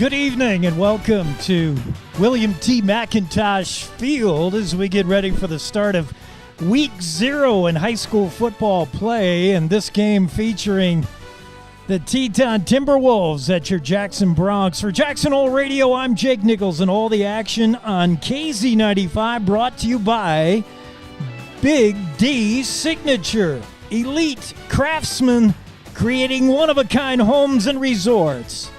Good evening and welcome to William T. McIntosh Field as we get ready for the start of Week 0 in high school football play, and this game featuring the Teton Timberwolves at your Jackson Bronx. For Jackson Hole Radio, I'm Jake Nichols, and all the action on KZ95 brought to you by Big D Signature, elite craftsmen creating one-of-a-kind homes and resorts.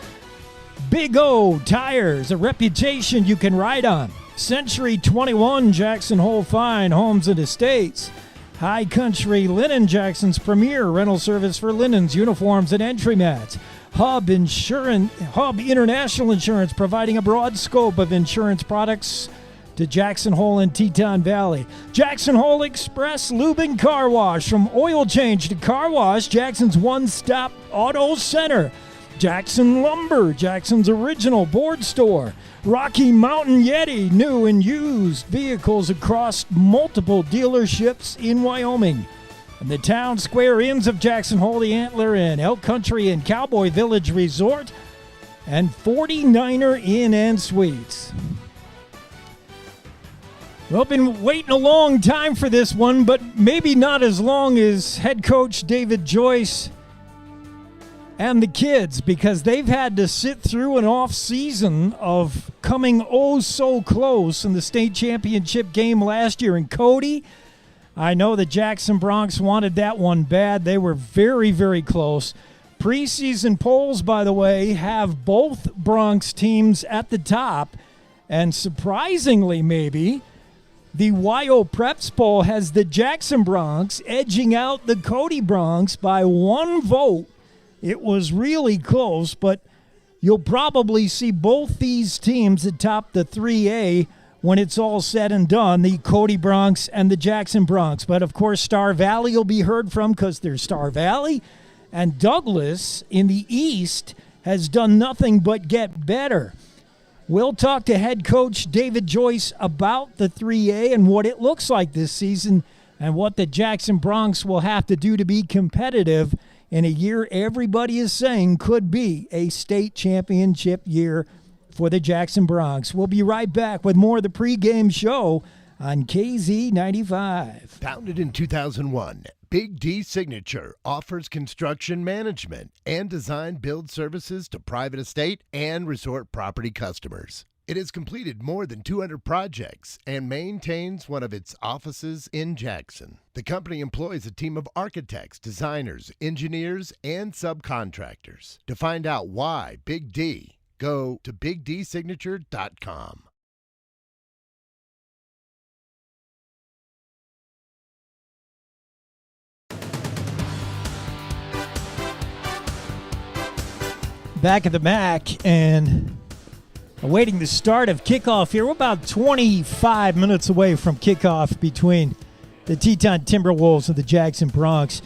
Big O Tires, a reputation you can ride on. Century 21 Jackson Hole Fine Homes and Estates. High Country Linen, Jackson's premier rental service for linens, uniforms, and entry mats. Hub International Insurance, providing a broad scope of insurance products to Jackson Hole and Teton Valley. Jackson Hole Express Lube and Car Wash. From oil change to car wash, Jackson's one-stop auto center. Jackson Lumber, Jackson's original board store. Rocky Mountain Yeti, new and used vehicles across multiple dealerships in Wyoming. And the Town Square Inns of Jackson Hole, the Antler Inn, Elk Country and Cowboy Village Resort, and 49er Inn and Suites. Well, been waiting a long time for this one, but maybe not as long as head coach David Joyce and the kids, because they've had to sit through an off season of coming oh so close in the state championship game last year in Cody. I know the Jackson Bronx wanted that one bad. They were very, very close. Preseason polls, by the way, have both Bronx teams at the top, and surprisingly maybe, the YO Preps poll has the Jackson Bronx edging out the Cody Bronx by one vote. It was really close, but you'll probably see both these teams atop the 3A when it's all said and done, the Cody Bronx and the Jackson Bronx. But, of course, Star Valley will be heard from because there's Star Valley, and Douglas in the East has done nothing but get better. We'll talk to head coach David Joyce about the 3A and what it looks like this season and what the Jackson Bronx will have to do to be competitive in a year everybody is saying could be a state championship year for the Jackson Bronx. We'll be right back with more of the pregame show on KZ95. Founded in 2001, Big D Signature offers construction management and design build services to private estate and resort property customers. It has completed more than 200 projects and maintains one of its offices in Jackson. The company employs a team of architects, designers, engineers, and subcontractors. To find out why Big D, go to bigdsignature.com. Back at the MAC and awaiting the start of kickoff here. We're about 25 minutes away from kickoff between the Teton Timberwolves and the Jackson Bronx.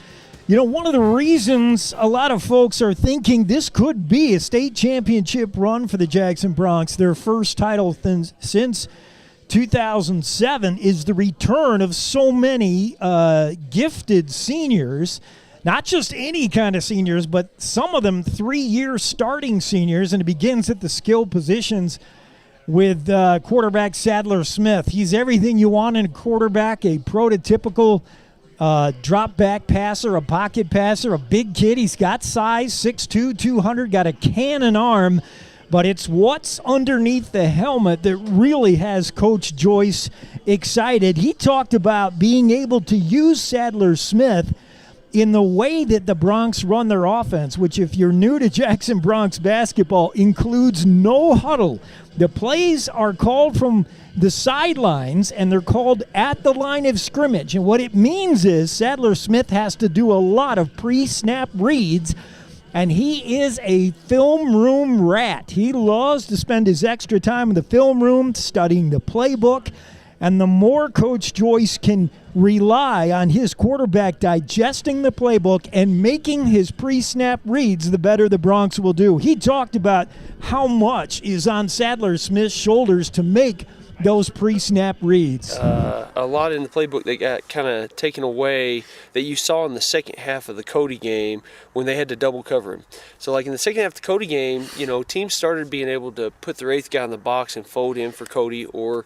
You know, one of the reasons a lot of folks are thinking this could be a state championship run for the Jackson Bronx, their first title since 2007, is the return of so many gifted seniors. Not just any kind of seniors, but some of them 3-year starting seniors, and it begins at the skill positions with quarterback Sadler Smith. He's everything you want in a quarterback, a prototypical drop-back passer, a pocket passer, a big kid. He's got size, 6'2", 200, got a cannon arm, but it's what's underneath the helmet that really has Coach Joyce excited. He talked about being able to use Sadler Smith in the way that the Bronx run their offense, which, if you're new to Jackson Bronx basketball, includes no huddle. The plays are called from the sidelines, and they're called at the line of scrimmage. And what it means is Sadler Smith has to do a lot of pre-snap reads, and he is a film room rat. He loves to spend his extra time in the film room studying the playbook. And the more Coach Joyce can rely on his quarterback digesting the playbook and making his pre-snap reads, the better the Bronx will do. He talked about how much is on Sadler Smith's shoulders to make those pre-snap reads? A lot in the playbook that got kind of taken away that you saw in the second half of the Cody game when they had to double cover him. So like in the second half of the Cody game, teams started being able to put their eighth guy in the box and fold in for Cody or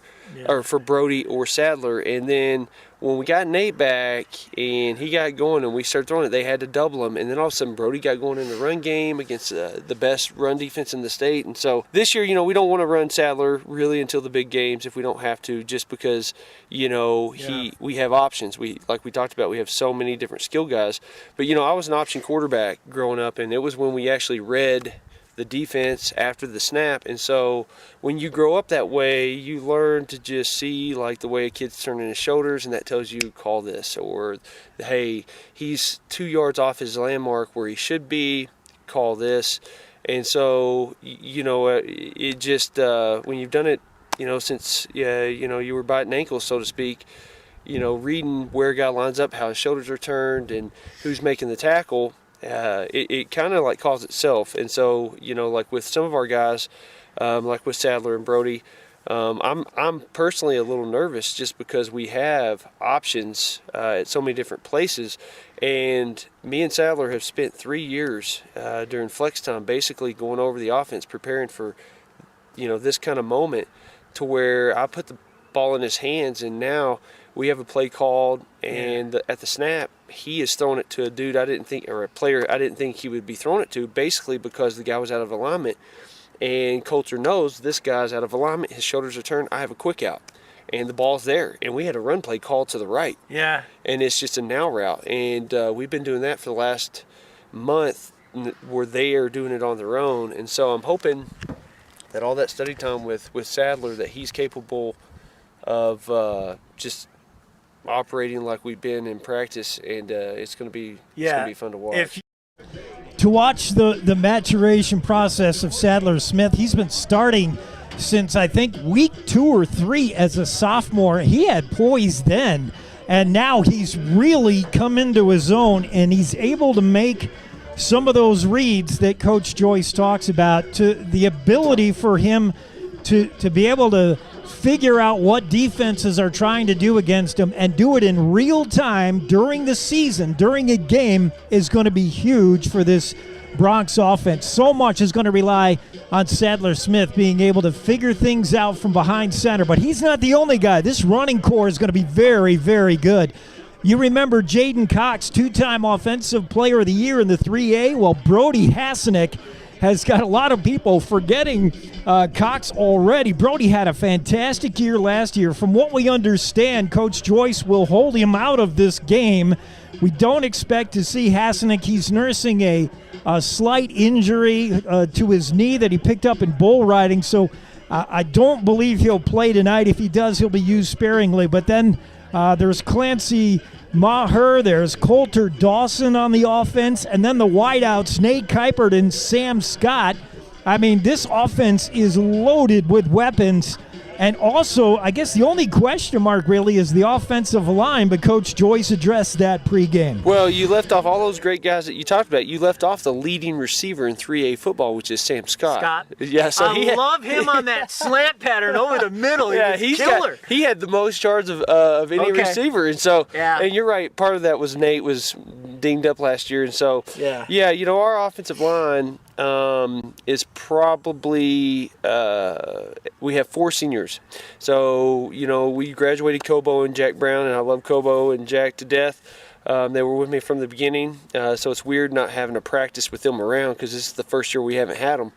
for Brody or Sadler. And then when we got Nate back and he got going and we started throwing it, they had to double him. And then all of a sudden Brody got going in the run game against the best run defense in the state. And so this year, we don't want to run Sadler really until the big games if we don't have to, just because, we have options. Like we talked about, we have so many different skill guys. But, I was an option quarterback growing up, and it was when we actually read the defense after the snap. And so when you grow up that way, you learn to just see like the way a kid's turning his shoulders, and that tells you call this, or hey, he's 2 yards off his landmark where he should be, call this. And so it just when you've done it since you were biting ankles, so to speak, reading where a guy lines up, how his shoulders are turned, and who's making the tackle, it kind of like calls itself. And so like with some of our guys, like with Sadler and Brody, I'm personally a little nervous just because we have options at so many different places. And me and Sadler have spent 3 years during flex time basically going over the offense, preparing for this kind of moment, to where I put the ball in his hands, and now we have a play called, and at the snap, he is throwing it to a dude or a player I didn't think he would be throwing it to, basically because the guy was out of alignment. And Coulter knows this guy's out of alignment, his shoulders are turned, I have a quick out, and the ball's there. And we had a run play called to the right. Yeah. And it's just a now route. And we've been doing that for the last month, where they are doing it on their own. And so I'm hoping that all that study time with Sadler, that he's capable of just operating like we've been in practice, and it's going to be fun to watch. To watch the maturation process of Sadler Smith, he's been starting since I think week 2 or 3 as a sophomore. He had poise then, and now he's really come into his own, and he's able to make some of those reads that Coach Joyce talks about, to the ability for him to be able to figure out what defenses are trying to do against him and do it in real time during the season, during a game, is going to be huge for this Bronx offense. So much is going to rely on Sadler Smith being able to figure things out from behind center, but he's not the only guy. This running core is going to be very, very good. You remember Jaden Cox, 2-time Offensive Player of the Year in the 3A? Well, Brody Hasenick has got a lot of people forgetting Cox already. Brody had a fantastic year last year. From what we understand, Coach Joyce will hold him out of this game. We don't expect to see Hasenick. He's nursing a slight injury to his knee that he picked up in bull riding, so I don't believe he'll play tonight. If he does, he'll be used sparingly. But then there's Clancy Maher, there's Coulter Dawson on the offense, and then the wideouts, Nate Kuipert and Sam Scott. I mean, this offense is loaded with weapons. And also, I guess the only question mark really is the offensive line, but Coach Joyce addressed that pregame. Well, you left off all those great guys that you talked about. You left off the leading receiver in 3A football, which is Sam Scott. Yeah, so I love him on that slant pattern over the middle. He's killer. He had the most yards of any receiver, and so and you're right. Part of that was Nate was dinged up last year, and so our offensive line is probably we have 4 seniors. So, we graduated Kobo and Jack Brown, and I love Kobo and Jack to death. They were with me from the beginning, so it's weird not having to practice with them around because this is the first year we haven't had them.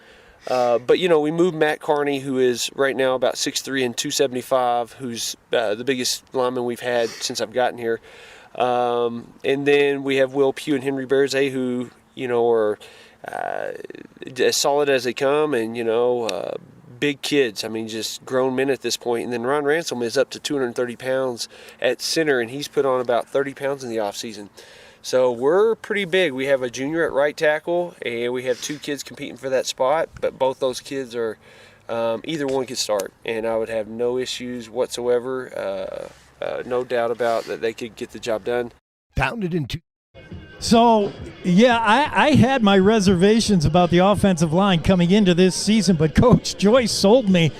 But, we moved Matt Carney, who is right now about 6'3" and 275, who's the biggest lineman we've had since I've gotten here. And then we have Will Pugh and Henry Berzay, who, are as solid as they come, and, big kids. I mean, just grown men at this point. And then Ron Ransom is up to 230 pounds at center, and he's put on about 30 pounds in the offseason. So we're pretty big. We have a junior at right tackle, and we have 2 kids competing for that spot, but both those kids are either one could start, and I would have no issues whatsoever, no doubt about that they could get the job done. Pounded into. So, I had my reservations about the offensive line coming into this season, but Coach Joyce sold me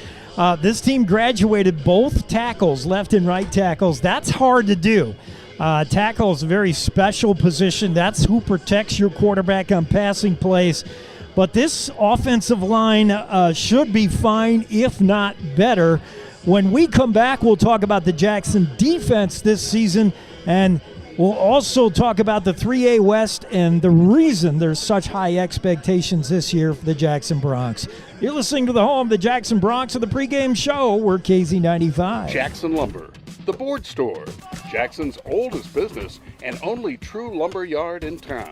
This team graduated both tackles, left and right tackles. That's hard to do. Tackle is a very special position. That's who protects your quarterback on passing plays. But this offensive line should be fine, if not better. When we come back, we'll talk about the Jackson defense this season, and we'll also talk about the 3A West and the reason there's such high expectations this year for the Jackson Broncs. You're listening to the home of the Jackson Broncs of the pregame show. We're KZ95. Jackson Lumber, the board store, Jackson's oldest business and only true lumber yard in town.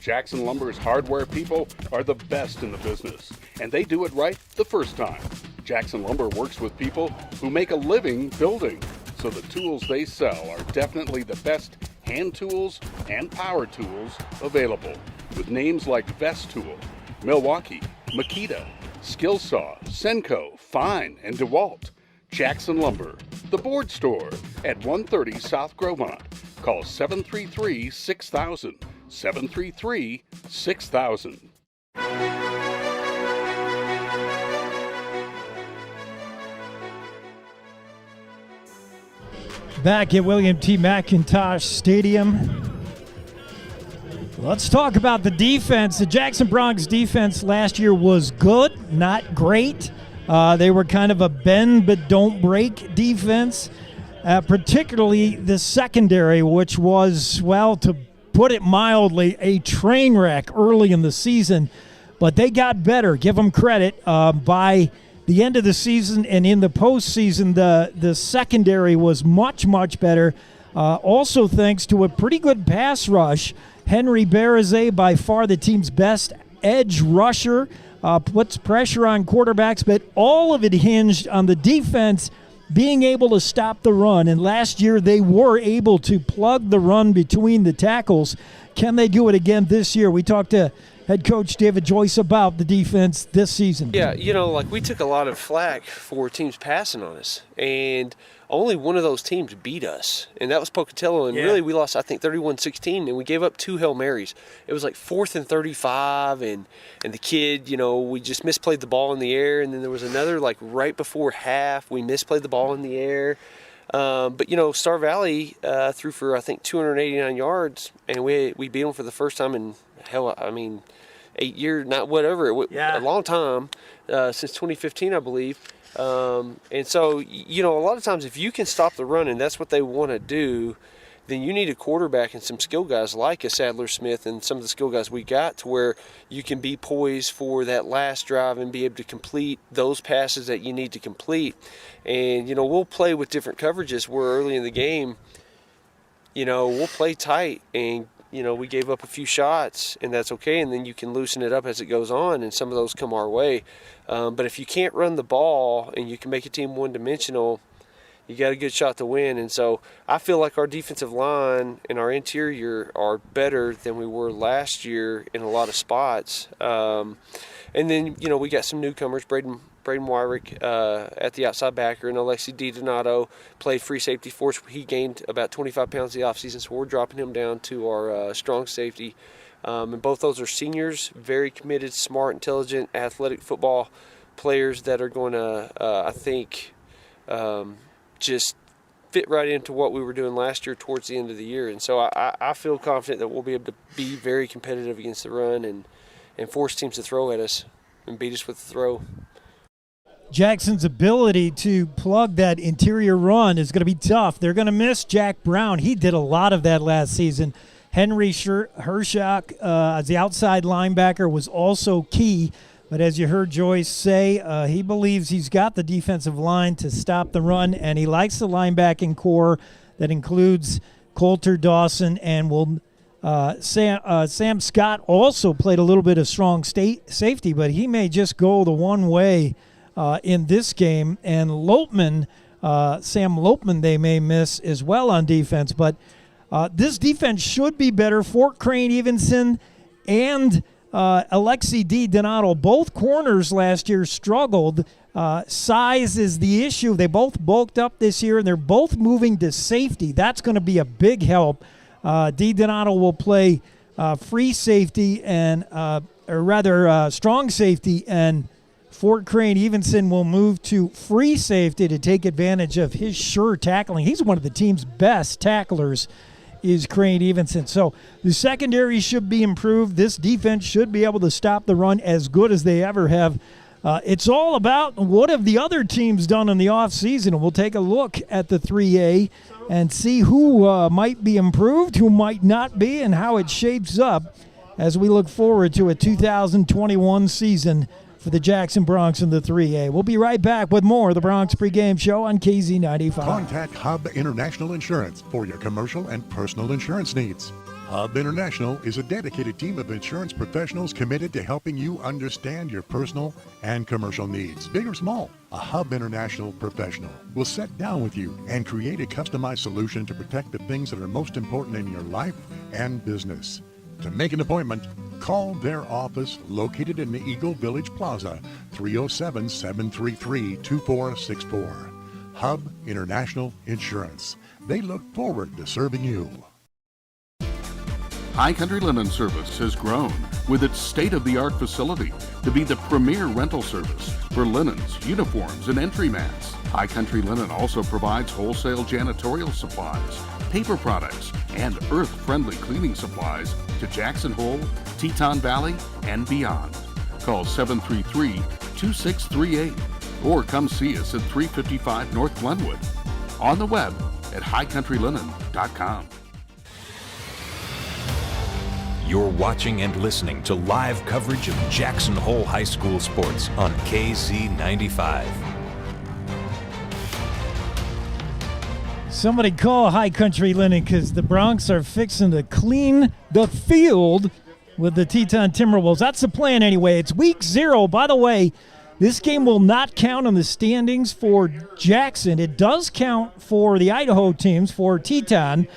Jackson Lumber's hardware people are the best in the business, and they do it right the first time. Jackson Lumber works with people who make a living building, so the tools they sell are definitely the best hand tools and power tools available, with names like Vest Tool, Milwaukee, Makita, Skillsaw, Senco, Fine, and DeWalt. Jackson Lumber, the board store at 130 South Grovemont. Call 733-6000, 733-6000. Back at William T. McIntosh Stadium. Let's talk about the defense. The Jackson Broncs defense last year was good, not great. They were kind of a bend but don't break defense, particularly the secondary, which was, well, to put it mildly, a train wreck early in the season. But they got better. Give them credit. By the end of the season and in the postseason, the secondary was much, much better. Also thanks to a pretty good pass rush. Henry Barazay, by far the team's best edge rusher, puts pressure on quarterbacks, but all of it hinged on the defense being able to stop the run. And last year they were able to plug the run between the tackles. Can they do it again this year? We talked to head coach David Joyce about the defense this season. Yeah, we took a lot of flack for teams passing on us, and only one of those teams beat us, and that was Pocatello. And really, we lost, I think, 31-16, and we gave up 2 Hail Marys. It was like 4th and 35, and the kid, we just misplayed the ball in the air, and then there was another, like, right before half, we misplayed the ball in the air. But Star Valley threw for, I think, 289 yards, and we beat them for the first time in, 8 years, not whatever, a long time, since 2015, I believe. And so, a lot of times if you can stop the run and that's what they want to do, then you need a quarterback and some skill guys like a Sadler Smith and some of the skill guys we got to where you can be poised for that last drive and be able to complete those passes that you need to complete. And, we'll play with different coverages where early in the game, we'll play tight and, we gave up a few shots, and that's okay, and then you can loosen it up as it goes on, and some of those come our way. But if you can't run the ball and you can make a team one-dimensional, you got a good shot to win. And so I feel like our defensive line and our interior are better than we were last year in a lot of spots. And then, we got some newcomers, Braden Wyrick at the outside backer, and Alexi DiDonato played free safety for us. He gained about 25 pounds the offseason, so we're dropping him down to our strong safety. And both those are seniors, very committed, smart, intelligent, athletic football players that are going to, I think, just fit right into what we were doing last year towards the end of the year. And so I feel confident that we'll be able to be very competitive against the run and force teams to throw at us and beat us with the throw. Jackson's ability to plug that interior run is going to be tough. They're going to miss Jack Brown. He did a lot of that last season. Henry Hershak as the outside linebacker was also key. But as you heard Joyce say, he believes he's got the defensive line to stop the run, and he likes the linebacking core that includes Coulter, Dawson, and Sam Scott also played a little bit of strong safety, but he may just go the one way in this game. And Lopman, Sam Lopman, they may miss as well on defense. But this defense should be better. Fort Crane Evenson and Alexi DiDonato, both corners last year struggled. Size is the issue. They both bulked up this year, and they're both moving to safety. That's going to be a big help. DiDonato will play free safety and, strong safety, and Fort Crane Evenson will move to free safety to take advantage of his sure tackling. He's one of the team's best tacklers, is Crane Evenson. So the secondary should be improved. This defense should be able to stop the run as good as they ever have. It's all about what have the other teams done in the offseason. And we'll take a look at the 3A and see who might be improved, who might not be, and how it shapes up as we look forward to a 2021 season for the Jackson Broncs in the 3A. We'll be right back with more of the Broncs pregame show on KZ95. Contact Hub International Insurance for your commercial and personal insurance needs. Hub International is a dedicated team of insurance professionals committed to helping you understand your personal and commercial needs, big or small. A Hub International professional will sit down with you and create a customized solution to protect the things that are most important in your life and business. To make an appointment, call their office located in the Eagle Village Plaza, 307-733-2464. Hub International Insurance. They look forward to serving you. High Country Linen Service has grown with its state-of-the-art facility to be the premier rental service for linens, uniforms, and entry mats. High Country Linen also provides wholesale janitorial supplies, paper products, and earth-friendly cleaning supplies to Jackson Hole, Teton Valley, and beyond. Call 733-2638 or come see us at 355 North Glenwood. On the web at highcountrylinen.com. You're watching and listening to live coverage of Jackson Hole High School sports on KZ95. Somebody call High Country Linen because the Broncs are fixing to clean the field with the Teton Timberwolves. That's the plan anyway. It's week 0. By the way, this game will not count on the standings for Jackson. It does count for the Idaho teams, for Teton.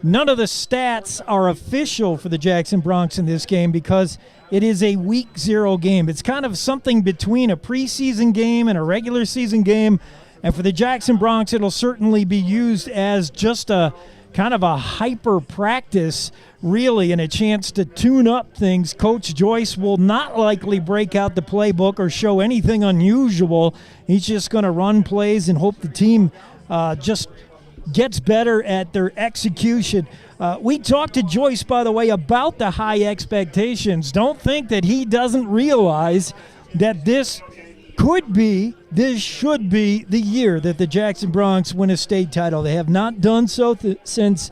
None of the stats are official for the Jackson Broncs in this game because it is a week 0 game. It's kind of something between a preseason game and a regular season game. And for the Jackson Broncs, it'll certainly be used as just a kind of a hyper practice, really, and a chance to tune up things. Coach Joyce will not likely break out the playbook or show anything unusual. He's just going to run plays and hope the team just gets better at their execution. We talked to Joyce, by the way, about the high expectations. Don't think that he doesn't realize that this should be the year that the Jackson Broncs win a state title. They have not done so since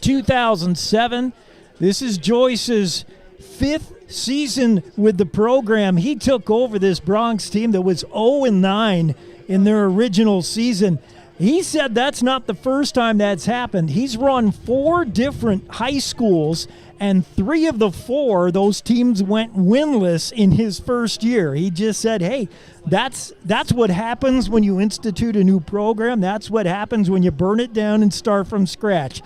2007. This is Joyce's 5th season with the program. He took over this Broncs team that was 0-9 in their original season. He said that's not the first time that's happened. He's run 4 different high schools, and 3 of the 4, those teams went winless in his first year. He just said, hey, that's what happens when you institute a new program. That's what happens when you burn it down and start from scratch.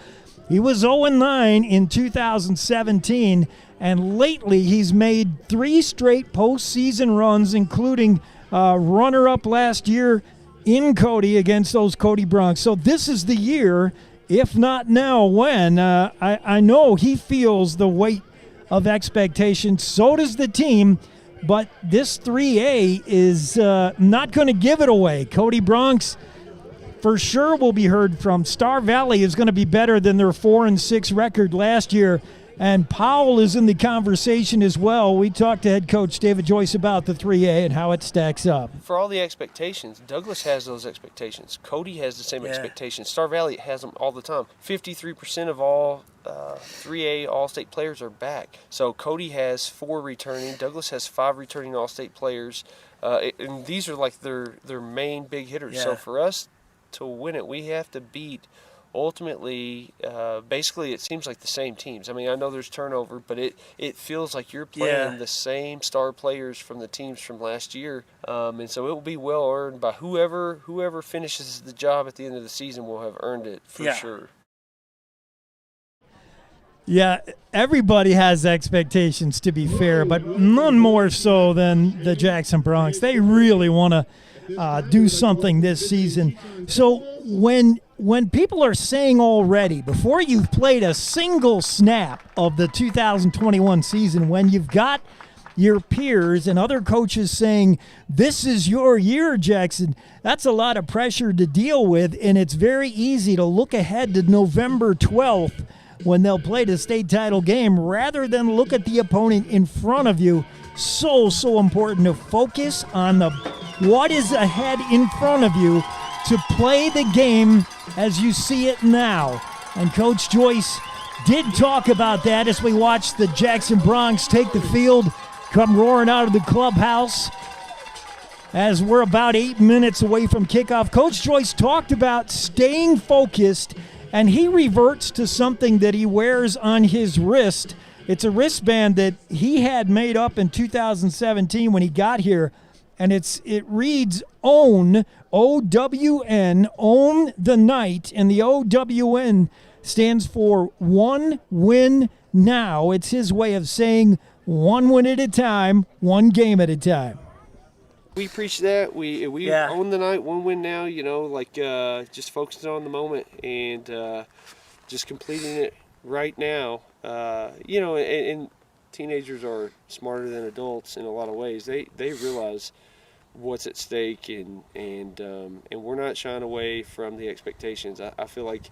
He was 0-9 in 2017, and lately he's made 3 straight postseason runs, including runner-up last year in Cody against those Cody Broncs. So this is the year, if not now, when. I know he feels the weight of expectations. So does the team. But this 3A is not going to give it away. Cody Broncs for sure will be heard from. Star Valley is going to be better than their 4-6 record last year. And Powell is in the conversation as well. We talked to head coach David Joyce about the 3A and how it stacks up. For all the expectations, Douglas has those expectations. Cody has the same expectations. Star Valley has them all the time. 53% of all 3A All-State players are back. So Cody has 4 returning. Douglas has 5 returning All-State players. And these are like their main big hitters. Yeah. So for us to win it, we have to beat ultimately, basically, it seems like the same teams. I mean, I know there's turnover, but it feels like you're playing the same star players from the teams from last year. And so it will be well earned by whoever finishes the job at the end of the season will have earned it for sure. Yeah, everybody has expectations, to be fair, but none more so than the Jackson Broncs. They really want to do something this season. So when people are saying already, before you've played a single snap of the 2021 season, when you've got your peers and other coaches saying, this is your year, Jackson. That's a lot of pressure to deal with, and it's very easy to look ahead to November 12th when they'll play the state title game rather than look at the opponent in front of you. So important to focus on what is ahead in front of you to play the game as you see it now. And Coach Joyce did talk about that as we watched the Jackson Broncs take the field, come roaring out of the clubhouse as we're about 8 minutes away from kickoff. Coach Joyce talked about staying focused, and he reverts to something that he wears on his wrist. It's a wristband that he had made up in 2017 when he got here, and it reads OWN, O-W-N, Own the Night, and the O-W-N stands for One Win Now. It's his way of saying one win at a time, one game at a time. We preach that. We own the night, one win now, just focusing on the moment and just completing it right now. And teenagers are smarter than adults in a lot of ways. They realize what's at stake, and we're not shying away from the expectations. I feel like,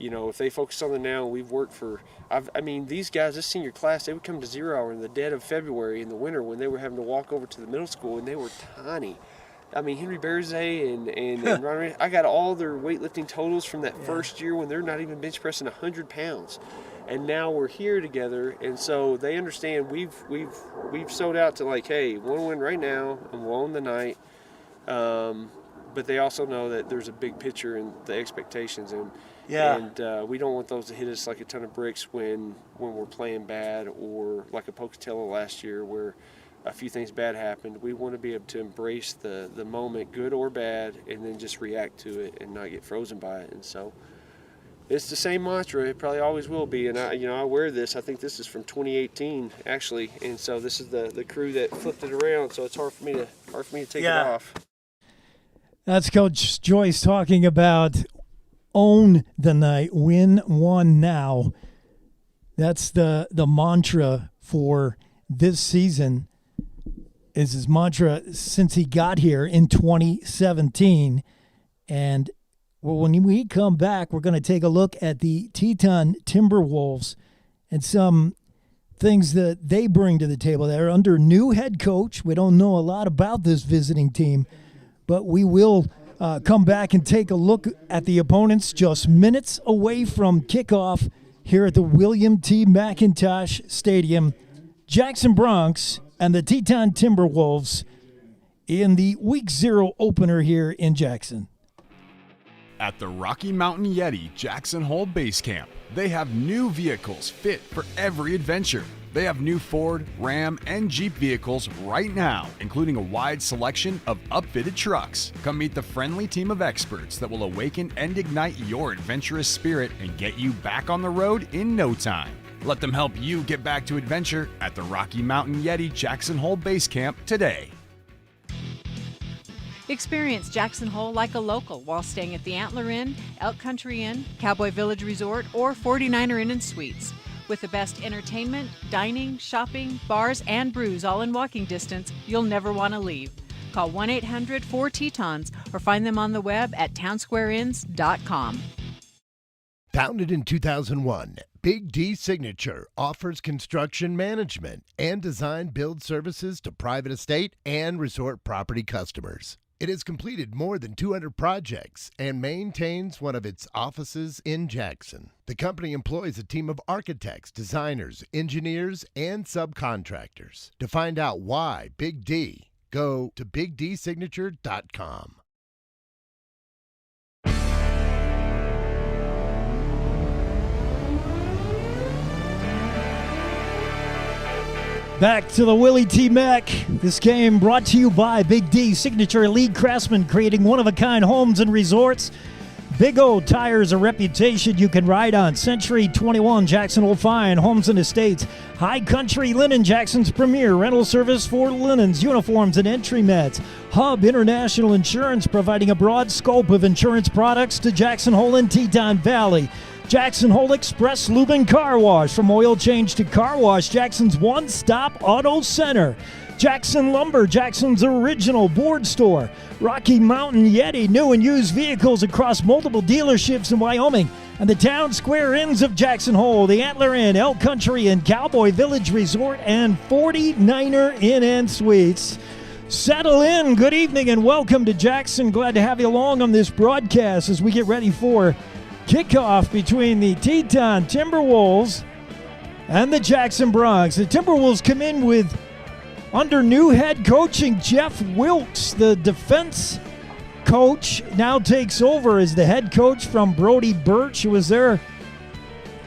if they focus on the now, we've worked for. These guys, this senior class, they would come to 0 hour in the dead of February in the winter when they were having to walk over to the middle school, and they were tiny. Henry Berzay and Ron, I got all their weightlifting totals from that first year when they're not even bench pressing 100 pounds. And now we're here together, and so they understand we've sold out to hey, one win right now, and we'll own the night. But they also know that there's a big picture and the expectations, and we don't want those to hit us like a ton of bricks when we're playing bad, or like a Pocatello last year where a few things bad happened. We want to be able to embrace the moment, good or bad, and then just react to it and not get frozen by it. And so it's the same mantra. It probably always will be. And I wear this. I think this is from 2018 actually. And so this is the crew that flipped it around. So it's hard for me to take it off. That's Coach Joyce talking about own the night, win one now. That's the mantra for this season. Is his mantra since he got here in 2017. And when we come back, we're going to take a look at the Teton Timberwolves and some things that they bring to the table. They're under new head coach. We don't know a lot about this visiting team, but we will come back and take a look at the opponents just minutes away from kickoff here at the William T. McIntosh Stadium. Jackson Broncs and the Teton Timberwolves in the Week 0 opener here in Jackson. At the Rocky Mountain Yeti Jackson Hole Base Camp, they have new vehicles fit for every adventure. They have new Ford, Ram, and Jeep vehicles right now, including a wide selection of upfitted trucks. Come meet the friendly team of experts that will awaken and ignite your adventurous spirit and get you back on the road in no time. Let them help you get back to adventure at the Rocky Mountain Yeti Jackson Hole Base Camp today. Experience Jackson Hole like a local while staying at the Antler Inn, Elk Country Inn, Cowboy Village Resort, or 49er Inn and Suites. With the best entertainment, dining, shopping, bars, and brews all in walking distance, you'll never want to leave. Call 1-800-4-TETONS or find them on the web at townsquareinns.com. Founded in 2001, Big D Signature offers construction management and design build services to private estate and resort property customers. It has completed more than 200 projects and maintains one of its offices in Jackson. The company employs a team of architects, designers, engineers, and subcontractors. To find out why Big D, go to bigdsignature.com. Back to the Willie T. Mack. This game brought to you by Big D Signature League Craftsman, creating one-of-a-kind homes and resorts. Big O Tires, a reputation you can ride on. Century 21, Jackson Hole Fine, Homes and Estates. High Country Linen, Jackson's premier rental service for linens, uniforms, and entry mats. Hub International Insurance, providing a broad scope of insurance products to Jackson Hole and Teton Valley. Jackson Hole Express Lube and Car Wash. From oil change to car wash, Jackson's one-stop auto center. Jackson Lumber, Jackson's original board store. Rocky Mountain Yeti, new and used vehicles across multiple dealerships in Wyoming. And the town square inns of Jackson Hole, the Antler Inn, Elk Country Inn, Cowboy Village Resort, and 49er Inn and Suites. Settle in. Good evening and welcome to Jackson. Glad to have you along on this broadcast as we get ready for kickoff between the Teton Timberwolves and the Jackson Bronx. The Timberwolves come in with under new head coaching Jeff Wilkes. The defense coach now takes over as the head coach from Brody Birch, who was there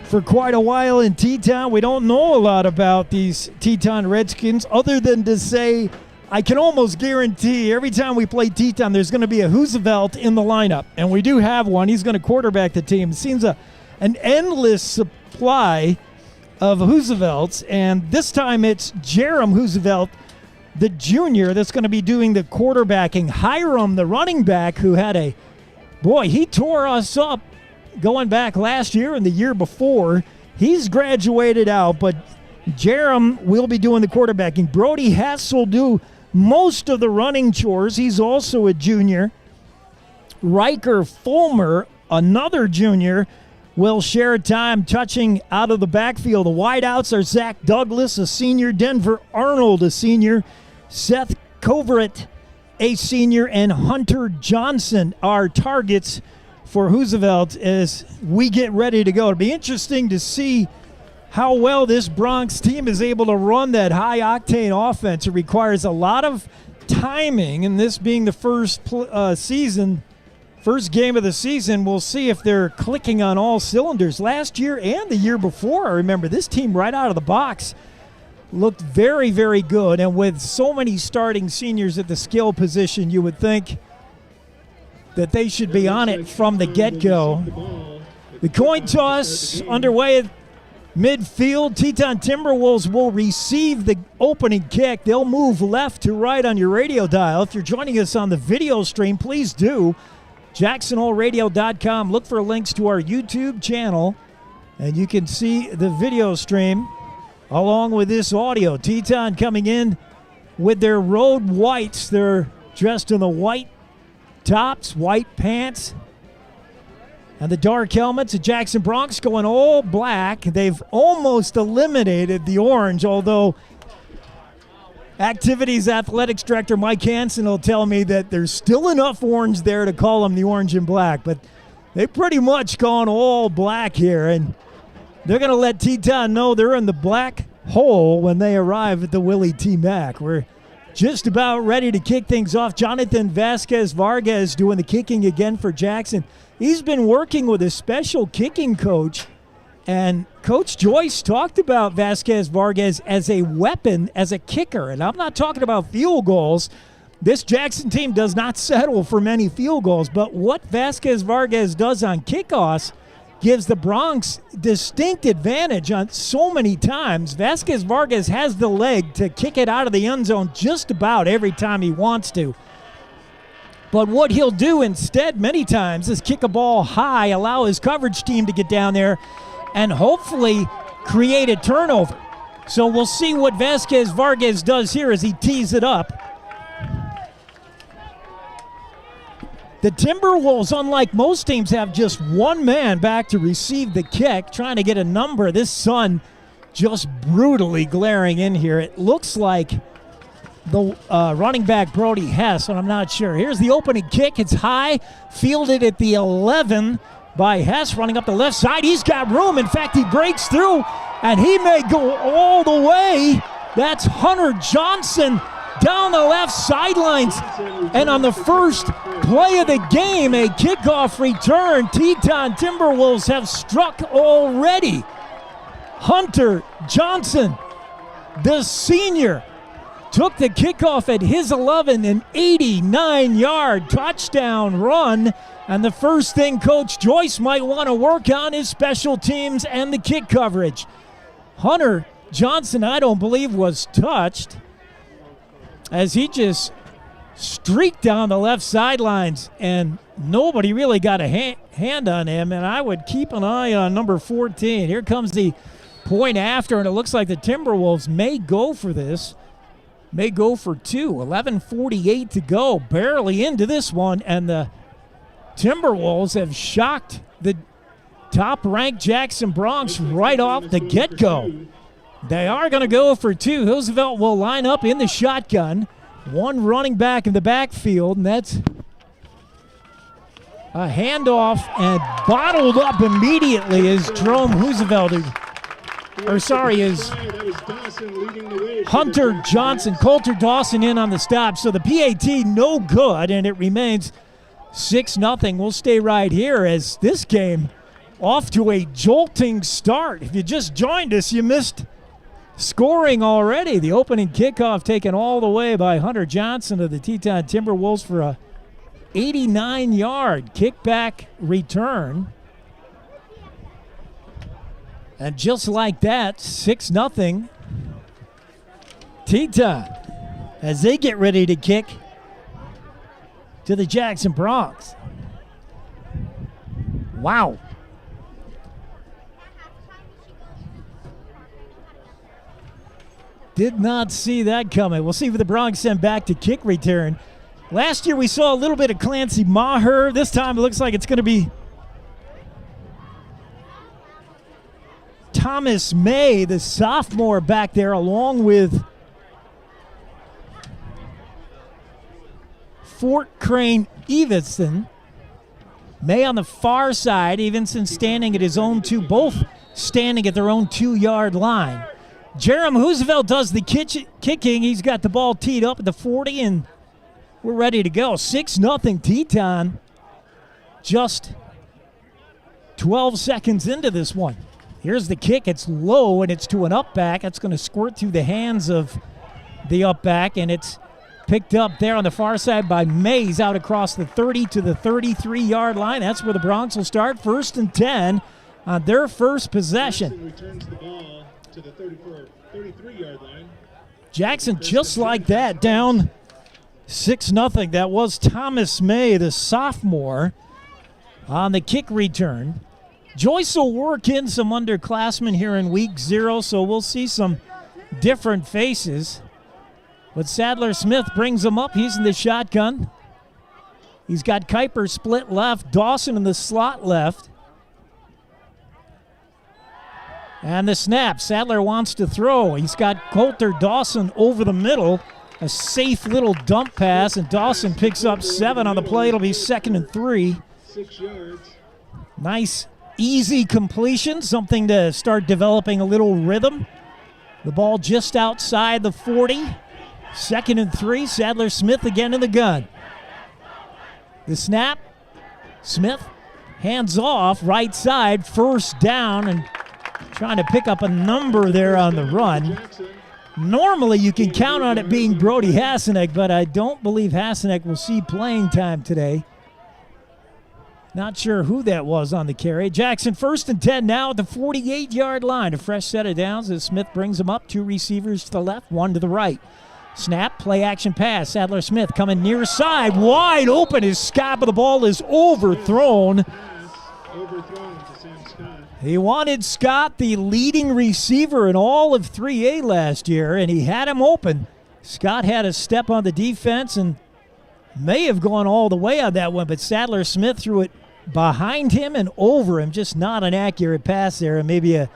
for quite a while in Teton. We don't know a lot about these Teton Redskins other than to say I can almost guarantee every time we play Teton there's going to be a Roosevelt in the lineup, and we do have one. He's going to quarterback the team. It seems an endless supply of Roosevelts, and this time it's Jerem Roosevelt, the junior, that's going to be doing the quarterbacking. Hiram, the running back, who had he tore us up going back last year and the year before. He's graduated out, but Jerem will be doing the quarterbacking. Brody Hess will do most of the running chores. He's also a junior. Riker Fulmer, another junior, will share time touching out of the backfield. The wideouts are Zach Douglas, a senior, Denver Arnold, a senior, Seth Covert, a senior, and Hunter Johnson are targets for Roosevelt as we get ready to go. It'll be interesting to see how well this Bronx team is able to run that high-octane offense. It requires a lot of timing, and this being the first game of the season, we'll see if they're clicking on all cylinders. Last year and the year before, I remember this team right out of the box looked very, very good. And with so many starting seniors at the skill position, you would think that they should be on it from the get-go. The coin toss underway at midfield. Teton Timberwolves will receive the opening kick. They'll move left to right on your radio dial. If you're joining us on the video stream, please do. JacksonHoleRadio.com. Look for links to our YouTube channel, and you can see the video stream along with this audio. Teton coming in with their road whites. They're dressed in the white tops, white pants, and the dark helmets. The Jackson Bronx going all black. They've almost eliminated the orange, although Activities Athletics Director Mike Hansen will tell me that there's still enough orange there to call them the orange and black, but they've pretty much gone all black here, and they're going to let Teton know they're in the black hole when they arrive at the Willie T. Mack. We're just about ready to kick things off. Jonathan Vasquez-Vargas doing the kicking again for Jackson. He's been working with a special kicking coach, and Coach Joyce talked about Vasquez-Vargas as a weapon, as a kicker. And I'm not talking about field goals. This Jackson team does not settle for many field goals. But what Vasquez-Vargas does on kickoffs gives the Bronx distinct advantage on so many times. Vasquez-Vargas has the leg to kick it out of the end zone just about every time he wants to. But what he'll do instead many times is kick a ball high, allow his coverage team to get down there, and hopefully create a turnover. So we'll see what Vasquez-Vargas does here as he tees it up. The Timberwolves, unlike most teams, have just one man back to receive the kick, trying to get a number. This sun just brutally glaring in here. It looks like the running back Brody Hess, but I'm not sure. Here's the opening kick. It's high, fielded at the 11 by Hess, running up the left side. He's got room. In fact, he breaks through, and he may go all the way. That's Hunter Johnson down the left sidelines. And on the first play of the game, a kickoff return, Teton Timberwolves have struck already. Hunter Johnson, the senior, took the kickoff at his 11, an 89-yard touchdown run. And the first thing Coach Joyce might want to work on is special teams and the kick coverage. Hunter Johnson, I don't believe, was touched as he just streaked down the left sidelines and nobody really got a hand on him, and I would keep an eye on number 14. Here comes the point after, and it looks like the Timberwolves may go for this. May go for two. 11:48 to go. Barely into this one, and the Timberwolves have shocked the top-ranked Jackson Bronx right off the get-go. They are going to go for two. Roosevelt will line up in the shotgun. One running back in the backfield, and that's a handoff and bottled up immediately as Jerome Roosevelt, is Hunter Johnson, Coulter Dawson in on the stop. So the PAT no good, and it remains 6-0. We'll stay right here as this game off to a jolting start. If you just joined us, you missed scoring already. The opening kickoff taken all the way by Hunter Johnson of the Teton Timberwolves for a 89-yard kickback return. And just like that, 6-0. Teton as they get ready to kick to the Jackson Bronx. Wow. Did not see that coming. We'll see if the Bronx send back to kick return. Last year we saw a little bit of Clancy Maher. This time it looks like it's going to be Thomas May, the sophomore, back there, along with Fort Crane Evenson. May on the far side, Evenson standing at his own two, both standing at their own 2-yard line. Jerome Roosevelt does the kicking. He's got the ball teed up at the 40, and we're ready to go. 6-0 Teton. Just 12 seconds into this one. Here's the kick. It's low, and it's to an up back. It's going to squirt through the hands of the up back, and it's picked up there on the far side by Mays out across the 30 to the 33-yard line. That's where the Bronx will start. 1st and 10 on their first possession. Returns the ball to the 33-yard line. Jackson just like that, down 6-0. That was Thomas May, the sophomore, on the kick return. Joyce will work in some underclassmen here in week 0, so we'll see some different faces. But Sadler Smith brings him up. He's in the shotgun. He's got Kuiper split left, Dawson in the slot left. And the snap. Sadler wants to throw. He's got Coulter Dawson over the middle. A safe little dump pass, and Dawson picks up 7 on the play. It'll be 2nd and 3. 6 yards. Nice, easy completion, something to start developing a little rhythm. The ball just outside the 40. 2nd and 3. Sadler Smith again in the gun. The snap. Smith hands off, right side, 1st down, and trying to pick up a number there on the run. Normally you can count on it being Brody Hasenek, but I don't believe Hasenek will see playing time today. Not sure who that was on the carry. Jackson 1st and 10 now at the 48-yard line. A fresh set of downs as Smith brings them up. 2 receivers to the left, 1 to the right. Snap, play action pass. Sadler Smith coming near side, wide open as Scott, but the ball is overthrown. He wanted Scott, the leading receiver in all of 3A last year, and he had him open. Scott had a step on the defense and may have gone all the way on that one, but Sadler Smith threw it behind him and over him. Just not an accurate pass there, and maybe a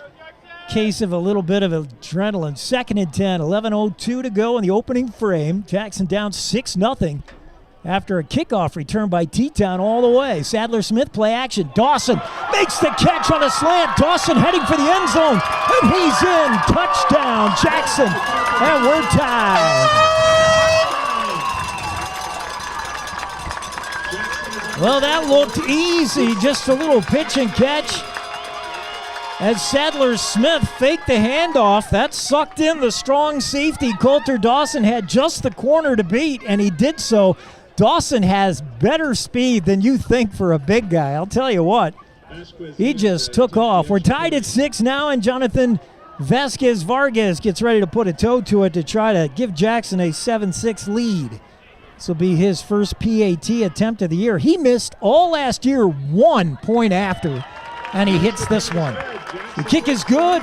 case of a little bit of adrenaline. 2nd and 10, 11:02 to go in the opening frame. Jackson down 6-0 after a kickoff return by Teton all the way. Sadler Smith, play action. Dawson makes the catch on a slant. Dawson heading for the end zone, and he's in. Touchdown, Jackson, and we're tied. Well, that looked easy, just a little pitch and catch. As Sadler Smith faked the handoff, that sucked in the strong safety. Coulter Dawson had just the corner to beat, and he did so. Dawson has better speed than you think for a big guy. I'll tell you what, he just took off. We're tied at 6 now, and Jonathan Vasquez Vargas gets ready to put a toe to it to try to give Jackson a 7-6 lead. This will be his first PAT attempt of the year. He missed all last year 1 point after, and he hits this one. The kick is good.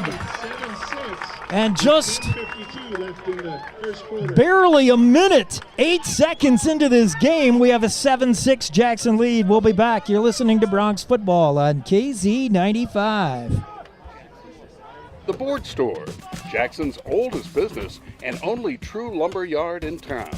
And just barely a minute, 8 seconds into this game, we have a 7-6 Jackson lead. We'll be back. You're listening to Bronx Football on KZ95. The Board Store, Jackson's oldest business and only true lumber yard in town.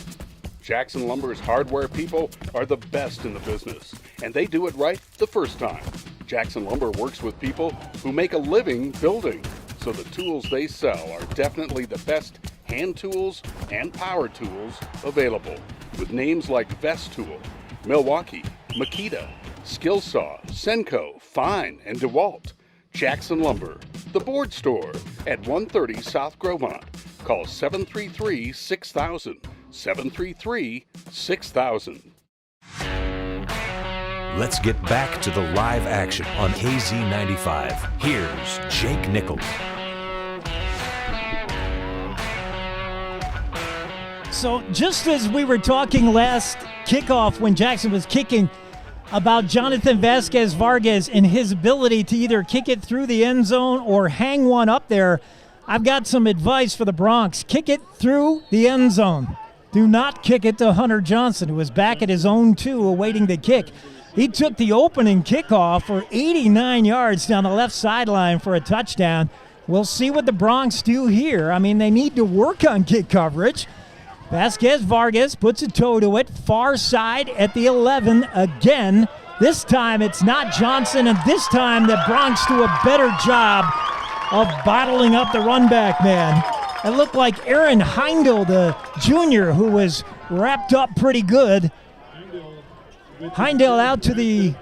Jackson Lumber's hardware people are the best in the business, and they do it right the first time. Jackson Lumber works with people who make a living building, so the tools they sell are definitely the best hand tools and power tools available, with names like Vest Tool, Milwaukee, Makita, Skillsaw, Senco, Fine, and DeWalt. Jackson Lumber, the Board Store at 130 South Grovemont. Call 733-6000, 733-6000. Let's get back to the live action on KZ95. Here's Jake Nichols. So just as we were talking last kickoff when Jackson was kicking about Jonathan Vasquez-Vargas and his ability to either kick it through the end zone or hang one up there, I've got some advice for the Bronx. Kick it through the end zone. Do not kick it to Hunter Johnson, who was back at his own 2 awaiting the kick. He took the opening kickoff for 89 yards down the left sideline for a touchdown. We'll see what the Bronx do here. I mean, they need to work on kick coverage. Vasquez-Vargas puts a toe to it, far side at the 11 again. This time it's not Johnson, and this time the Bronx do a better job of bottling up the run back man. It looked like Aaron Heindel, the junior, who was wrapped up pretty good. Heindel out to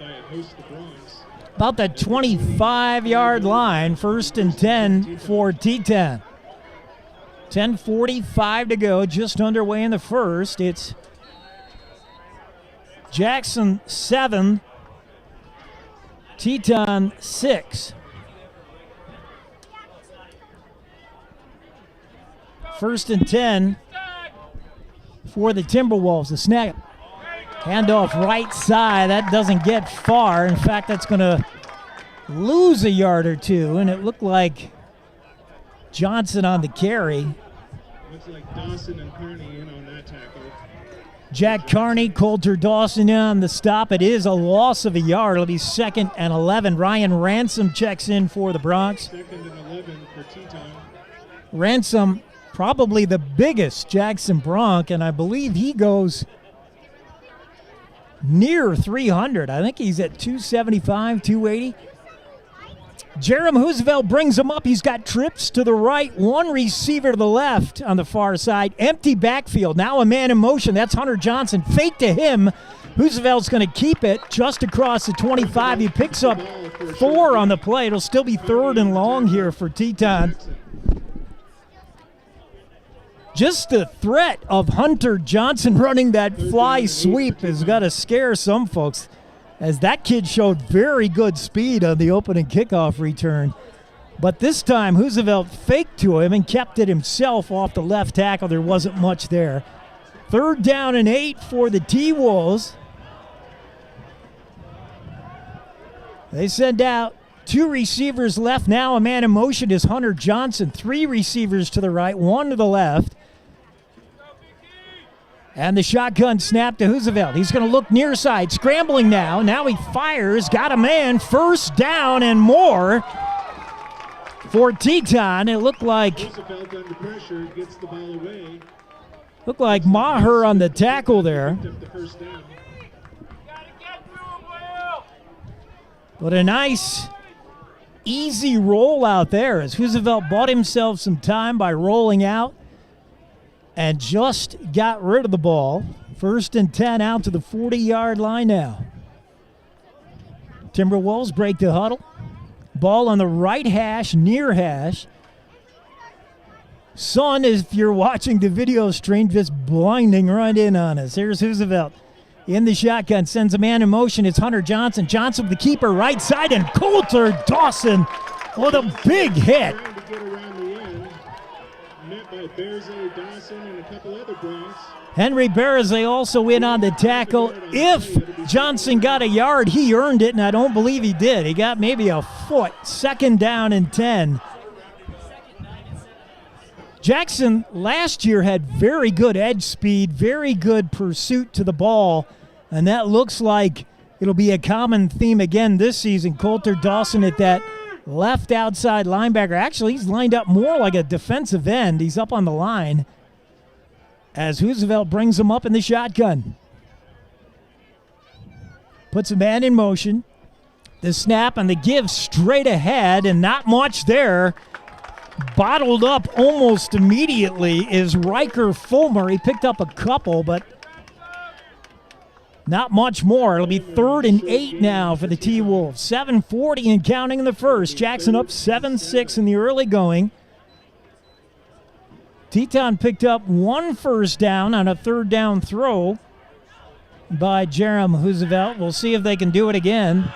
about the 25-yard line, 1st and 10 for Teton. 10:45 to go, just underway in the first. It's Jackson 7, Teton 6. 1st and 10 for the Timberwolves. The snap, handoff right side. That doesn't get far. In fact, that's going to lose a yard or two, and it looked like Johnson on the carry. Looks like Dawson and Carney in on that tackle. Jack Carney, Coulter Dawson in on the stop. It is a loss of a yard. It'll be 2nd and 11. Ryan Ransom checks in for the Bronx. 2nd and 11 for Teton. Ransom, probably the biggest Jackson Bronc, and I believe he goes near 300. I think he's at 275, 280. Jerem Roosevelt brings him up. He's got trips to the right, 1 receiver to the left on the far side. Empty backfield. Now a man in motion. That's Hunter Johnson. Fake to him. Roosevelt's going to keep it just across the 25. He picks up 4 on the play. It'll still be 3rd and long here for Teton. Just the threat of Hunter Johnson running that fly sweep has got to scare some folks, as that kid showed very good speed on the opening kickoff return. But this time, Roosevelt faked to him and kept it himself off the left tackle. There wasn't much there. 3rd down and 8 for the T-Wolves. They send out 2 receivers left. Now a man in motion is Hunter Johnson. 3 receivers to the right, 1 to the left. And the shotgun snap to Roosevelt. He's going to look near side, scrambling now. Now he fires, got a man, 1st down and more for Teton. It looked like Roosevelt under pressure, gets the ball away. Looked like Maher on the tackle there. But a nice, easy roll out there as Roosevelt bought himself some time by rolling out and just got rid of the ball. 1st and 10 out to the 40-yard line now. Timberwolves break the huddle. Ball on the right hash, near hash. Sun, if you're watching the video stream, just blinding right in on us. Here's Roosevelt in the shotgun, sends a man in motion. It's Hunter Johnson. Johnson with the keeper right side, and Coulter Dawson with a big hit. Trying to get around the end. Met by by Bearsley, Dawson, and a couple other Bronx. Henry Bearsley also in on the tackle. If Johnson got a yard, he earned it, and I don't believe he did. He got maybe a foot. 2nd down and 10. Jackson last year had very good edge speed, very good pursuit to the ball, and that looks like it'll be a common theme again this season. Coulter Dawson at that left outside linebacker. Actually, he's lined up more like a defensive end. He's up on the line as Roosevelt brings him up in the shotgun. Puts a man in motion. The snap and the give straight ahead, and not much there. Bottled up almost immediately is Riker Fulmer. He picked up a couple, but not much more. It'll be 3rd and 8 now for the T-Wolves. 7:40 and counting in the first. Jackson up 7-6 in the early going. Teton picked up 1 first down on a 3rd down throw by Jerem Roosevelt. We'll see if they can do it again.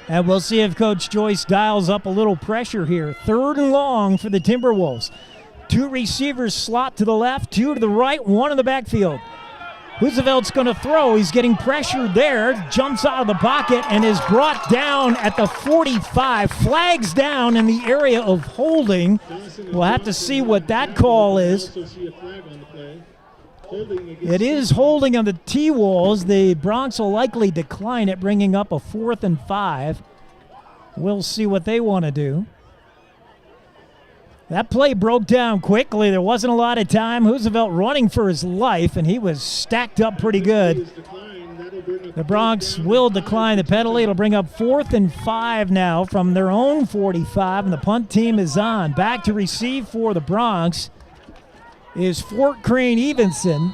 And we'll see if Coach Joyce dials up a little pressure here. 3rd and long for the Timberwolves. 2 receivers slot to the left, 2 to the right, 1 in the backfield. Roosevelt's going to throw. He's getting pressured there. Jumps out of the pocket and is brought down at the 45. Flags down in the area of holding. We'll have to see what that call is. It is holding on the T-Wolves. The Bronx will likely decline it, bringing up a 4th and 5. We'll see what they want to do. That play broke down quickly. There wasn't a lot of time. Roosevelt running for his life, and he was stacked up pretty good. The Bronx will decline the penalty. It'll bring up 4th and 5 now from their own 45, and the punt team is on. Back to receive for the Bronx is Fort Crane Evenson.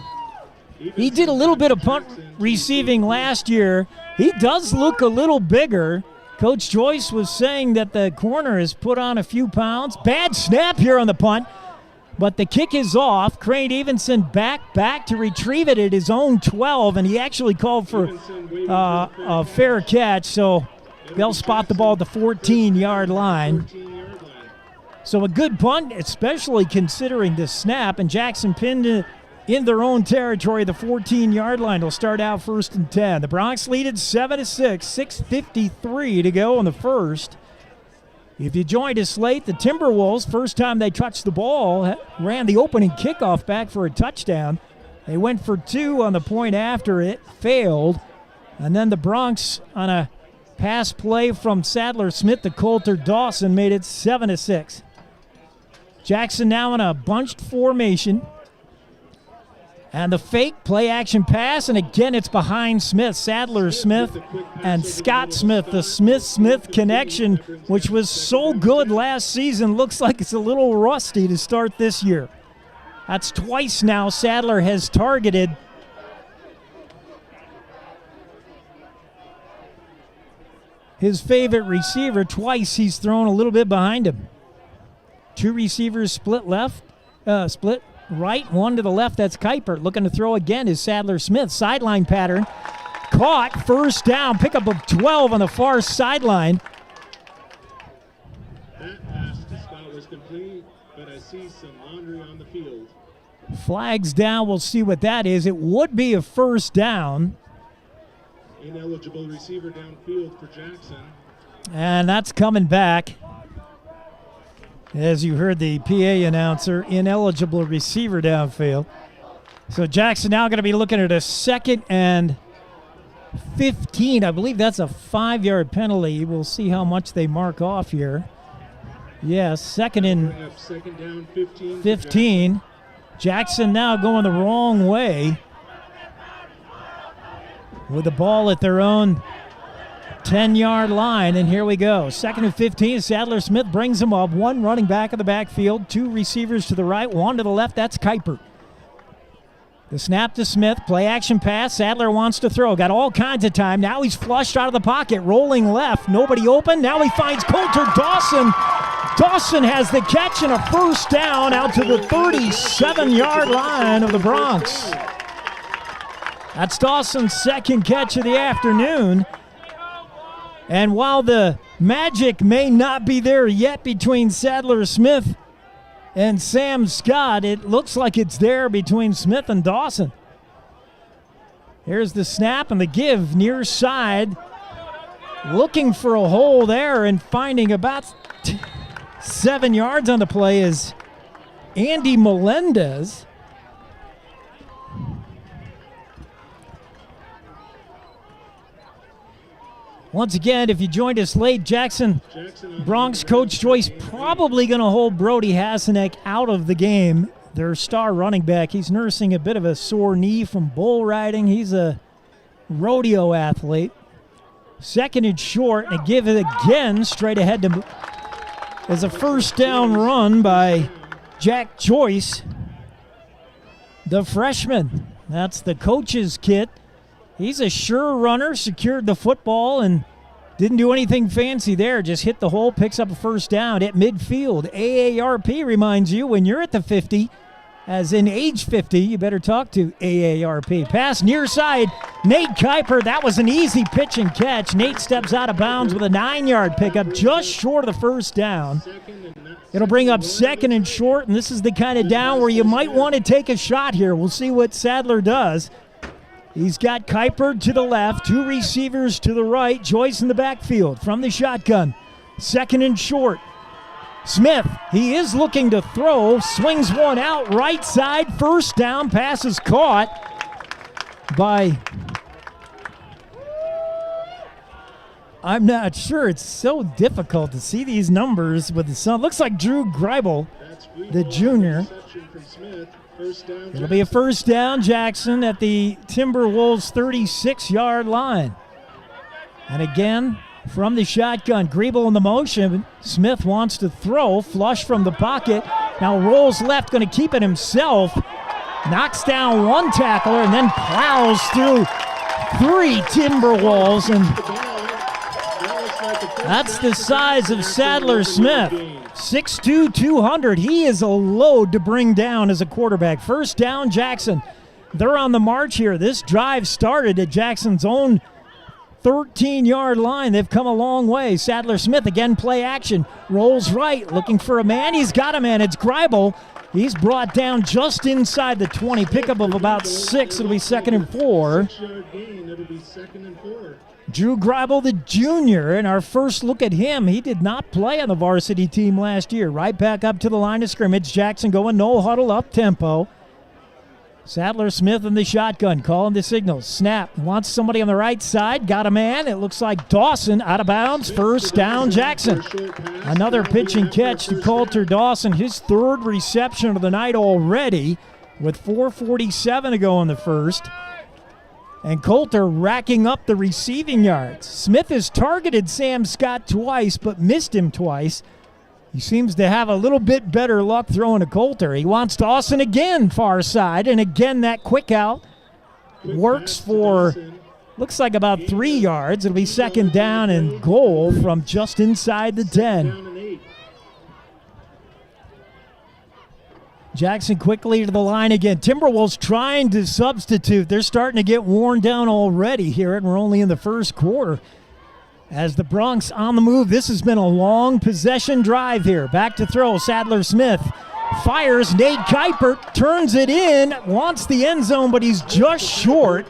He did a little bit of punt receiving last year. He does look a little bigger. Coach Joyce was saying that the corner has put on a few pounds. Bad snap here on the punt, but the kick is off. Crane Evenson back to retrieve it at his own 12, and he actually called for a fair catch, so they'll spot the ball at the 14-yard line. So a good punt, especially considering the snap, and Jackson pinned it in their own territory. The 14-yard line will start out 1st and 10. The Bronx lead it 7-6, 6:53 to go in the first. If you joined us late, the Timberwolves, first time they touched the ball, ran the opening kickoff back for a touchdown. They went for 2 on the point after it, failed. And then the Bronx, on a pass play from Sadler Smith to Coulter Dawson, made it 7-6. Jackson now in a bunched formation. And the fake play-action pass, and again it's behind Smith. Sadler Smith and Scott Smith, the Smith-Smith connection, which was so good last season, looks like it's a little rusty to start this year. That's twice now Sadler has targeted his favorite receiver. Twice he's thrown a little bit behind him. 2 receivers split right, 1 to the left. That's Kuiper. Looking to throw again is Sadler Smith. Sideline pattern. Caught. 1st down. Pickup of 12 on the far sideline. That pass to Scott was complete, but I see some laundry on the field. Flags down. We'll see what that is. It would be a 1st down. Ineligible receiver downfield for Jackson. And that's coming back. As you heard the PA announcer, ineligible receiver downfield. So Jackson now going to be looking at a 2nd and 15. I believe that's a 5-yard penalty. We'll see how much they mark off here. Yes, 2nd and 15. Jackson now going the wrong way with the ball at their own 10-yard line, and here we go. 2nd and 15. Sadler Smith brings him up. 1 running back in the backfield, 2 receivers to the right, 1 to the left. That's Kuiper. The snap to Smith. Play action pass. Sadler wants to throw. Got all kinds of time. Now he's flushed out of the pocket. Rolling left. Nobody open. Now he finds Coulter Dawson. Dawson has the catch and a 1st down out to the 37-yard line of the Bronx. That's Dawson's 2nd catch of the afternoon. And while the magic may not be there yet between Sadler Smith and Sam Scott. It looks like it's there between Smith and Dawson. Here's the snap and the give near side. Looking for a hole there and finding about 7 yards on the play is Andy Melendez. Once again, if you joined us late, Jackson Bronx coach Joyce probably going to hold Brody Hasenek out of the game. Their star running back, he's nursing a bit of a sore knee from bull riding. He's a rodeo athlete. Second and short, and give it again straight ahead to as a first down run by Jack Joyce, the freshman. That's the coach's kit. He's a sure runner, secured the football and didn't do anything fancy there. Just hit the hole, picks up a first down at midfield. AARP reminds you when you're at the 50, as in age 50, you better talk to AARP. Pass near side, Nate Kuiper. That was an easy pitch and catch. Nate steps out of bounds with a 9-yard pickup, just short of the first down. It'll bring up second and short, and this is the kind of down where you might want to take a shot here. We'll see what Sadler does. He's got Kuiper to the left, 2 receivers to the right, Joyce in the backfield from the shotgun. Second and short. Smith, he is looking to throw, swings one out right side, first down, pass is caught by, I'm not sure, it's so difficult to see these numbers with the sun. Looks like Drew Greibel, the junior. It'll be a first down, Jackson, at the Timberwolves 36-yard line. And again, from the shotgun, Greibel in the motion. Smith wants to throw, flush from the pocket. Now rolls left, going to keep it himself. Knocks down one tackler and then plows through 3 Timberwolves. And that's the size of Sadler Smith. 6'2", 200. He is a load to bring down as a quarterback. First down, Jackson. They're on the march here. This drive started at Jackson's own 13-yard line. They've come a long way. Sadler Smith again, play action. Rolls right, looking for a man. He's got a man. It's Greibel. He's brought down just inside the 20. Pickup of about 6. It'll be 2nd and 4. Drew Greibel, the junior, and our first look at him. He did not play on the varsity team last year. Right back up to the line of scrimmage. Jackson going no huddle up tempo. Sadler Smith in the shotgun, calling the signals. Snap, wants somebody on the right side. Got a man. It looks like Dawson out of bounds. First down, Jackson. Another pitch and catch to Coulter Dawson. His 3rd reception of the night already with 4:47 to go in the first. And Coulter racking up the receiving yards. Smith has targeted Sam Scott twice, but missed him twice. He seems to have a little bit better luck throwing to Coulter. He wants Dawson again, far side, and again that quick out works for, looks like about 3 yards. It'll be 2nd down and goal from just inside the 10. Jackson quickly to the line again. Timberwolves trying to substitute. They're starting to get worn down already here, and we're only in the first quarter. As the Bronx on the move, this has been a long possession drive here. Back to throw, Sadler Smith fires. Nate Kuiper turns it in, wants the end zone, but he's just short.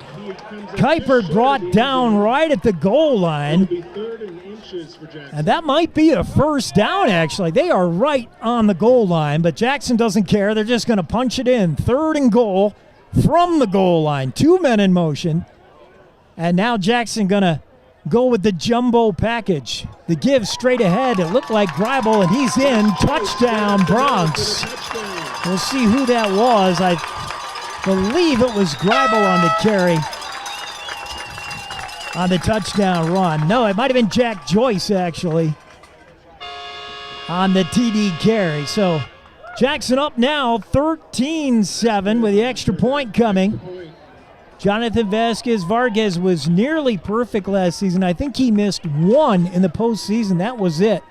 Kuiper brought down right at the goal line. And that might be a first down, actually. They are right on the goal line, but Jackson doesn't care. They're just going to punch it in. 3rd and goal from the goal line. 2 men in motion. And now Jackson going to go with the jumbo package. The give straight ahead. It looked like Greibel, and he's in. Touchdown, Bronx. We'll see who that was. I believe it was Greibel on the carry. On the touchdown run. No, it might have been Jack Joyce, actually, on the TD carry. So Jackson up now, 13-7 with the extra point coming. Jonathan Vasquez-Vargas was nearly perfect last season. I think he missed 1 in the postseason. That was it.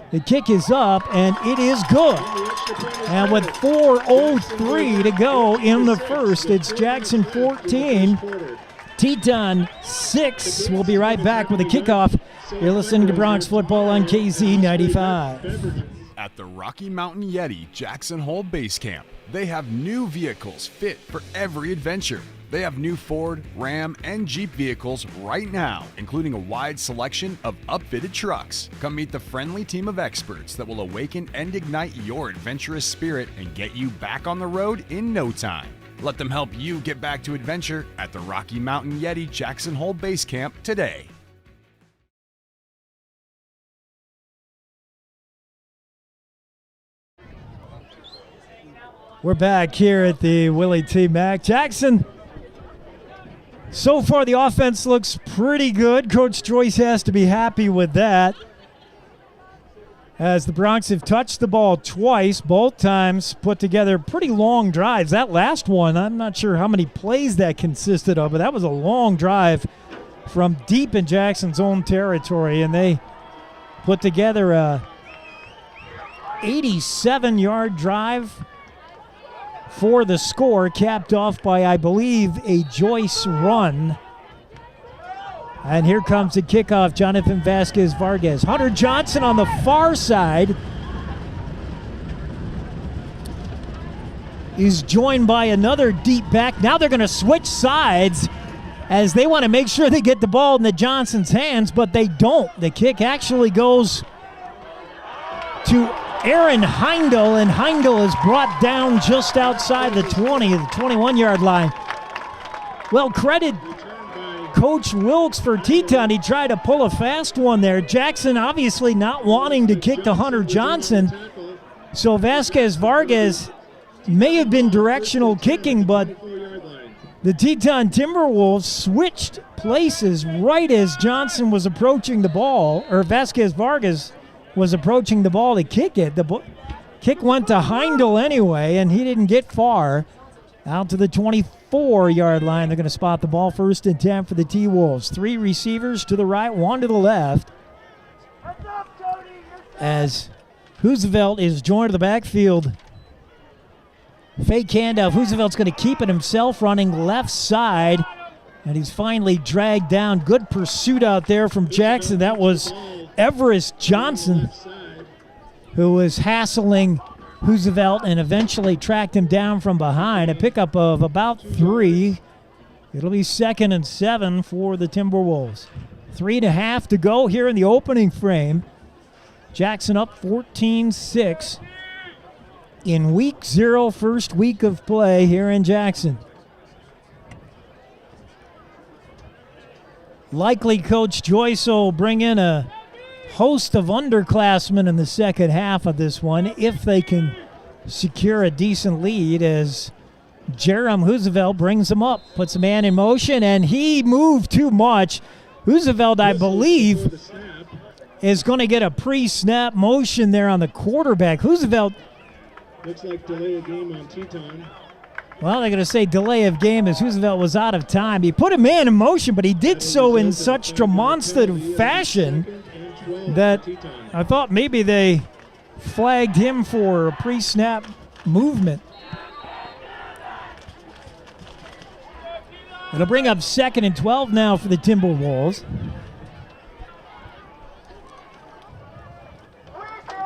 The kick is up, and it is good. And with 4:03 to go in the first, it's Jackson 14, Teton 6. We'll be right back with a kickoff. You're listening to Bronx Football on KZ95. At the Rocky Mountain Yeti Jackson Hole Base Camp, they have new vehicles fit for every adventure. They have new Ford, Ram, and Jeep vehicles right now, including a wide selection of upfitted trucks. Come meet the friendly team of experts that will awaken and ignite your adventurous spirit and get you back on the road in no time. Let them help you get back to adventure at the Rocky Mountain Yeti Jackson Hole Base Camp today. We're back here at the Willie T. Mack. Jackson, so far the offense looks pretty good. Coach Joyce has to be happy with that, as the Broncs have touched the ball twice, both times put together pretty long drives. That last one, I'm not sure how many plays that consisted of, but that was a long drive from deep in Jackson's own territory, and they put together a 87-yard drive for the score, capped off by, I believe, a Joyce run. And here comes the kickoff, Jonathan Vasquez-Vargas. Hunter Johnson on the far side is joined by another deep back. Now they're going to switch sides as they want to make sure they get the ball in the Johnson's hands, but they don't. The kick actually goes to Aaron Heindel, and Heindel is brought down just outside the 20, the 21-yard line. Well, credit Coach Wilkes for Teton. He tried to pull a fast one there. Jackson obviously not wanting to kick to Hunter Johnson, so Vasquez-Vargas may have been directional kicking, but the Teton Timberwolves switched places right as Johnson was approaching the ball, or Vasquez-Vargas was approaching the ball to kick it. The kick went to Heindel anyway, and he didn't get far. Out to the 24-yard line. They're going to spot the ball, 1st and 10 for the T-Wolves. 3 receivers to the right, 1 to the left. As Roosevelt is joined to the backfield. Fake handoff. Roosevelt's going to keep it himself, running left side. And he's finally dragged down. Good pursuit out there from Jackson. That was Everest Johnson, who was hassling Roosevelt and eventually tracked him down from behind. A pickup of about 3. It'll be 2nd and 7 for the Timberwolves. 3.5 to go here in the opening frame. Jackson up 14-6 in week 0, first week of play here in Jackson. Likely Coach Joyce will bring in a host of underclassmen in the second half of this one if they can secure a decent lead, as Jerem Roosevelt brings them up, puts a man in motion, and he moved too much. Roosevelt, I believe, is going to get a pre-snap motion there on the quarterback. Roosevelt looks like delay of game on Teton. Well, they're going to say delay of game as Roosevelt was out of time. He put a man in motion, but he did so in such demonstrative fashion that I thought maybe they flagged him for a pre-snap movement. It'll bring up 2nd and 12 now for the Timberwolves.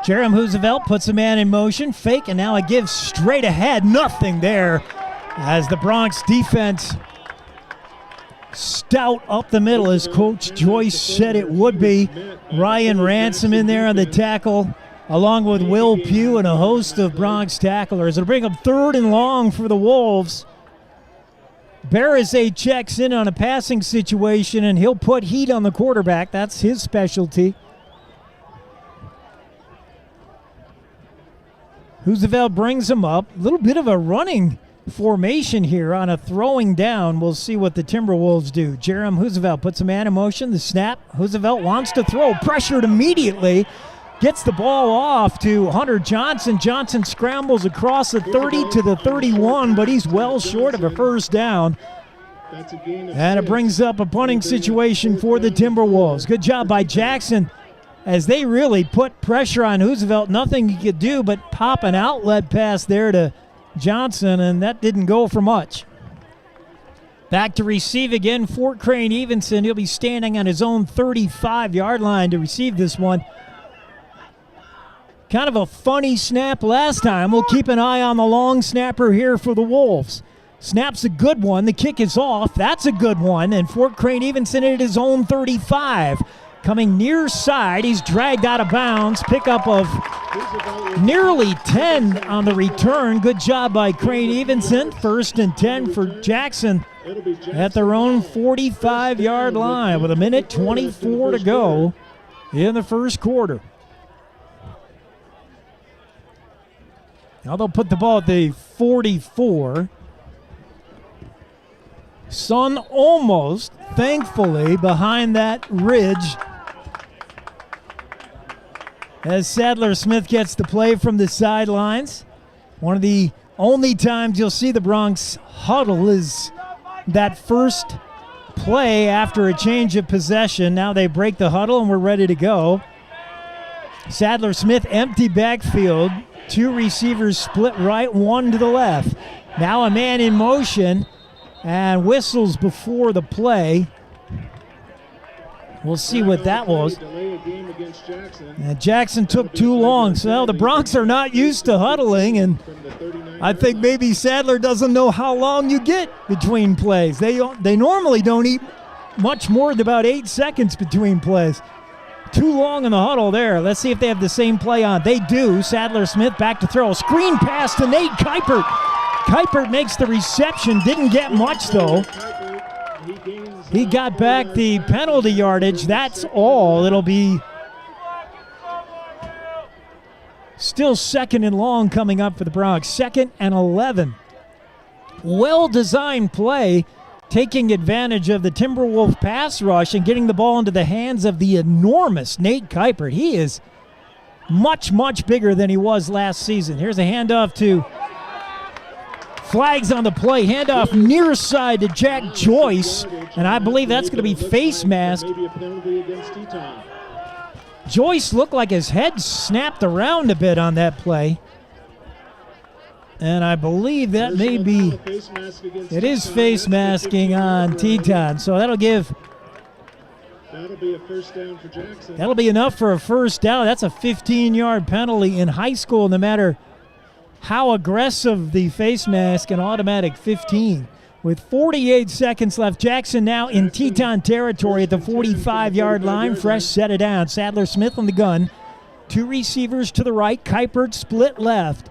Jerem Roosevelt puts a man in motion, fake, and now it gives straight ahead. Nothing there as the Bronx defense stout up the middle, as Coach Joyce said it would be. Ryan Ransom in there on the tackle, along with Will Pugh and a host of Bronx tacklers. It'll bring up 3rd and long for the Wolves. Barazay checks in on a passing situation, and he'll put heat on the quarterback. That's his specialty. Roosevelt brings him up. A little bit of a running formation here on a throwing down. We'll see what the Timberwolves do. Jerem Roosevelt puts a man in motion. The snap. Roosevelt wants to throw. Pressured immediately. Gets the ball off to Hunter Johnson. Johnson scrambles across the 30 to the 31, but he's well short of a first down. And it brings up a punting situation for the Timberwolves. Good job by Jackson, as they really put pressure on Roosevelt. Nothing he could do but pop an outlet pass there to Johnson, and that didn't go for much. Back to receive again, Fort Crane Evenson. He'll be standing on his own 35-yard line to receive this one. Kind of a funny snap last time. We'll keep an eye on the long snapper here for the Wolves. Snap's a good one. The kick is off. That's a good one. And Fort Crane Evenson at his own 35. Coming near side. He's dragged out of bounds. Pickup of nearly 10 on the return. Good job by Crane Evenson. 1st and 10 for Jackson at their own 45-yard line with 1:24 to go in the first quarter. Now they'll put the ball at the 44. Sun almost, thankfully, behind that ridge as Sadler Smith gets the play from the sidelines. One of the only times you'll see the Bronx huddle is that first play after a change of possession. Now they break the huddle and we're ready to go. Sadler Smith, empty backfield. 2 receivers split right, 1 to the left. Now a man in motion and whistles before the play. We'll see what that was. And Jackson took too long. So the Bronx are not used to huddling, and I think maybe Sadler doesn't know how long you get between plays. They normally don't eat much more than about 8 seconds between plays. Too long in the huddle there. Let's see if they have the same play on. They do. Sadler Smith back to throw. Screen pass to Nate Kuipert. Kuipert makes the reception. Didn't get much, though. He got back the penalty yardage. That's all. It'll be still 2nd and long coming up for the Bronx. 2nd and 11. Well-designed play, taking advantage of the Timberwolf pass rush and getting the ball into the hands of the enormous Nate Kuipert. He is much, much bigger than he was last season. Here's a handoff to Flags on the play. Handoff near side to Jack Joyce, and I believe that's going to be face mask. Joyce looked like his head snapped around a bit on that play. And I believe that may be, it is face masking on Teton. So that'll be a first down for Jackson. That'll be enough for a first down. That's a 15-yard penalty in high school, no matter how aggressive the face mask, an automatic 15. With 48 seconds left, Jackson now in Teton territory at the 45-yard line. Fresh set it down. Sadler Smith on the gun. 2 receivers to the right. Kuipert split left.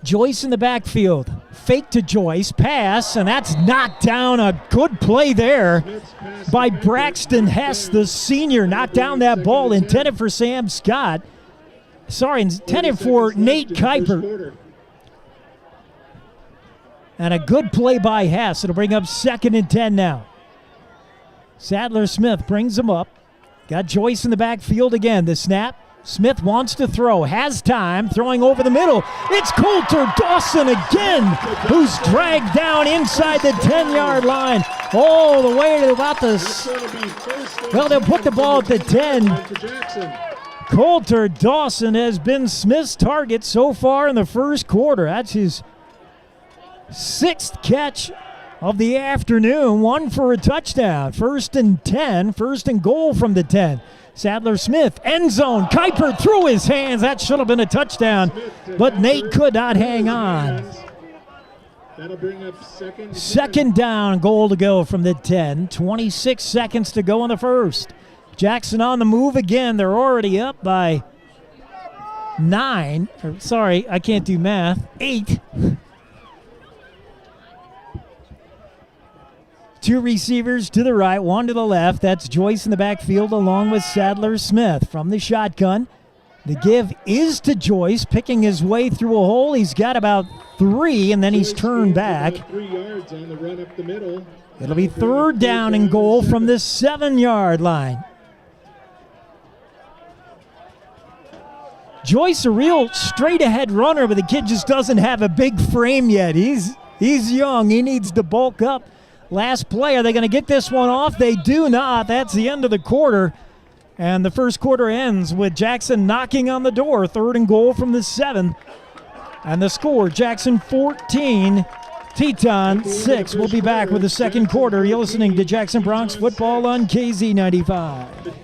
Joyce in the backfield. Fake to Joyce. Pass, and that's knocked down. A good play there by Braxton Hess, the senior. Knocked down that ball intended for Sam Scott. Sorry, intended for Nate Kuipert. And a good play by Hess. It'll bring up 2nd and 10 now. Sadler Smith brings him up. Got Joyce in the backfield again. The snap. Smith wants to throw, has time, throwing over the middle. It's Coulter Dawson again, who's dragged down inside the 10-yard line, all the way to about the... Well, they'll put the ball at the 10. Coulter Dawson has been Smith's target so far in the first quarter. That's his 6th catch of the afternoon, 1 for a touchdown. 1st and 10, 1st and goal from the 10. Sadler Smith, end zone. Kuipert through his hands. That should have been a touchdown, but Nate could not hang on. That'll bring up 2nd down, goal to go from the 10. 26 seconds to go in the first. Jackson on the move again. They're already up by 9. Sorry, I can't do math. 8. 2 receivers to the right, 1 to the left. That's Joyce in the backfield along with Sadler Smith from the shotgun. The give is to Joyce, picking his way through a hole. He's got about 3, and then he's turned back. 3 yards on the run up the middle. It'll be 3rd down and goal from the 7-yard line. Joyce, a real straight-ahead runner, but the kid just doesn't have a big frame yet. He's young. He needs to bulk up. Last play, are they going to get this one off? They do not. That's the end of the quarter. And the first quarter ends with Jackson knocking on the door. 3rd and goal from the 7. And the score, Jackson 14, Teton 6. We'll be back with the second quarter. You're listening to Jackson Bronx Football on KZ95.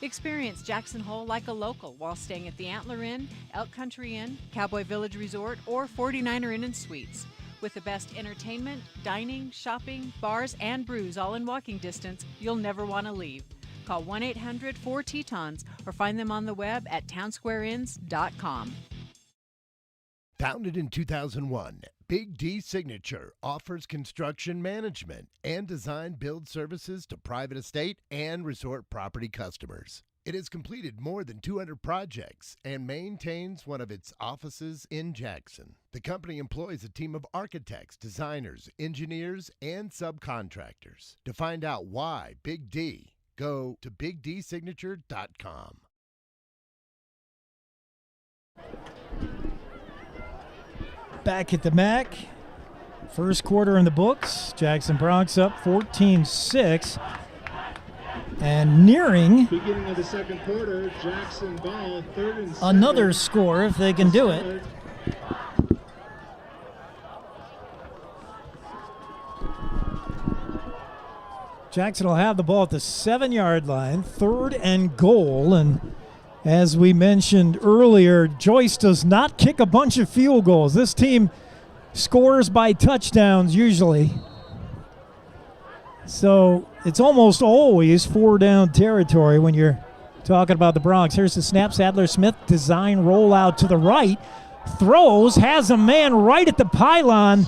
Experience Jackson Hole like a local while staying at the Antler Inn, Elk Country Inn, Cowboy Village Resort, or 49er Inn and Suites. With the best entertainment, dining, shopping, bars, and brews all in walking distance, you'll never want to leave. Call 1-800-4-Tetons or find them on the web at townsquareinns.com. Founded in 2001, Big D Signature offers construction management and design build services to private estate and resort property customers. It has completed more than 200 projects and maintains one of its offices in Jackson. The company employs a team of architects, designers, engineers, and subcontractors. To find out why Big D, go to bigdsignature.com. Back at the MAC. First quarter in the books. Jackson Bronx up 14-6. And nearing Beginning of the second quarter, Jackson ball, 3rd and 7. another score if they can do it. Jackson will have the ball at the 7-yard line, 3rd and goal. And as we mentioned earlier, Joyce does not kick a bunch of field goals. This team scores by touchdowns usually. So it's almost always 4-down territory when you're talking about the Bronx. Here's the snap. Sadler-Smith design rollout to the right. Throws, has a man right at the pylon.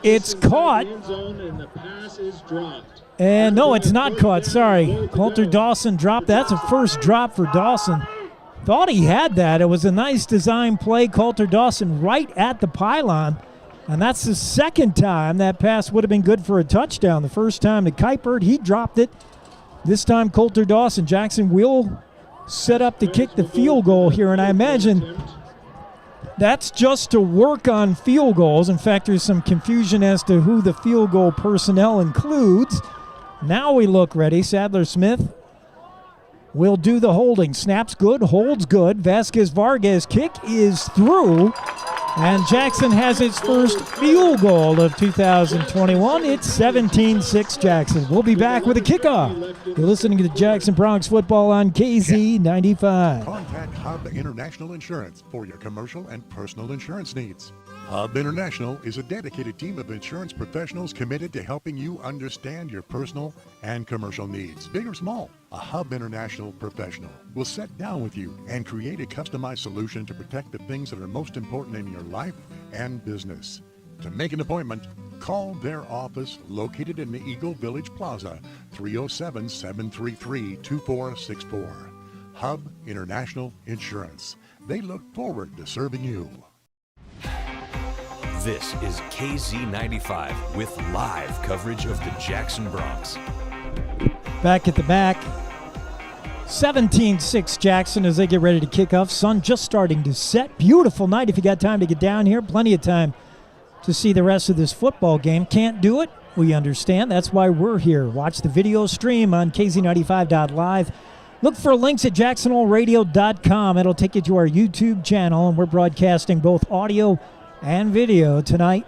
It's caught. And the pass is dropped. And no, it's not caught. Sorry. Coulter Dawson dropped. That's a first drop for Dawson. Thought he had that. It was a nice design play. Coulter Dawson right at the pylon. And that's the second time that pass would have been good for a touchdown. The first time to Kuipert, he dropped it. This time Coulter Dawson. Jackson will set up to kick the field goal here. And I imagine that's just to work on field goals. In fact, there's some confusion as to who the field goal personnel includes. Now we look ready. Sadler-Smith will do the holding. Snaps good, holds good. Vasquez-Vargas kick is through. And Jackson has its first field goal of 2021. It's 17-6 Jackson. We'll be back with a kickoff. You're listening to the Jackson Bronx football on KZ95. Contact Hub International Insurance for your commercial and personal insurance needs. Hub International is a dedicated team of insurance professionals committed to helping you understand your personal and commercial needs, big or small. A Hub International professional will sit down with you and create a customized solution to protect the things that are most important in your life and business. To make an appointment, call their office located in the Eagle Village Plaza, 307-733-2464. Hub International Insurance. They look forward to serving you. This is KZ95 with live coverage of the Jackson Bronx. Back at the back, 17-6 Jackson as they get ready to kick off. Sun just starting to set. Beautiful night if you got time to get down here. Plenty of time to see the rest of this football game. Can't do it? We understand. That's why we're here. Watch the video stream on KZ95.live. Look for links at jacksonholeradio.com. It'll take you to our YouTube channel, and we're broadcasting both audio and video tonight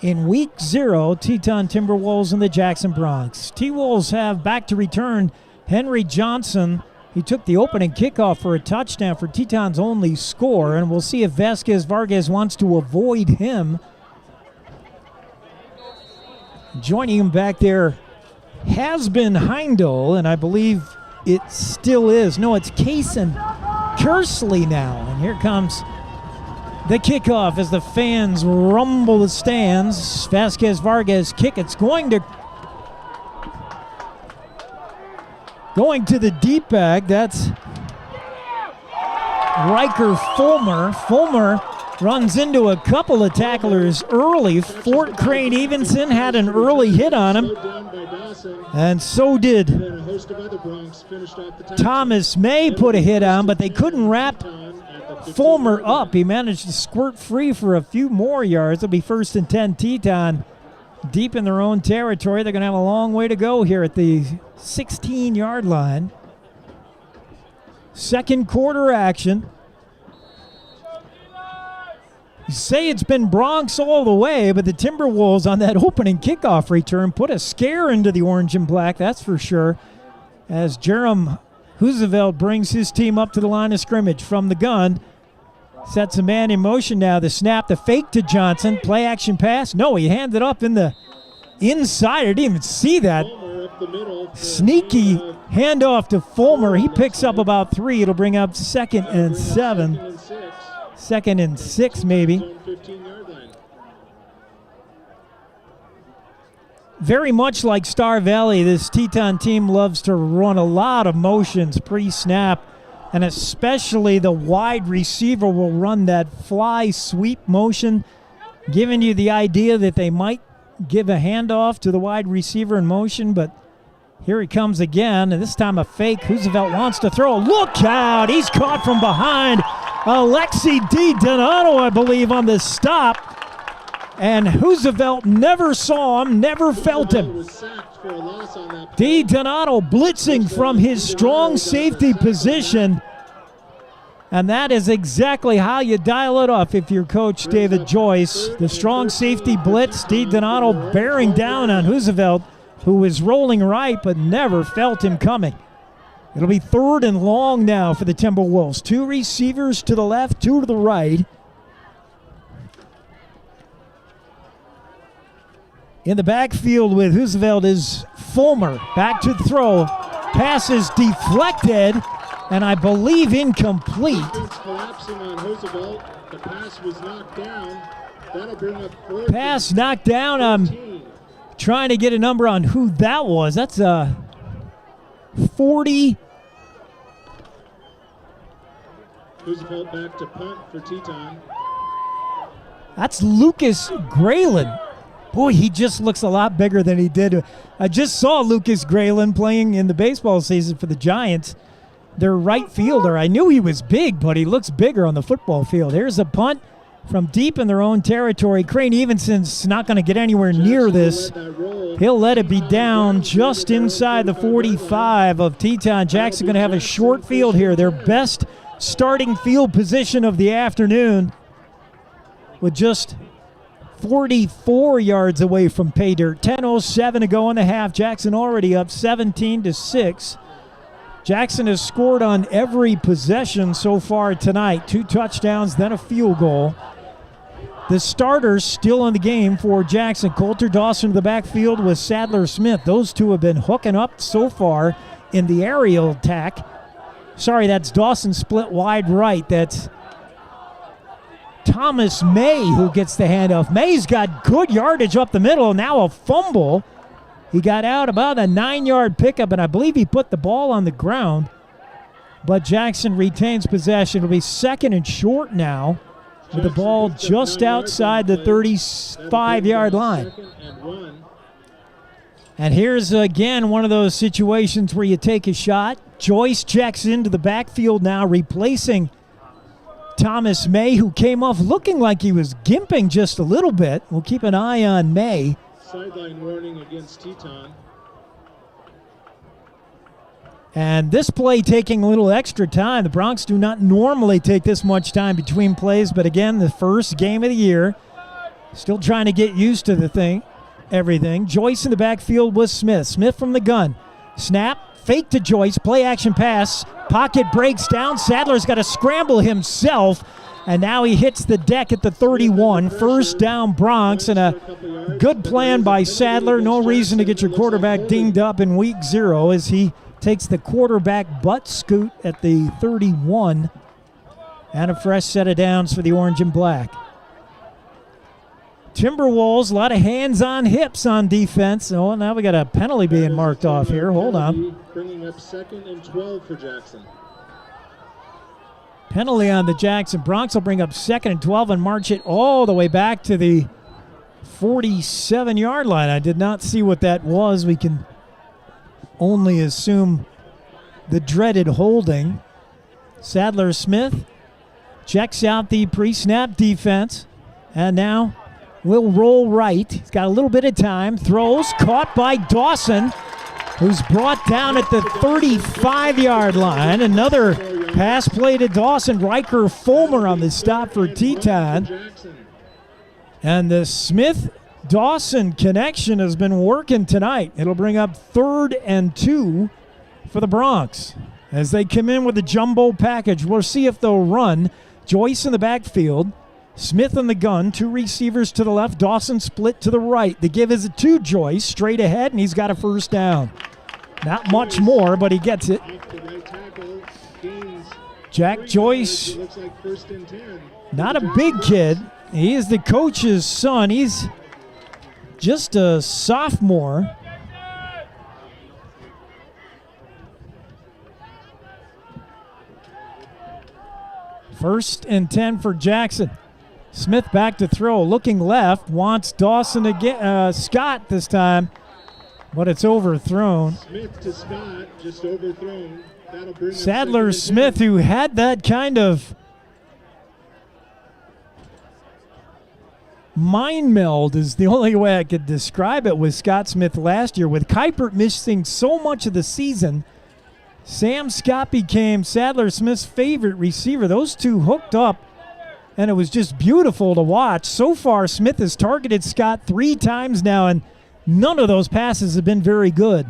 in Week 0, Teton Timberwolves and the Jackson Bronx. T-Wolves have back to return Henry Johnson. He took the opening kickoff for a touchdown for Teton's only score, and we'll see if Vasquez-Vargas wants to avoid him. Joining him back there has been Heindel, and I believe it still is. No, it's Kaysen Kersley now, and here comes the kickoff as the fans rumble the stands. Vasquez-Vargas kick. It's going to the deep bag. That's Riker Fulmer. Fulmer runs into a couple of tacklers early. Fort Crane Evenson had an early hit on him. And so did Thomas May put a hit on, but they couldn't wrap Fulmer up. He managed to squirt free for a few more yards. It'll be 1st and 10 Teton deep in their own territory. They're going to have a long way to go here at the 16-yard line. Second quarter action. You say it's been Bronx all the way, but the Timberwolves on that opening kickoff return put a scare into the orange and black, that's for sure. As Jerem Roosevelt brings his team up to the line of scrimmage from the gun. Sets a man in motion now. The snap, the fake to Johnson. Play action pass. No, he handed up in the inside. I didn't even see that. Sneaky handoff to Fulmer. He picks up about 3. It'll bring up 2nd and 7. 2nd and 6 maybe. Very much like Star Valley, this Teton team loves to run a lot of motions pre-snap, and especially the wide receiver will run that fly sweep motion, giving you the idea that they might give a handoff to the wide receiver in motion, but here he comes again, and this time a fake. Roosevelt wants to throw. Look out! He's caught from behind. Alexi Donato, I believe, on the stop. And Roosevelt never saw him, never felt him. Donato blitzing from his strong safety position. And that is exactly how you dial it up if you're Coach David Joyce. The strong safety blitz, Donato bearing down on Roosevelt, who was rolling right but never felt him coming. It'll be 3rd and long now for the Timberwolves. 2 receivers to the left, 2 to the right. In the backfield with Roosevelt is Fulmer. Back to the throw. Pass is deflected, and I believe incomplete. Collapsing on Roosevelt. The pass was knocked down. That'll bring up 4th. Pass knocked down. I'm trying to get a number on who that was. That's 40. Roosevelt back to punt for Teton. That's Lucas Graylin. Boy, he just looks a lot bigger than he did. I just saw Lucas Graylin playing in the baseball season for the Giants. Their right fielder. I knew he was big, but he looks bigger on the football field. Here's a punt from deep in their own territory. Crane Evenson's not going to get anywhere near this. He'll let it be down just inside the 45 of Teton. Jackson going to have a short field here. Their best starting field position of the afternoon with just 44 yards away from pay dirt. 10:07 to go in the half. Jackson already up 17-6. Jackson has scored on every possession so far tonight. 2 touchdowns, then a field goal. The starters still in the game for Jackson. Coulter Dawson in the backfield with Sadler Smith. Those two have been hooking up so far in the aerial attack. Sorry, that's Dawson split wide right. That's Thomas May who gets the handoff. May's got good yardage up the middle. Now a fumble. He got out about a 9-yard pickup, and I believe he put the ball on the ground. But Jackson retains possession. It'll be 2nd and short now with the ball just outside the 35-yard line. And here's again one of those situations where you take a shot. Joyce checks into the backfield now, replacing Thomas May, who came off looking like he was gimping just a little bit. We'll keep an eye on May. Sideline warning against Teton. And this play taking a little extra time. The Broncs do not normally take this much time between plays, but again, the first game of the year. Still trying to get used to everything. Joyce in the backfield with Smith. Smith from the gun. Snap, fake to Joyce, play action pass. Pocket breaks down. Sadler's got to scramble himself. And now he hits the deck at the 31. First down Broncs, and a good plan by Sadler. No reason to get your quarterback dinged up in week 0 as he takes the quarterback butt scoot at the 31. And a fresh set of downs for the orange and black. Timberwolves, a lot of hands on hips on defense. Oh, now we got a penalty being marked off here. Hold on. Bringing up 2nd and 12 for Jackson. Penalty on the Jackson Broncs will bring up 2nd and 12 and march it all the way back to the 47-yard line. I did not see what that was. We can only assume the dreaded holding. Sadler Smith checks out the pre-snap defense, and now will roll right. He's got a little bit of time. Throws, caught by Dawson, who's brought down at the 35-yard line. Another pass play to Dawson. Riker Fulmer on the stop for Teton. And the Smith-Dawson connection has been working tonight. It'll bring up 3rd and 2 for the Broncs. as they come in with a jumbo package. We'll see if they'll run. Joyce in the backfield. Smith in the gun. 2 receivers to the left. Dawson split to the right. The give is to Joyce. Straight ahead, and he's got a first down. Not much more, but he gets it. Jack Joyce, not a big kid. He is the coach's son. He's just a sophomore. First and 10 for Jackson. Smith back to throw, looking left, wants Dawson again, Scott this time, but it's overthrown. Smith to Scott, just overthrown. That'll bring Sadler Smith, who had that kind of mind meld is the only way I could describe it with Scott Smith last year. With Kuipert missing so much of the season, Sam Scott became Sadler Smith's favorite receiver. Those two hooked up, and it was just beautiful to watch. So far, Smith has targeted Scott 3 times now, and none of those passes have been very good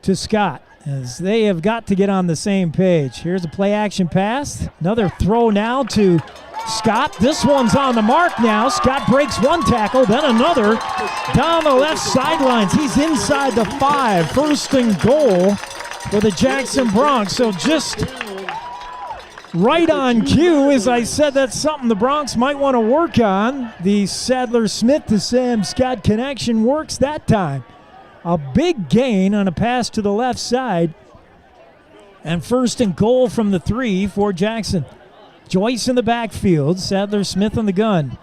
to Scott, as they have got to get on the same page. Here's a play-action pass. Another throw now to Scott. This one's on the mark now. Scott breaks 1 tackle, then another down the left sidelines. He's inside the 5. First and goal for the Jackson Broncs. So just right on cue. As I said, that's something the Broncs might want to work on. The Sadler-Smith to Sam Scott connection works that time. A big gain on a pass to the left side. And first and goal from the 3 for Jackson. Joyce in the backfield. Sadler-Smith on the gun.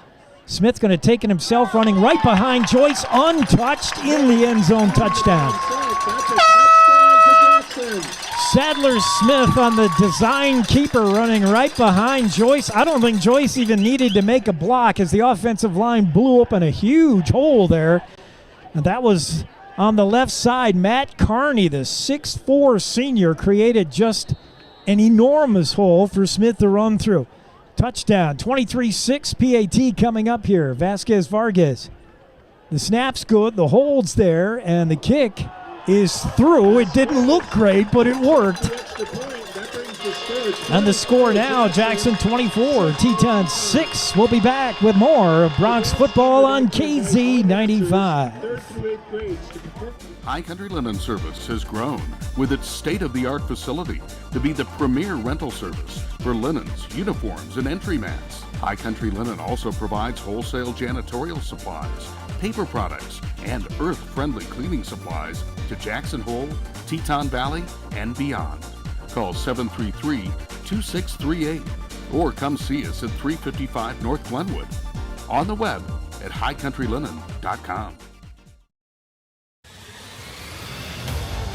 Smith going to take it himself, running right behind Joyce, untouched in the end zone. Touchdown. Sadler-Smith on the design keeper, running right behind Joyce. I don't think Joyce even needed to make a block, as the offensive line blew open a huge hole there. And that was on the left side. Matt Carney, the 6'4 senior, created just an enormous hole for Smith to run through. Touchdown, 23-6 PAT coming up here. Vasquez Vargas. The snap's good, the hold's there, and the kick is through. It didn't look great, but it worked. And the score now, Jackson 24, Tetons 6. We'll be back with more of Bronx football on KZ95. High Country Linen Service has grown with its state-of-the-art facility to be the premier rental service for linens, uniforms, and entry mats. High Country Linen also provides wholesale janitorial supplies, paper products, and earth-friendly cleaning supplies to Jackson Hole, Teton Valley, and beyond. Call 733-2638 or come see us at 355 North Glenwood. On the web at highcountrylinen.com.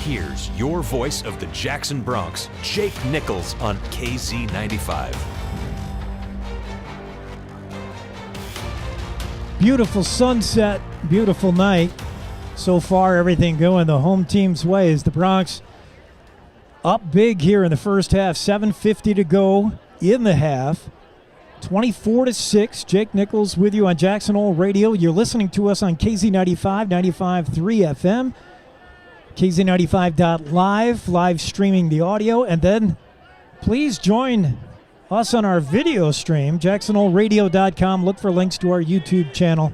Here's your voice of the Jackson Broncs, Jake Nichols on KZ95. Beautiful sunset, beautiful night. So far, everything going the home team's way as the Broncs up big here in the first half. 7:50 to go in the half. 24-6. Jake Nichols with you on Jackson Hole Radio. You're listening to us on KZ95, 95.3 FM. KZ95.live, live streaming the audio. And then please join us on our video stream, jacksonholeradio.com. Look for links to our YouTube channel.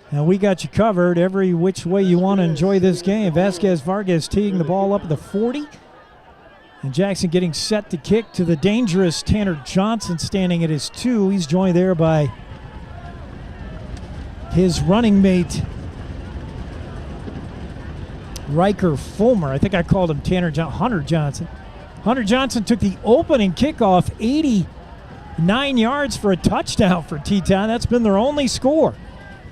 And we got you covered every which way you want to enjoy this game. Vasquez Vargas teeing the ball up at the 40. And Jackson getting set to kick to the dangerous Tanner Johnson standing at his 2. He's joined there by his running mate, Riker Fulmer. I think I called him Hunter Johnson. Hunter Johnson took the opening kickoff, 89 yards for a touchdown for Teton. That's been their only score.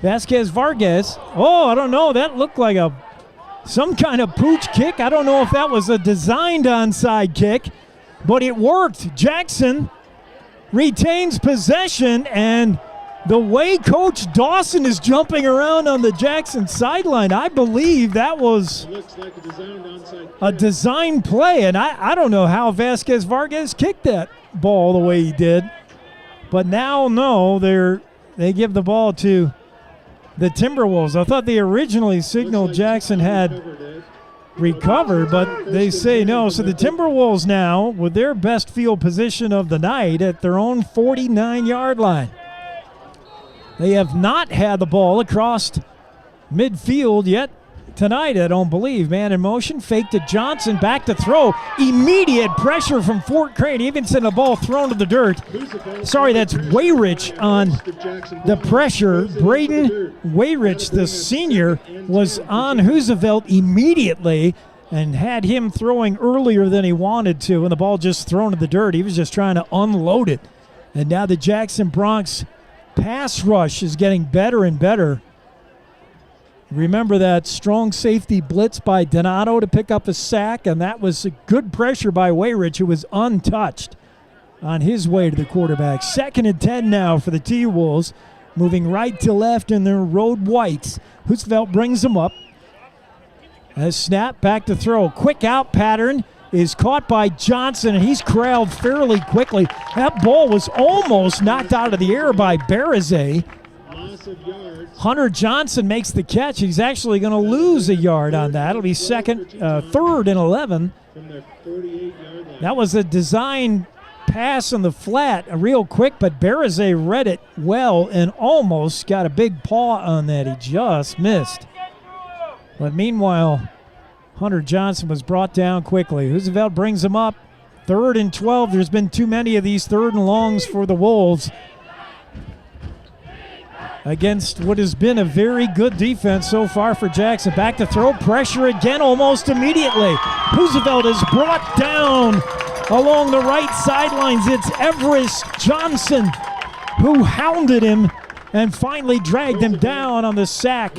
Vasquez Vargas, I don't know. That looked like some kind of pooch kick. I don't know if that was a designed onside kick, but it worked. Jackson retains possession, and the way Coach Dawson is jumping around on the Jackson sideline, I believe that was a design play. And I don't know how Vasquez Vargas kicked that ball the way he did. But now, no, they give the ball to the Timberwolves. I thought they originally signaled Jackson had recover, but they say no. So the Timberwolves now with their best field position of the night at their own 49-yard line. They have not had the ball across midfield yet tonight, I don't believe. Man in motion, fake to Johnson, back to throw. Immediate pressure from Fort Crane. Evenson, the ball thrown to the dirt. Sorry, that's Wayrich on the pressure. Braden Wayrich, the senior, was on Roosevelt immediately and had him throwing earlier than he wanted to, and the ball just thrown to the dirt. He was just trying to unload it. And now the Jackson Bronx pass rush is getting better and better. Remember that strong safety blitz by Donato to pick up a sack, and that was a good pressure by Wayrich, who was untouched on his way to the quarterback. 2nd and 10 now for the T-Wolves, moving right to left in their road whites. Roosevelt brings them up. A snap, back to throw. Quick out pattern is caught by Johnson, and he's corralled fairly quickly. That ball was almost knocked out of the air by Barazay. Hunter Johnson makes the catch. He's actually going to lose a yard on that. It'll be 3rd and 11. That was a design pass on the flat, real quick, but Barazay read it well and almost got a big paw on that. He just missed. But meanwhile, Hunter Johnson was brought down quickly. Roosevelt brings him up. 3rd and 12. There's been too many of these 3rd and longs for the Wolves against what has been a very good defense so far for Jackson. Back to throw, pressure again almost immediately. Roosevelt is brought down along the right sidelines. It's Everest Johnson who hounded him and finally dragged him down on the sack.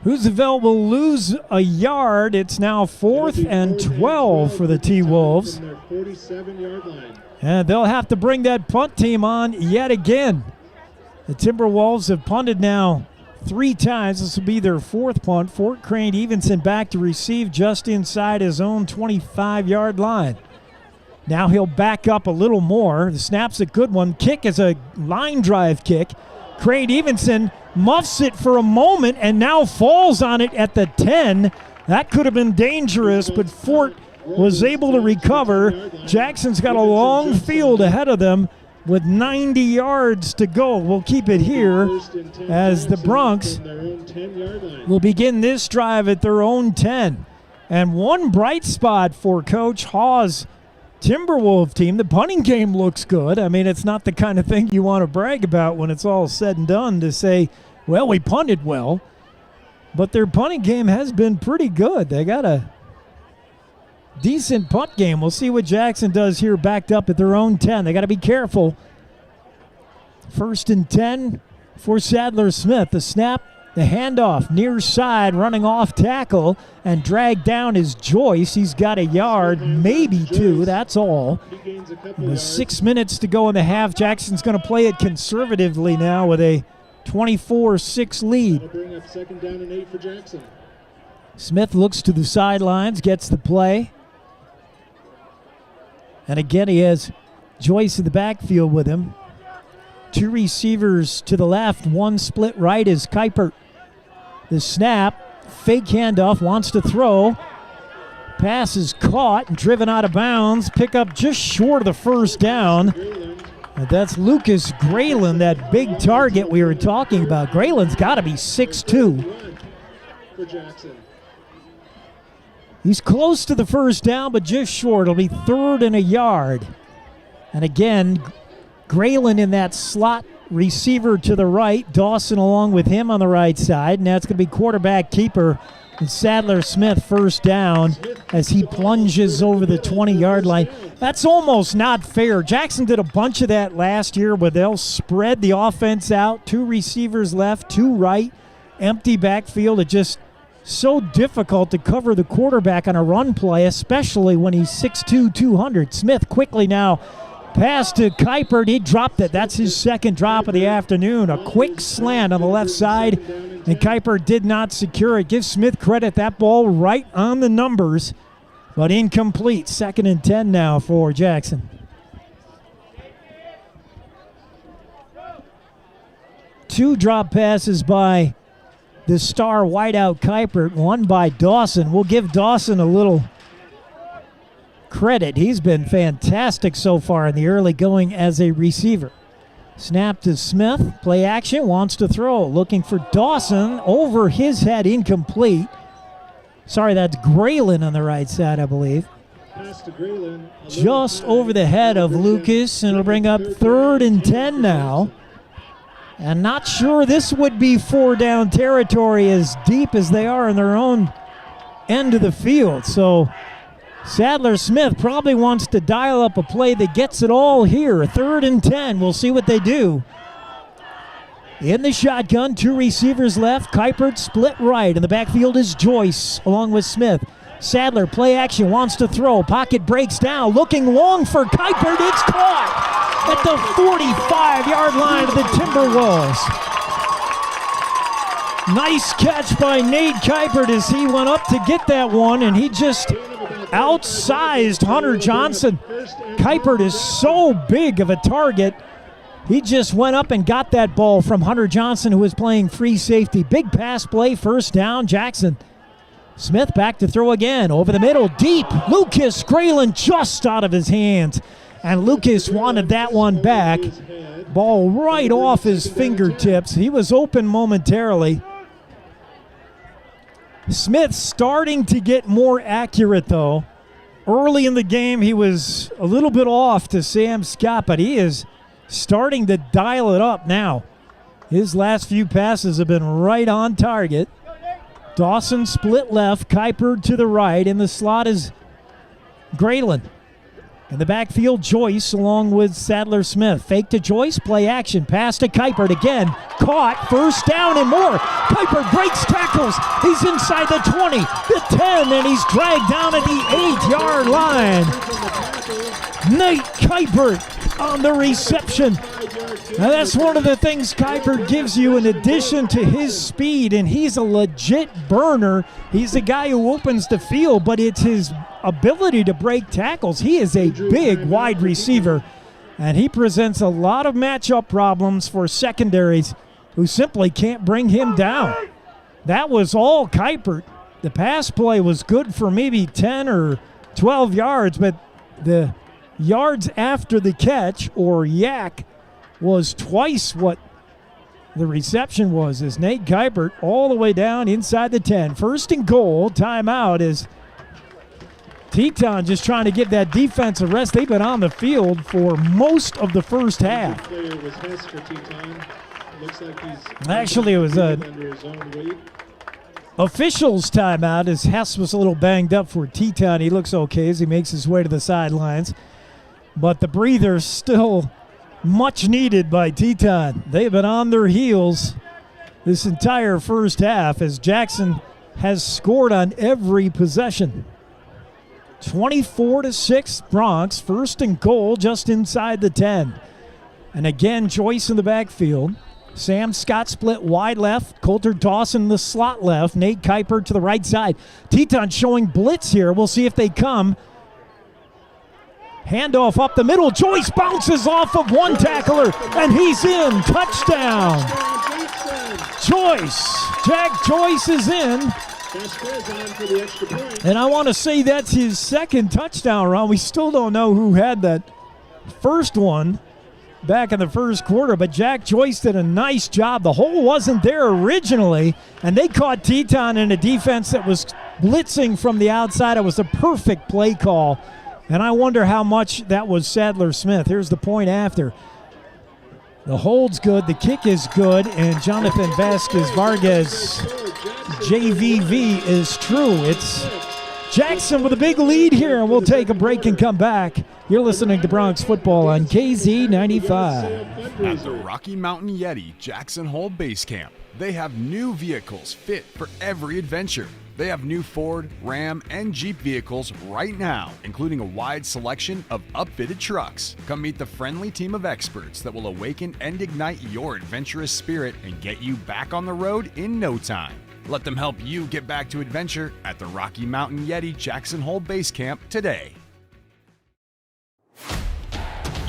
Roosevelt will lose a yard. It's now 4th and 12 for the T-Wolves. And they'll have to bring that punt team on yet again. The Timberwolves have punted now 3 times. This will be their 4th punt. Fort Crane Evenson back to receive just inside his own 25-yard line. Now he'll back up a little more. The snap's a good one. Kick is a line drive kick. Crane Evenson muffs it for a moment and now falls on it at the 10. That could have been dangerous, but Fort was able to recover. Jackson's got a long field ahead of them with 90 yards to go. We'll keep it here as the Bronx will begin this drive at their own 10. And one bright spot for Coach Hawes' Timberwolf team, the punting game looks good. I mean, it's not the kind of thing you want to brag about when it's all said and done to say, well, we punted well. But their punting game has been pretty good. They got a decent punt game. We'll see what Jackson does here backed up at their own 10. They got to be careful. 1st and 10 for Sadler Smith. The snap, the handoff, near side, running off tackle, and dragged down is Joyce. He's got a yard, maybe 2, that's all. With 6 minutes to go in the half, Jackson's going to play it conservatively now with a 24-6 lead. That'll bring up 2nd down and 8 for Jackson. Smith looks to the sidelines, gets the play. And again, he has Joyce in the backfield with him. 2 receivers to the left, 1 split right is Kuipert. The snap, fake handoff, wants to throw. Pass is caught and driven out of bounds. Pick up just short of the 1st down. And that's Lucas Grayland, that big target we were talking about. Grayland's got to be 6'2". For Jackson. He's close to the 1st down, but just short. It'll be 3rd and a yard. And again, Grayland in that slot receiver to the right. Dawson along with him on the right side. Now it's going to be quarterback keeper and Sadler Smith 1st down as he plunges over the 20-yard line. That's almost not fair. Jackson did a bunch of that last year where they'll spread the offense out. 2 receivers left, 2 right, empty backfield. It just so difficult to cover the quarterback on a run play, especially when he's 6'2", 200. Smith quickly now pass to Kuipert. He dropped it. That's his 2nd drop of the afternoon. A quick slant on the left side, and Kuipert did not secure it. Give Smith credit. That ball right on the numbers, but incomplete. 2nd and 10 now for Jackson. 2 drop passes by the star wideout Kuipert, won by Dawson. We'll give Dawson a little credit. He's been fantastic so far in the early going as a receiver. Snap to Smith, play action, wants to throw, looking for Dawson, over his head, incomplete. Sorry, that's Graylin on the right side, I believe. Just over the head of Lucas, and it'll bring up 3rd and 10 now. And not sure this would be 4-down territory as deep as they are in their own end of the field. So Sadler Smith probably wants to dial up a play that gets it all here. 3rd and 10. We'll see what they do. In the shotgun, 2 receivers left. Kuipert split right. In the backfield is Joyce along with Smith. Sadler, play action, wants to throw. Pocket breaks down. Looking long for Kuipert. It's caught at the 45-yard line of the Timberwolves. Nice catch by Nate Kuipert as he went up to get that one, and he just outsized Hunter Johnson. Kuipert is so big of a target. He just went up and got that ball from Hunter Johnson, who was playing free safety. Big pass play, 1st down, Jackson. Smith back to throw again, over the middle, deep. Lucas Graylin just out of his hands. And Lucas wanted that one back. Ball right off his fingertips. He was open momentarily. Smith starting to get more accurate, though. Early in the game, he was a little bit off to Sam Scott, but he is starting to dial it up now. His last few passes have been right on target. Dawson split left, Kuipert to the right. In the slot is Graylin. In the backfield, Joyce along with Sadler Smith. Fake to Joyce, play action, pass to Kuipert again. Caught, 1st down and more. Kuipert breaks tackles. He's inside the 20, the 10, and he's dragged down at the 8-yard line. Nate Kuipert on the reception. Now that's one of the things Kuipert gives you in addition to his speed, and he's a legit burner. He's a guy who opens the field, but it's his ability to break tackles. He is a big wide receiver, and he presents a lot of matchup problems for secondaries who simply can't bring him down. That was all Kuipert. The pass play was good for maybe 10 or 12 yards, but the yards after the catch, or yak, was twice what the reception was, as Nate Kuipert all the way down inside the 10. 1st and goal, timeout, as Teton just trying to give that defense a rest. They've been on the field for most of the first half. Actually, it was a officials timeout as Hess was a little banged up for Teton. He looks okay as he makes his way to the sidelines. But the breather still much needed by Teton. They've been on their heels this entire first half as Jackson has scored on every possession. 24-6 Bronx, 1st and goal just inside the 10. And again, Joyce in the backfield. Sam Scott split wide left. Coulter Dawson the slot left. Nate Kuipert to the right side. Teton showing blitz here. We'll see if they come. Handoff up the middle. Joyce bounces off of one tackler, and he's in. Touchdown. Joyce. Jack Joyce is in. And I want to say that's his 2nd touchdown run. We still don't know who had that first one back in the first quarter, but Jack Joyce did a nice job. The hole wasn't there originally, and they caught Teton in a defense that was blitzing from the outside. It was a perfect play call. And I wonder how much that was Sadler Smith. Here's the point after. The hold's good, the kick is good, and Jonathan Vasquez Vargas JVV is true. It's Jackson with a big lead here, and we'll take a break and come back. You're listening to Bronx Football on KZ95. At the Rocky Mountain Yeti Jackson Hole Base Camp, they have new vehicles fit for every adventure. They have new Ford, Ram, and Jeep vehicles right now, including a wide selection of upfitted trucks. Come meet the friendly team of experts that will awaken and ignite your adventurous spirit and get you back on the road in no time. Let them help you get back to adventure at the Rocky Mountain Yeti Jackson Hole Base Camp today.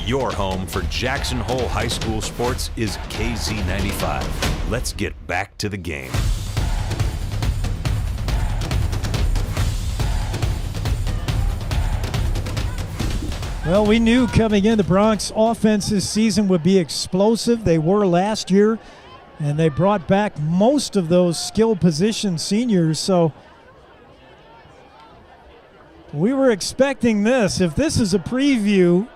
Your home for Jackson Hole High School sports is KZ95. Let's get back to the game. Well, we knew coming in the Bronx offense this season would be explosive. They were last year, and they brought back most of those skill position seniors. So we were expecting this. If this is a preview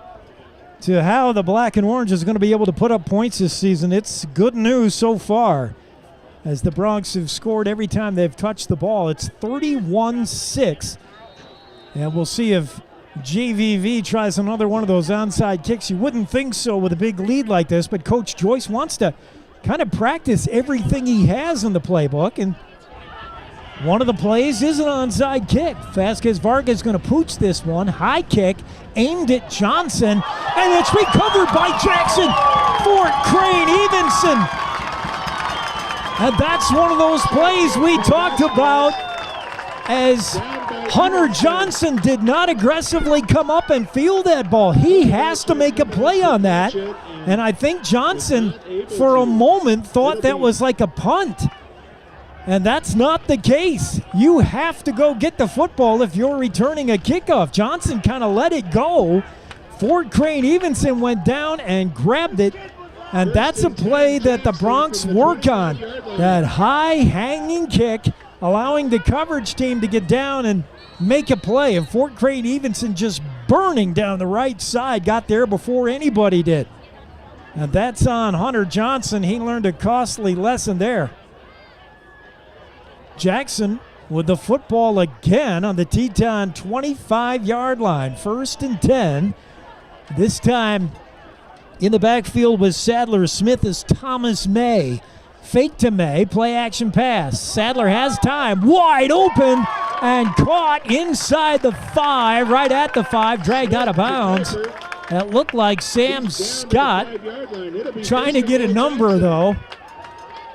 to how the Black and Orange is going to be able to put up points this season, it's good news so far, as the Bronx have scored every time they've touched the ball. It's 31-6, and we'll see if JVV tries another one of those onside kicks. You wouldn't think so with a big lead like this, but Coach Joyce wants to kind of practice everything he has in the playbook, and one of the plays is an onside kick. Vasquez Vargas is going to pooch this one. High kick aimed at Johnson, and it's recovered by Jackson. Fort Crane Evenson. And that's one of those plays we talked about, as Hunter Johnson did not aggressively come up and field that ball. He has to make a play on that. And I think Johnson, for a moment, thought that was like a punt. And that's not the case. You have to go get the football if you're returning a kickoff. Johnson kind of let it go. Fort Crane Evenson went down and grabbed it. And that's a play that the Bronx work on. That high hanging kick, allowing the coverage team to get down and make a play. And Fort Crane Evenson just burning down the right side, got there before anybody did. And that's on Hunter Johnson. He learned a costly lesson there. Jackson with the football again on the Teton 25-yard line. 1st and 10. This time in the backfield was Sadler. Smith is Thomas May. Fake to May, play action pass. Sadler has time, wide open, and caught inside the 5, right at the 5, dragged out of bounds. That looked like Sam Scott trying to get a number, though.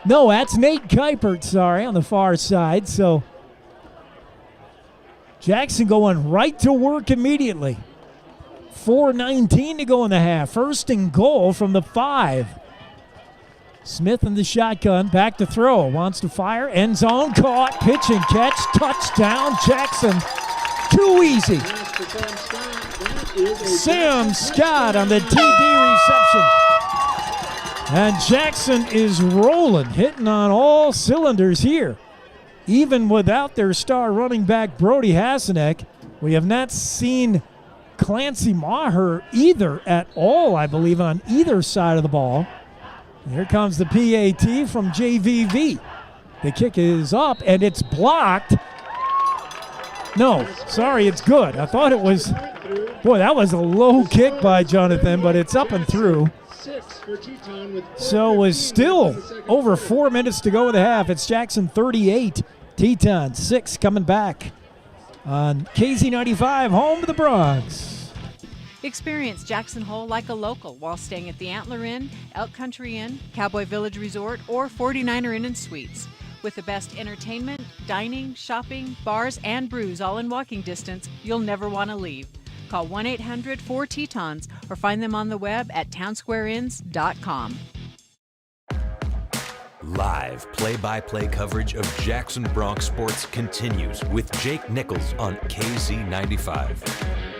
No, that's Nate Kuipert, sorry, on the far side. So Jackson going right to work immediately. 4:19 to go in the half. 1st and goal from the 5. Smith in the shotgun, back to throw, wants to fire, end zone, caught, pitch and catch, touchdown, Jackson. Too easy. Sam Scott on the TD reception. And Jackson is rolling, hitting on all cylinders here. Even without their star running back, Brody Hasenek, we have not seen Clancy Maher either at all, I believe, on either side of the ball. Here comes the PAT from JVV. The kick is up, and it's blocked. No, sorry, it's good. I thought it was, boy, that was a low kick by Jonathan, but it's up and through. So it was still over 4 minutes to go in the half. It's Jackson 38, Teton 6 coming back on KZ95, home of the Bronx. Experience Jackson Hole like a local while staying at the Antler Inn, Elk Country Inn, Cowboy Village Resort, or 49er Inn and Suites. With the best entertainment, dining, shopping, bars, and brews all in walking distance, you'll never want to leave. Call 1-800-4-TETONS or find them on the web at townsquareinns.com. Live play-by-play coverage of Jackson Bronx sports continues with Jake Nichols on KZ95.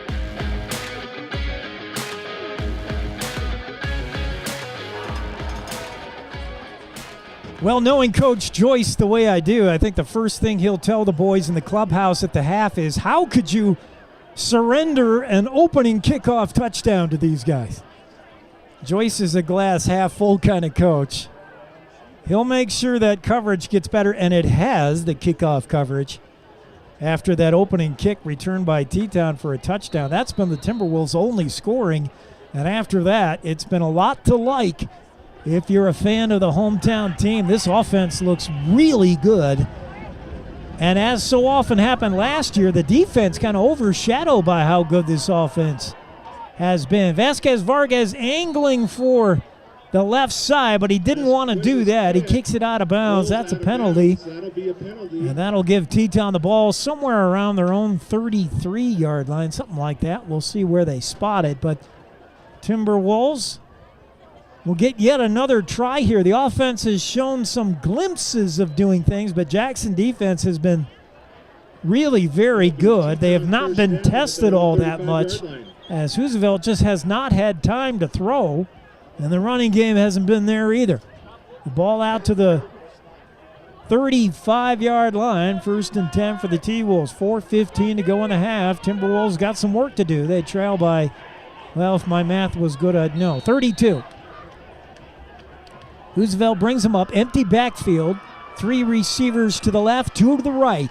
Well, knowing Coach Joyce the way I do, I think the first thing he'll tell the boys in the clubhouse at the half is, how could you surrender an opening kickoff touchdown to these guys? Joyce is a glass half full kind of coach. He'll make sure that coverage gets better, and it has, the kickoff coverage, after that opening kick returned by Teton for a touchdown. That's been the Timberwolves' only scoring, and after that, it's been a lot to like. If you're a fan of the hometown team, this offense looks really good. And as so often happened last year, the defense kind of overshadowed by how good this offense has been. Vasquez Vargas angling for the left side, but he didn't want to do that. He kicks it out of bounds. That's a penalty. And that'll give Teton the ball somewhere around their own 33-yard line, something like that. We'll see where they spot it. But Timberwolves will get yet another try here. The offense has shown some glimpses of doing things, but Jackson defense has been really very good. They have not been tested all that much as Roosevelt just has not had time to throw, and the running game hasn't been there either. The ball out to the 35-yard line, 1st and 10 for the T-Wolves. 4:15 to go in the half. Timberwolves got some work to do. They trail by, well, if my math was good, I'd know, 32. Roosevelt brings them up, empty backfield. 3 receivers to the left, 2 to the right.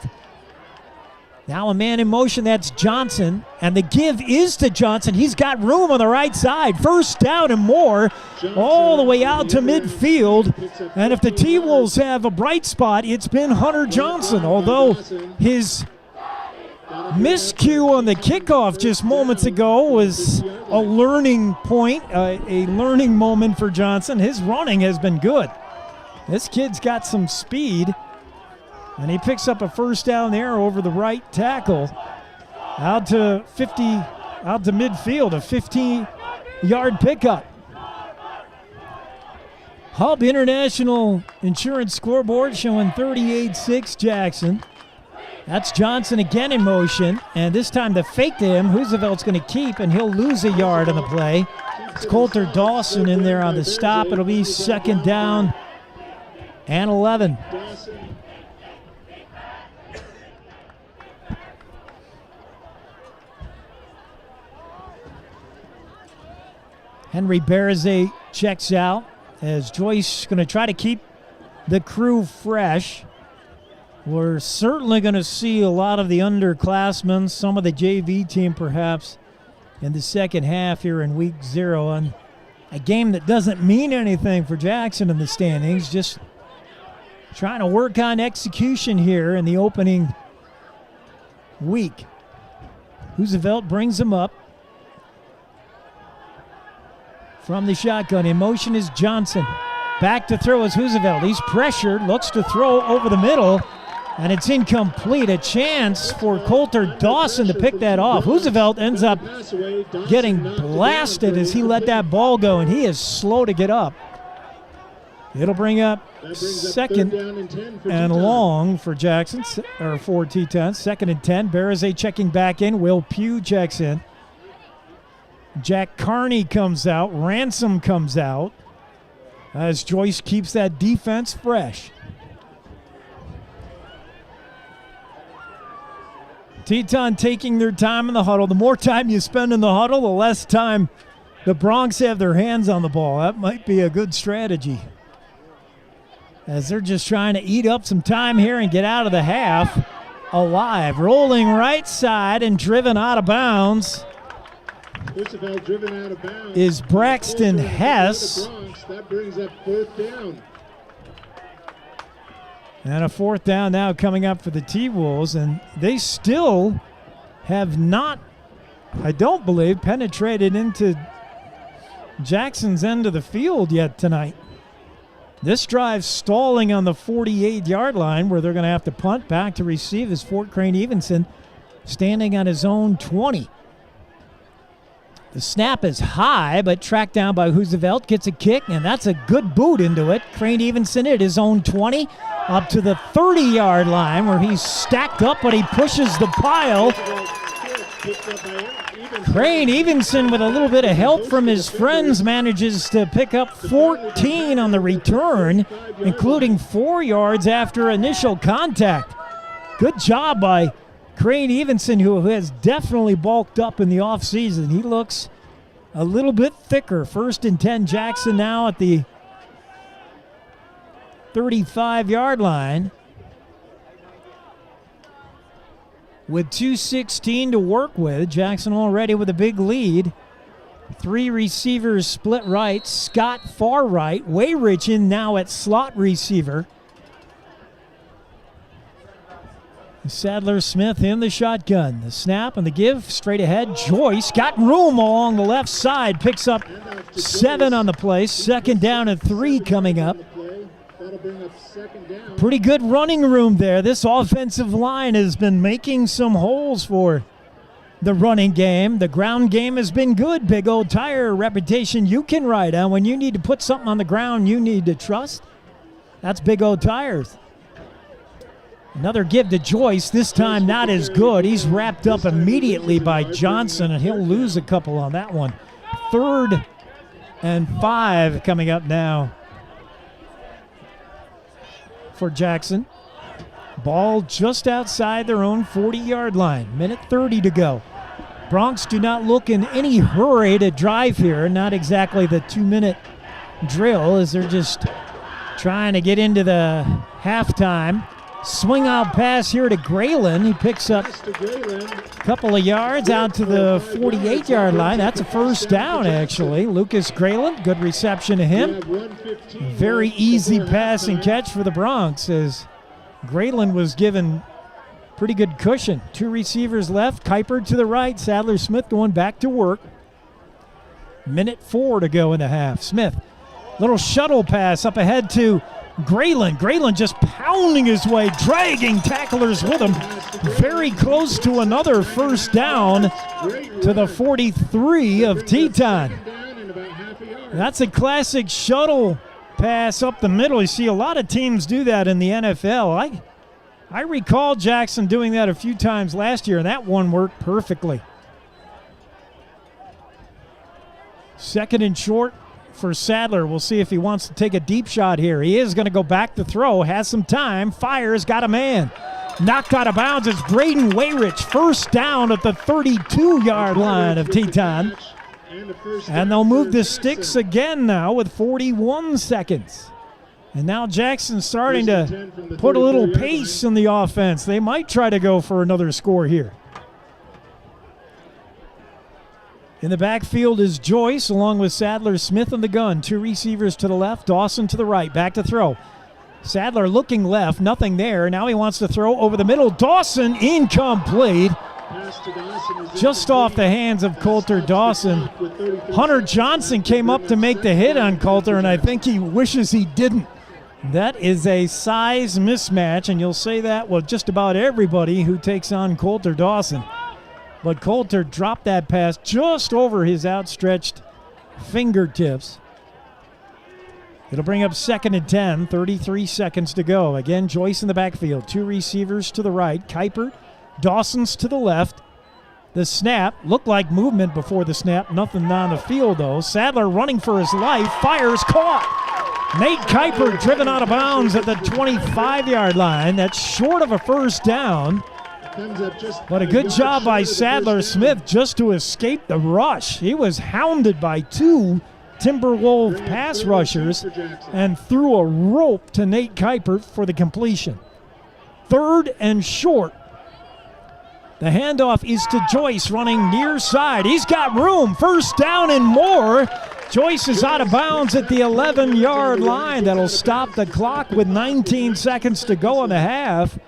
Now a man in motion, that's Johnson, and the give is to Johnson. He's got room on the right side. 1st down and more, all the way out to midfield. And if the T-Wolves have a bright spot, it's been Hunter Johnson, although his miscue on the kickoff just moments ago was a learning point, a learning moment for Johnson. His running has been good. This kid's got some speed. And he picks up a 1st down there over the right tackle. Out to midfield, a 15-yard pickup. Hub International Insurance scoreboard showing 38-6 Jackson. That's Johnson again in motion. And this time the fake to him, Roosevelt's going to keep, and he'll lose a yard on the play. It's Coulter Dawson in there on the stop. It'll be 2nd down and 11. Henry Berzay checks out as Joyce going to try to keep the crew fresh. We're certainly going to see a lot of the underclassmen, some of the JV team perhaps, in the second half here in week 0. And a game that doesn't mean anything for Jackson in the standings, just trying to work on execution here in the opening week. Roosevelt brings him up. From the shotgun, in motion is Johnson. Back to throw is Roosevelt. He's pressured, looks to throw over the middle, and it's incomplete. A chance for Coulter Dawson to pick that off. Roosevelt ends up getting blasted as he let that ball go, and he is slow to get up. It'll bring up 2nd and long for Jackson, or for Teton. 2nd and 10. Berzay checking back in. Will Pugh checks in. Jack Carney comes out. Ransom comes out as Joyce keeps that defense fresh. Teton taking their time in the huddle. The more time you spend in the huddle, the less time the Broncs have their hands on the ball. That might be a good strategy, as they're just trying to eat up some time here and get out of the half alive. Rolling right side and driven out of bounds is Braxton Hess. That brings up 4th down. And a 4th down now coming up for the T-Wolves, and they still have not, I don't believe, penetrated into Jackson's end of the field yet tonight. This drive stalling on the 48-yard line, where they're going to have to punt. Back to receive is Fort Crane Evenson, standing on his own 20. The snap is high, but tracked down by Roosevelt. Gets a kick, and that's a good boot into it. Crane Evenson at his own 20, up to the 30-yard line, where he's stacked up, but he pushes the pile. Crane Evenson, with a little bit of help from his friends, manages to pick up 14 on the return, including 4 yards after initial contact. Good job by Crane Evenson, who has definitely bulked up in the offseason. He looks a little bit thicker. 1st and 10, Jackson now at the 35-yard line, with 2:16 to work with. Jackson already with a big lead. 3 receivers split right. Scott far right. Wayrich now at slot receiver. Sadler Smith in the shotgun. The snap and the give straight ahead. Joyce got room along the left side. Picks up 7 on the play. 2nd down and 3 coming up. Pretty good running room there. This offensive line has been making some holes for the running game. The ground game has been good. Big Old Tire reputation you can ride on. When you need to put something on the ground you need to trust, that's Big Old Tires. Another give to Joyce, this time not as good. He's wrapped up immediately by Johnson, and he'll lose a couple on that one. 3rd and 5 coming up now for Jackson. Ball just outside their own 40-yard line. 1:30 to go. Bronx do not look in any hurry to drive here. Not exactly the 2-minute drill, as they're just trying to get into the halftime. Swing out pass here to Graylin. He picks up a couple of yards out to the 48-yard line. That's a first down, actually. Lucas Graylin, good reception to him. Very easy pass and catch for the Bronx, as Graylin was given pretty good cushion. 2 receivers left. Kuiper to the right. Sadler Smith going back to work. 1:04 to go in the half. Smith, little shuttle pass up ahead to Graylin. Graylin just pounding his way, dragging tacklers with him. Very close to another first down to the 43 of Teton. That's a classic shuttle pass up the middle. You see a lot of teams do that in the NFL. I recall Jackson doing that a few times last year, and that one worked perfectly. 2nd and short for Sadler. We'll see if he wants to take a deep shot here. He is going to go back to throw, has some time, fires, got a man. Knocked out of bounds. It's Braden Wayrich. First down at the 32-yard line of Teton. And they'll move the sticks again now with 41 seconds. And now Jackson's starting to put a little pace in the offense. They might try to go for another score here. In the backfield is Joyce along with Sadler Smith in the gun. 2 receivers to the left, Dawson to the right. Back to throw. Sadler looking left, nothing there. Now he wants to throw over the middle. Dawson incomplete. Just off the hands of Coulter Dawson. Hunter Johnson came up to make the hit on Coulter, and I think he wishes he didn't. That is a size mismatch, and you'll say that with just about everybody who takes on Coulter Dawson. But Coulter dropped that pass just over his outstretched fingertips. It'll bring up 2nd and 10, 33 seconds to go. Again, Joyce in the backfield. 2 receivers to the right. Kuiper, Dawson's to the left. The snap looked like movement before the snap. Nothing on the field, though. Sadler running for his life. Fires, caught. Nate Kuiper driven out of bounds at the 25-yard line. That's short of a first down. But a good job by Sadler Smith just to escape the rush. He was hounded by 2 Timberwolf pass rushers and threw a rope to Nate Kuiper for the completion. 3rd and short. The handoff is to Joyce running near side. He's got room. First down and more. Joyce is out of bounds at the 11-yard line. That'll stop the clock with 19 seconds to go in the half.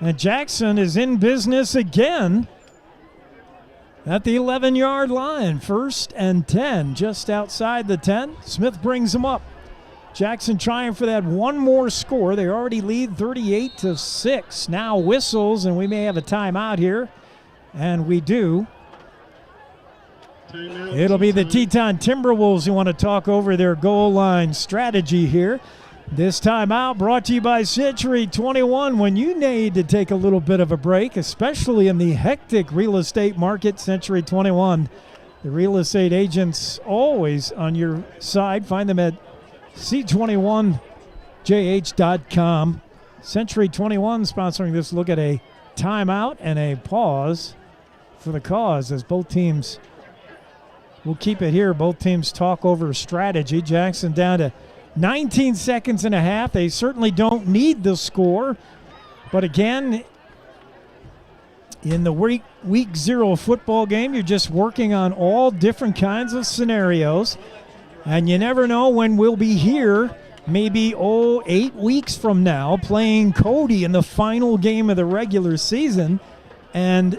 And Jackson is in business again at the 11-yard line. 1st and 10, just outside the 10. Smith brings him up. Jackson trying for that one more score. They already lead 38-6. Now whistles, and we may have a timeout here. And we do. It'll be the Teton Timberwolves who want to talk over their goal line strategy here. This timeout brought to you by Century 21. When you need to take a little bit of a break, especially in the hectic real estate market, Century 21, the real estate agents always on your side. Find them at c21jh.com. Century 21 sponsoring this look at a timeout and a pause for the cause as both teams will keep it here. Both teams talk over strategy. Jackson down to 19 seconds and a half. They certainly don't need the score. But again, in the week 0 football game, you're just working on all different kinds of scenarios. And you never know when we'll be here, maybe 8 weeks from now, playing Cody in the final game of the regular season. And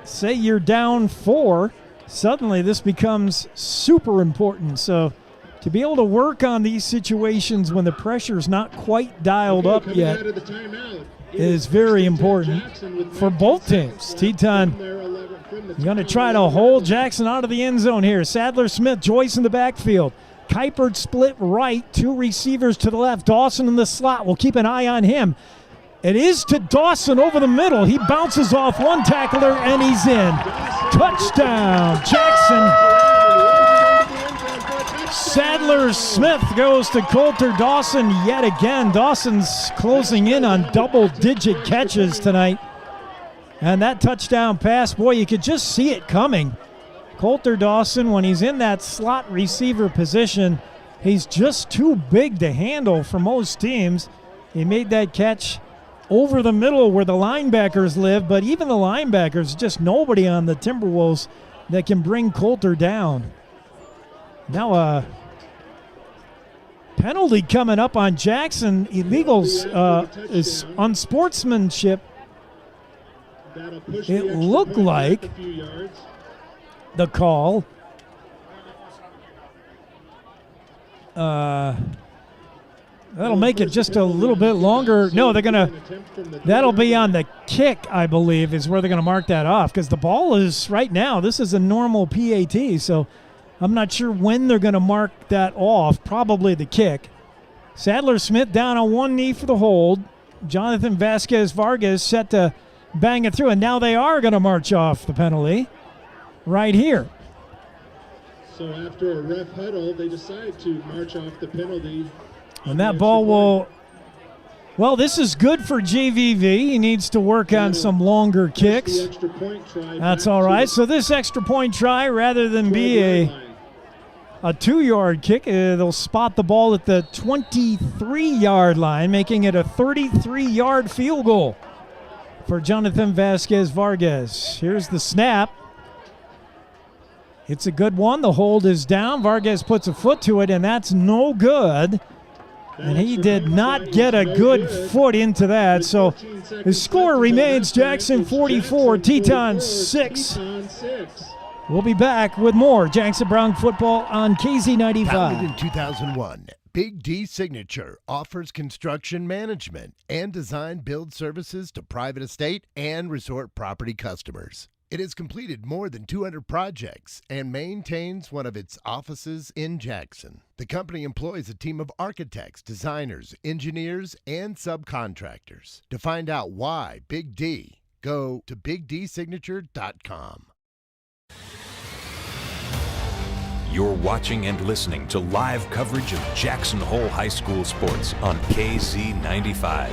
say you're down 4, suddenly this becomes super important. So to be able to work on these situations when the pressure's not quite dialed up yet is very important for both teams. Teton going to try to hold Jackson out of the end zone here. Sadler Smith, Joyce in the backfield. Kuiper split right, 2 receivers to the left. Dawson in the slot. We'll keep an eye on him. It is to Dawson over the middle. He bounces off one tackler, and he's in. Touchdown, Jackson. Sadler Smith goes to Coulter Dawson yet again. Dawson's closing in on double-digit catches tonight. And that touchdown pass, boy, you could just see it coming. Coulter Dawson, when he's in that slot receiver position, he's just too big to handle for most teams. He made that catch over the middle where the linebackers live, but even the linebackers, just nobody on the Timberwolves that can bring Coulter down. Now a penalty coming up on Jackson. Illegals is unsportsmanship. It looked like the call. That'll make it just a little bit longer. No, that'll be on the kick, I believe, is where they're going to mark that off, because the ball is right now, this is a normal PAT, so I'm not sure when they're going to mark that off, probably the kick. Sadler Smith down on one knee for the hold. Jonathan Vasquez-Vargas set to bang it through, and now they are going to march off the penalty right here. So after a ref huddle, they decide to march off the penalty. And that ball will, well, this is good for JVV. He needs to work on some longer kicks. That's all right. So this extra point try, rather than be a 2-yard kick, they'll spot the ball at the 23-yard line, making it a 33-yard field goal for Jonathan Vasquez-Vargas. Here's the snap. It's a good one. The hold is down. Vargas puts a foot to it, and that's no good. And he did not get a good foot into that. So the score remains Jackson 44, Teton 6. We'll be back with more Jackson Brown football on KZ95. Founded in 2001, Big D Signature offers construction management and design build services to private estate and resort property customers. It has completed more than 200 projects and maintains one of its offices in Jackson. The company employs a team of architects, designers, engineers, and subcontractors. To find out why Big D, go to bigdsignature.com. You're watching and listening to live coverage of Jackson Hole High School sports on KZ95.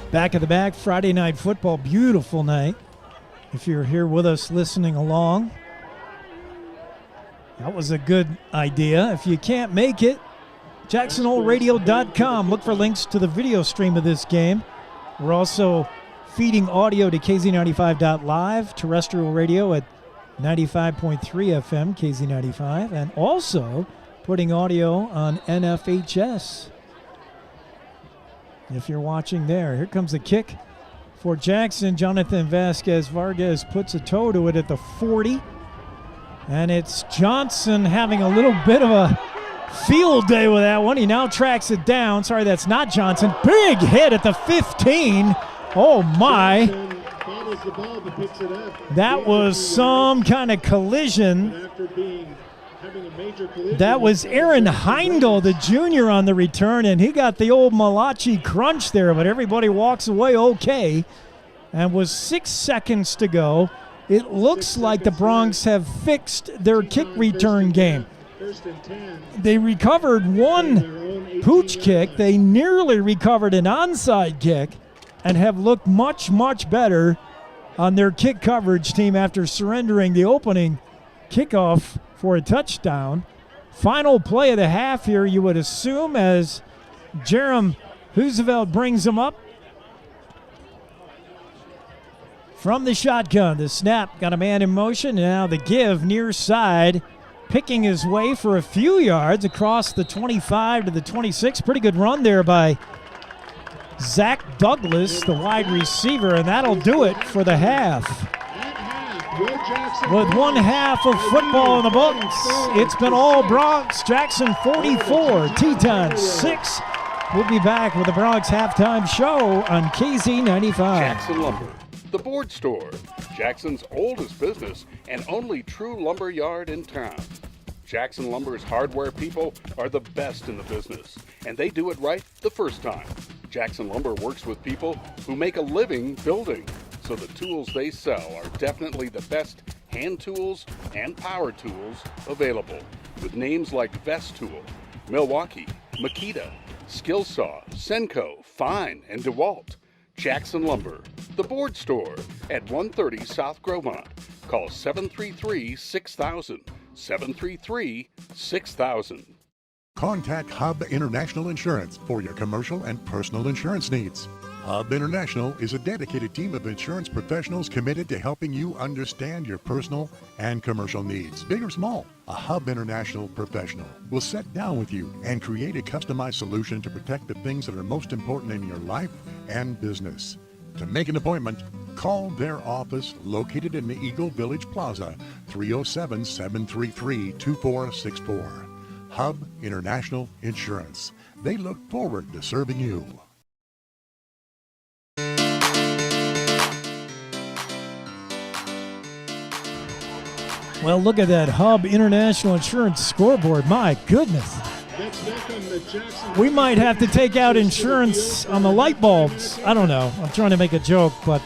Back at the back, Friday night football, beautiful night. If you're here with us listening along, that was a good idea. If you can't make it, JacksonHoleRadio.com. Look for links to the video stream of this game. We're also feeding audio to KZ95.live, terrestrial radio at 95.3 FM, KZ95, and also putting audio on NFHS. If you're watching there, here comes the kick for Jackson. Jonathan Vasquez-Vargas puts a toe to it at the 40. And it's Johnson having a little bit of a field day with that one. He now tracks it down. Sorry, that's not Johnson. Big hit at the 15. Oh, my. That was some kind of collision. That was Aaron Heindel, the junior, on the return, and he got the old Malachi crunch there, but everybody walks away okay. And with 6 seconds to go, it looks like the Broncs have fixed their kick return game. They recovered one pooch kick. They nearly recovered an onside kick and have looked much, much better on their kick coverage team after surrendering the opening kickoff for a touchdown. Final play of the half here, you would assume, as Jerem Hooseveld brings him up from the shotgun. The snap got a man in motion, and now the give near side, picking his way for a few yards across the 25 to the 26. Pretty good run there by Zach Douglas, the wide receiver, and that'll do it for the half. With one half of football in the books, it's been all Broncs. Jackson 44, Teton 6. We'll be back with the Broncs halftime show on KZ95. Jackson Lumber, the board store, Jackson's oldest business and only true lumber yard in town. Jackson Lumber's hardware people are the best in the business, and they do it right the first time. Jackson Lumber works with people who make a living building, so the tools they sell are definitely the best hand tools and power tools available, with names like Vest Tool, Milwaukee, Makita, Skillsaw, Senko, Fine, and DeWalt. Jackson Lumber, the board store at 130 South Gromont. Call 733-6000, 733-6000. Contact Hub International Insurance for your commercial and personal insurance needs. Hub International is a dedicated team of insurance professionals committed to helping you understand your personal and commercial needs, big or small. A Hub International professional will sit down with you and create a customized solution to protect the things that are most important in your life and business. To make an appointment, call their office located in the Eagle Village Plaza, 307-733-2464. Hub International Insurance. They look forward to serving you. Well, look at that Hub International Insurance scoreboard. My goodness. We might have to take out insurance on the light bulbs. I don't know. I'm trying to make a joke, but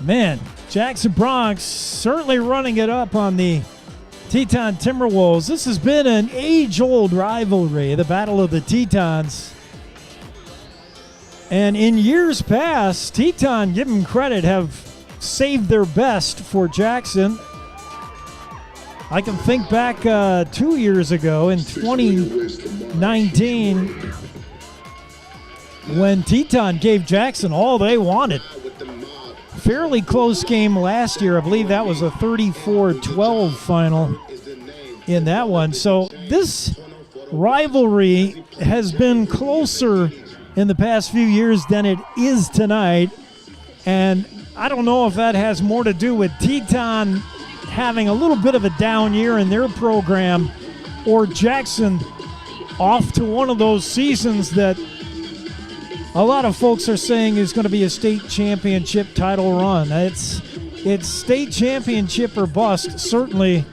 man, Jackson Bronx certainly running it up on the Teton Timberwolves. This has been an age-old rivalry, the Battle of the Tetons. And in years past, Teton, give them credit, have saved their best for Jackson. I can think back 2 years ago in 2019 when Teton gave Jackson all they wanted. Fairly close game last year. I believe that was a 34-12 final in that one. So this rivalry has been closer in the past few years than it is tonight. And I don't know if that has more to do with Teton having a little bit of a down year in their program or Jackson off to one of those seasons that a lot of folks are saying is going to be a state championship title run. It's state championship or bust, certainly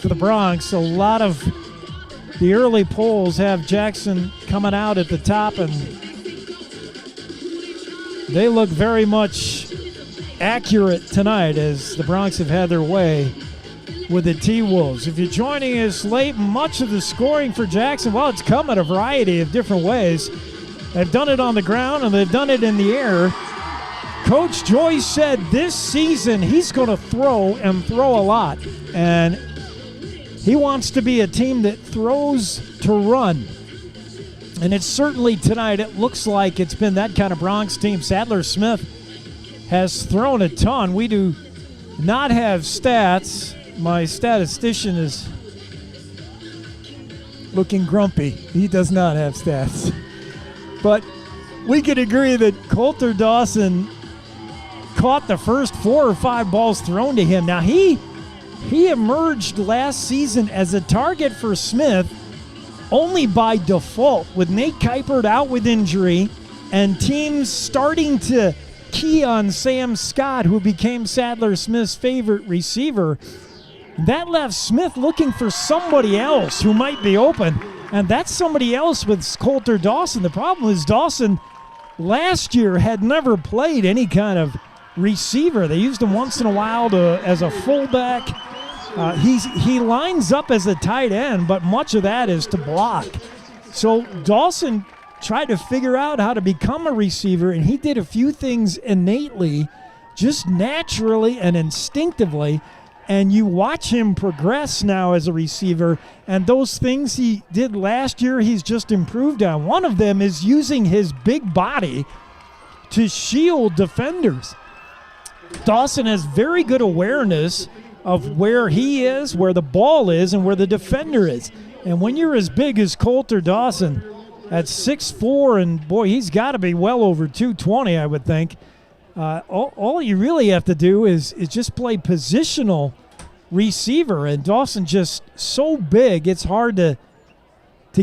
for the Bronx. A lot of the early polls have Jackson coming out at the top, and they look very much accurate tonight as the Bronx have had their way with the T-Wolves. If you're joining us late, much of the scoring for Jackson, well, it's come in a variety of different ways. They've done it on the ground and they've done it in the air. Coach Joyce said this season he's going to throw and throw a lot. And he wants to be a team that throws to run. And it's certainly tonight, it looks like it's been that kind of Bronx team. Sadler Smith has thrown a ton. We do not have stats. My statistician is looking grumpy. He does not have stats. But we could agree that Coulter Dawson caught the first 4 or 5 balls thrown to him. Now, he emerged last season as a target for Smith only by default, with Nate Kuipert out with injury and teams starting to key on Sam Scott, who became Sadler Smith's favorite receiver. That left Smith looking for somebody else who might be open, and that's somebody else with Coulter Dawson. The problem is Dawson last year had never played any kind of receiver. They used him once in a while as a fullback. He lines up as a tight end, but much of that is to block. So Dawson tried to figure out how to become a receiver, and he did a few things innately, just naturally and instinctively. And you watch him progress now as a receiver, and those things he did last year, he's just improved on. One of them is using his big body to shield defenders. Dawson has very good awareness of where he is, where the ball is, and where the defender is. And when you're as big as Coulter Dawson at 6'4", and boy, he's got to be well over 220, I would think. All you really have to do is just play positional receiver, and Dawson just so big, it's hard to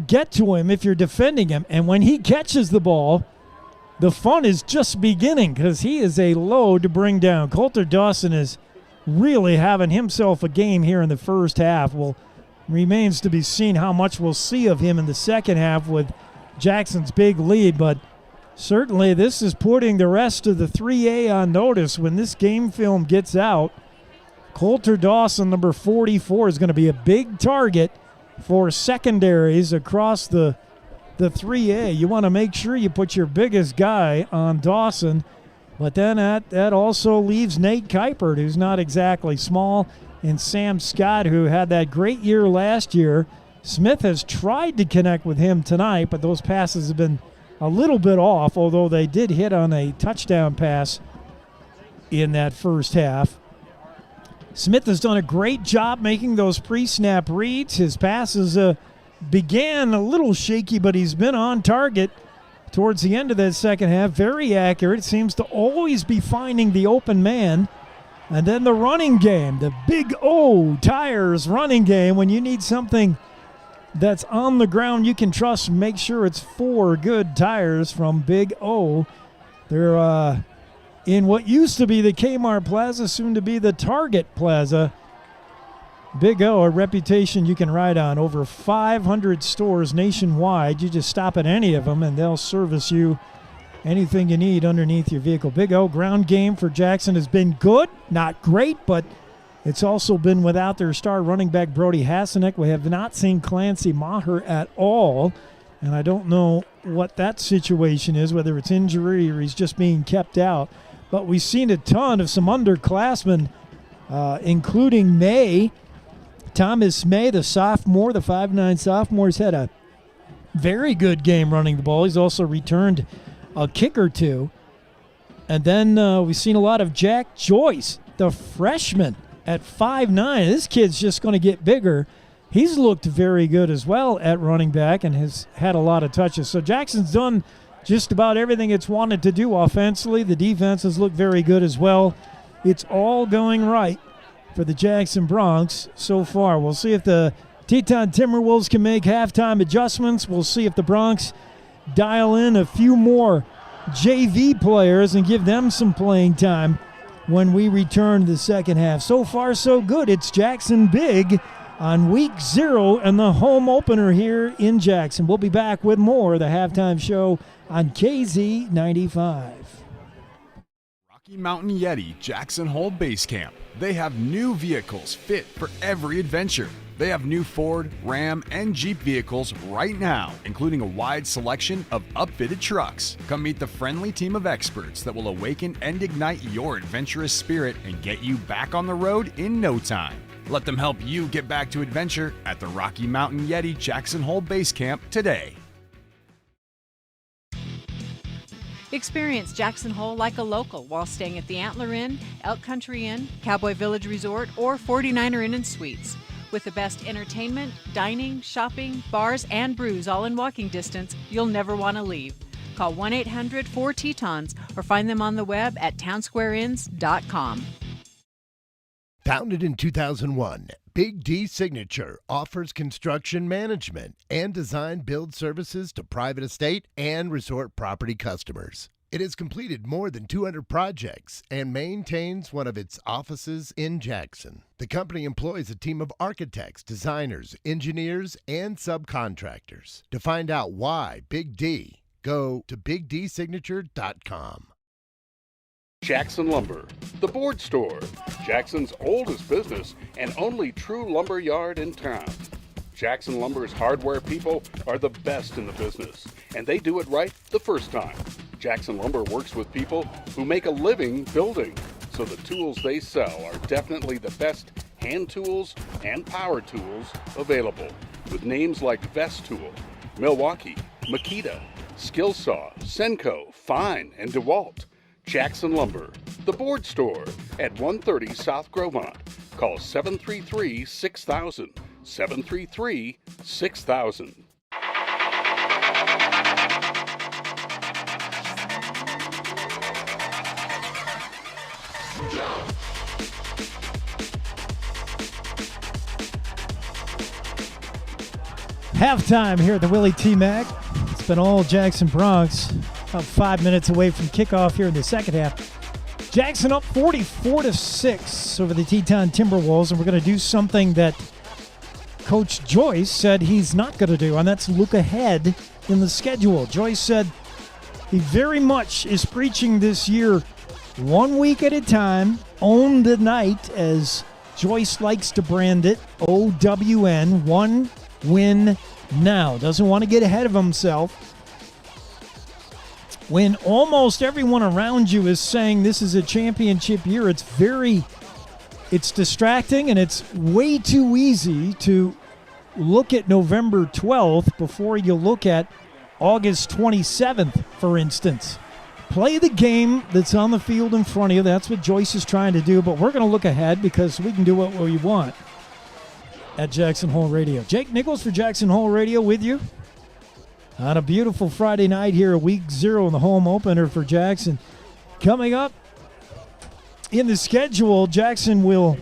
get to him if you're defending him. And when he catches the ball, the fun is just beginning because he is a load to bring down. Coulter Dawson is really having himself a game here in the first half. Well, remains to be seen how much we'll see of him in the second half with Jackson's big lead, but certainly this is putting the rest of the 3A on notice. When this game film gets out, Coulter Dawson, number 44, is going to be a big target for secondaries across the 3A. You want to make sure you put your biggest guy on Dawson, but then that also leaves Nate Kuipert, who's not exactly small, and Sam Scott, who had that great year last year. Smith has tried to connect with him tonight, but those passes have been a little bit off, although they did hit on a touchdown pass in that first half. Smith has done a great job making those pre-snap reads. His passes began a little shaky, but he's been on target towards the end of that second half. Very accurate. Seems to always be finding the open man. And then the running game, the Big O Tires running game. When you need something that's on the ground you can trust, make sure it's 4 good tires from Big O. They're in what used to be the Kmart Plaza, soon to be the Target Plaza. Big O, a reputation you can ride on. Over 500 stores nationwide. You just stop at any of them and they'll service you anything you need underneath your vehicle. Big O, ground game for Jackson has been good, not great, but it's also been without their star running back Brody Hasenek. We have not seen Clancy Maher at all, and I don't know what that situation is, whether it's injury or he's just being kept out. But we've seen a ton of some underclassmen, including May. Thomas May, the sophomore, the 5'9 sophomore, has had a very good game running the ball. He's also returned a kick or two. And then we've seen a lot of Jack Joyce, the freshman at 5'9". This kid's just going to get bigger. He's looked very good as well at running back and has had a lot of touches. So Jackson's done just about everything it's wanted to do offensively. The defense has looked very good as well. It's all going right for the Jackson Broncs so far. We'll see if the Teton Timberwolves can make halftime adjustments. We'll see if the Broncs dial in a few more JV players and give them some playing time when we return to the second half. So far, so good. It's Jackson Big on week 0 and the home opener here in Jackson. We'll be back with more of the halftime show on KZ95. Rocky Mountain Yeti Jackson Hole Base Camp. They have new vehicles fit for every adventure. They have new Ford, Ram, and Jeep vehicles right now, including a wide selection of upfitted trucks. Come meet the friendly team of experts that will awaken and ignite your adventurous spirit and get you back on the road in no time. Let them help you get back to adventure at the Rocky Mountain Yeti Jackson Hole Base Camp today. Experience Jackson Hole like a local while staying at the Antler Inn, Elk Country Inn, Cowboy Village Resort, or 49er Inn and Suites. With the best entertainment, dining, shopping, bars, and brews all in walking distance, you'll never want to leave. Call 1-800-4-Tetons or find them on the web at townsquareinns.com. Founded in 2001, Big D Signature offers construction management and design build services to private estate and resort property customers. It has completed more than 200 projects and maintains one of its offices in Jackson. The company employs a team of architects, designers, engineers, and subcontractors. To find out why Big D, go to bigdsignature.com. Jackson Lumber, the board store, Jackson's oldest business and only true lumber yard in town. Jackson Lumber's hardware people are the best in the business, and they do it right the first time. Jackson Lumber works with people who make a living building, so the tools they sell are definitely the best hand tools and power tools available, with names like Vest Tool, Milwaukee, Makita, Skillsaw, Senko, Fine, and DeWalt. Jackson Lumber, the board store at 130 South Gromont. Call 733-6000, 733-6000. Halftime here at the Willie T. Mac. It's been all Jackson Broncs. About 5 minutes away from kickoff here in the second half. Jackson up 44-6 over the Teton Timberwolves, and we're going to do something that Coach Joyce said he's not going to do, and that's look ahead in the schedule. Joyce said he very much is preaching this year 1 week at a time, own the night, as Joyce likes to brand it, OWN, one win now. Doesn't want to get ahead of himself. When almost everyone around you is saying this is a championship year, it's distracting, and it's way too easy to look at November 12th before you look at August 27th, for instance. Play the game that's on the field in front of you. That's what Joyce is trying to do, but we're going to look ahead because we can do what we want at Jackson Hole Radio. Jake Nichols for Jackson Hole Radio with you on a beautiful Friday night here, week 0 in the home opener for Jackson. Coming up in the schedule, Jackson will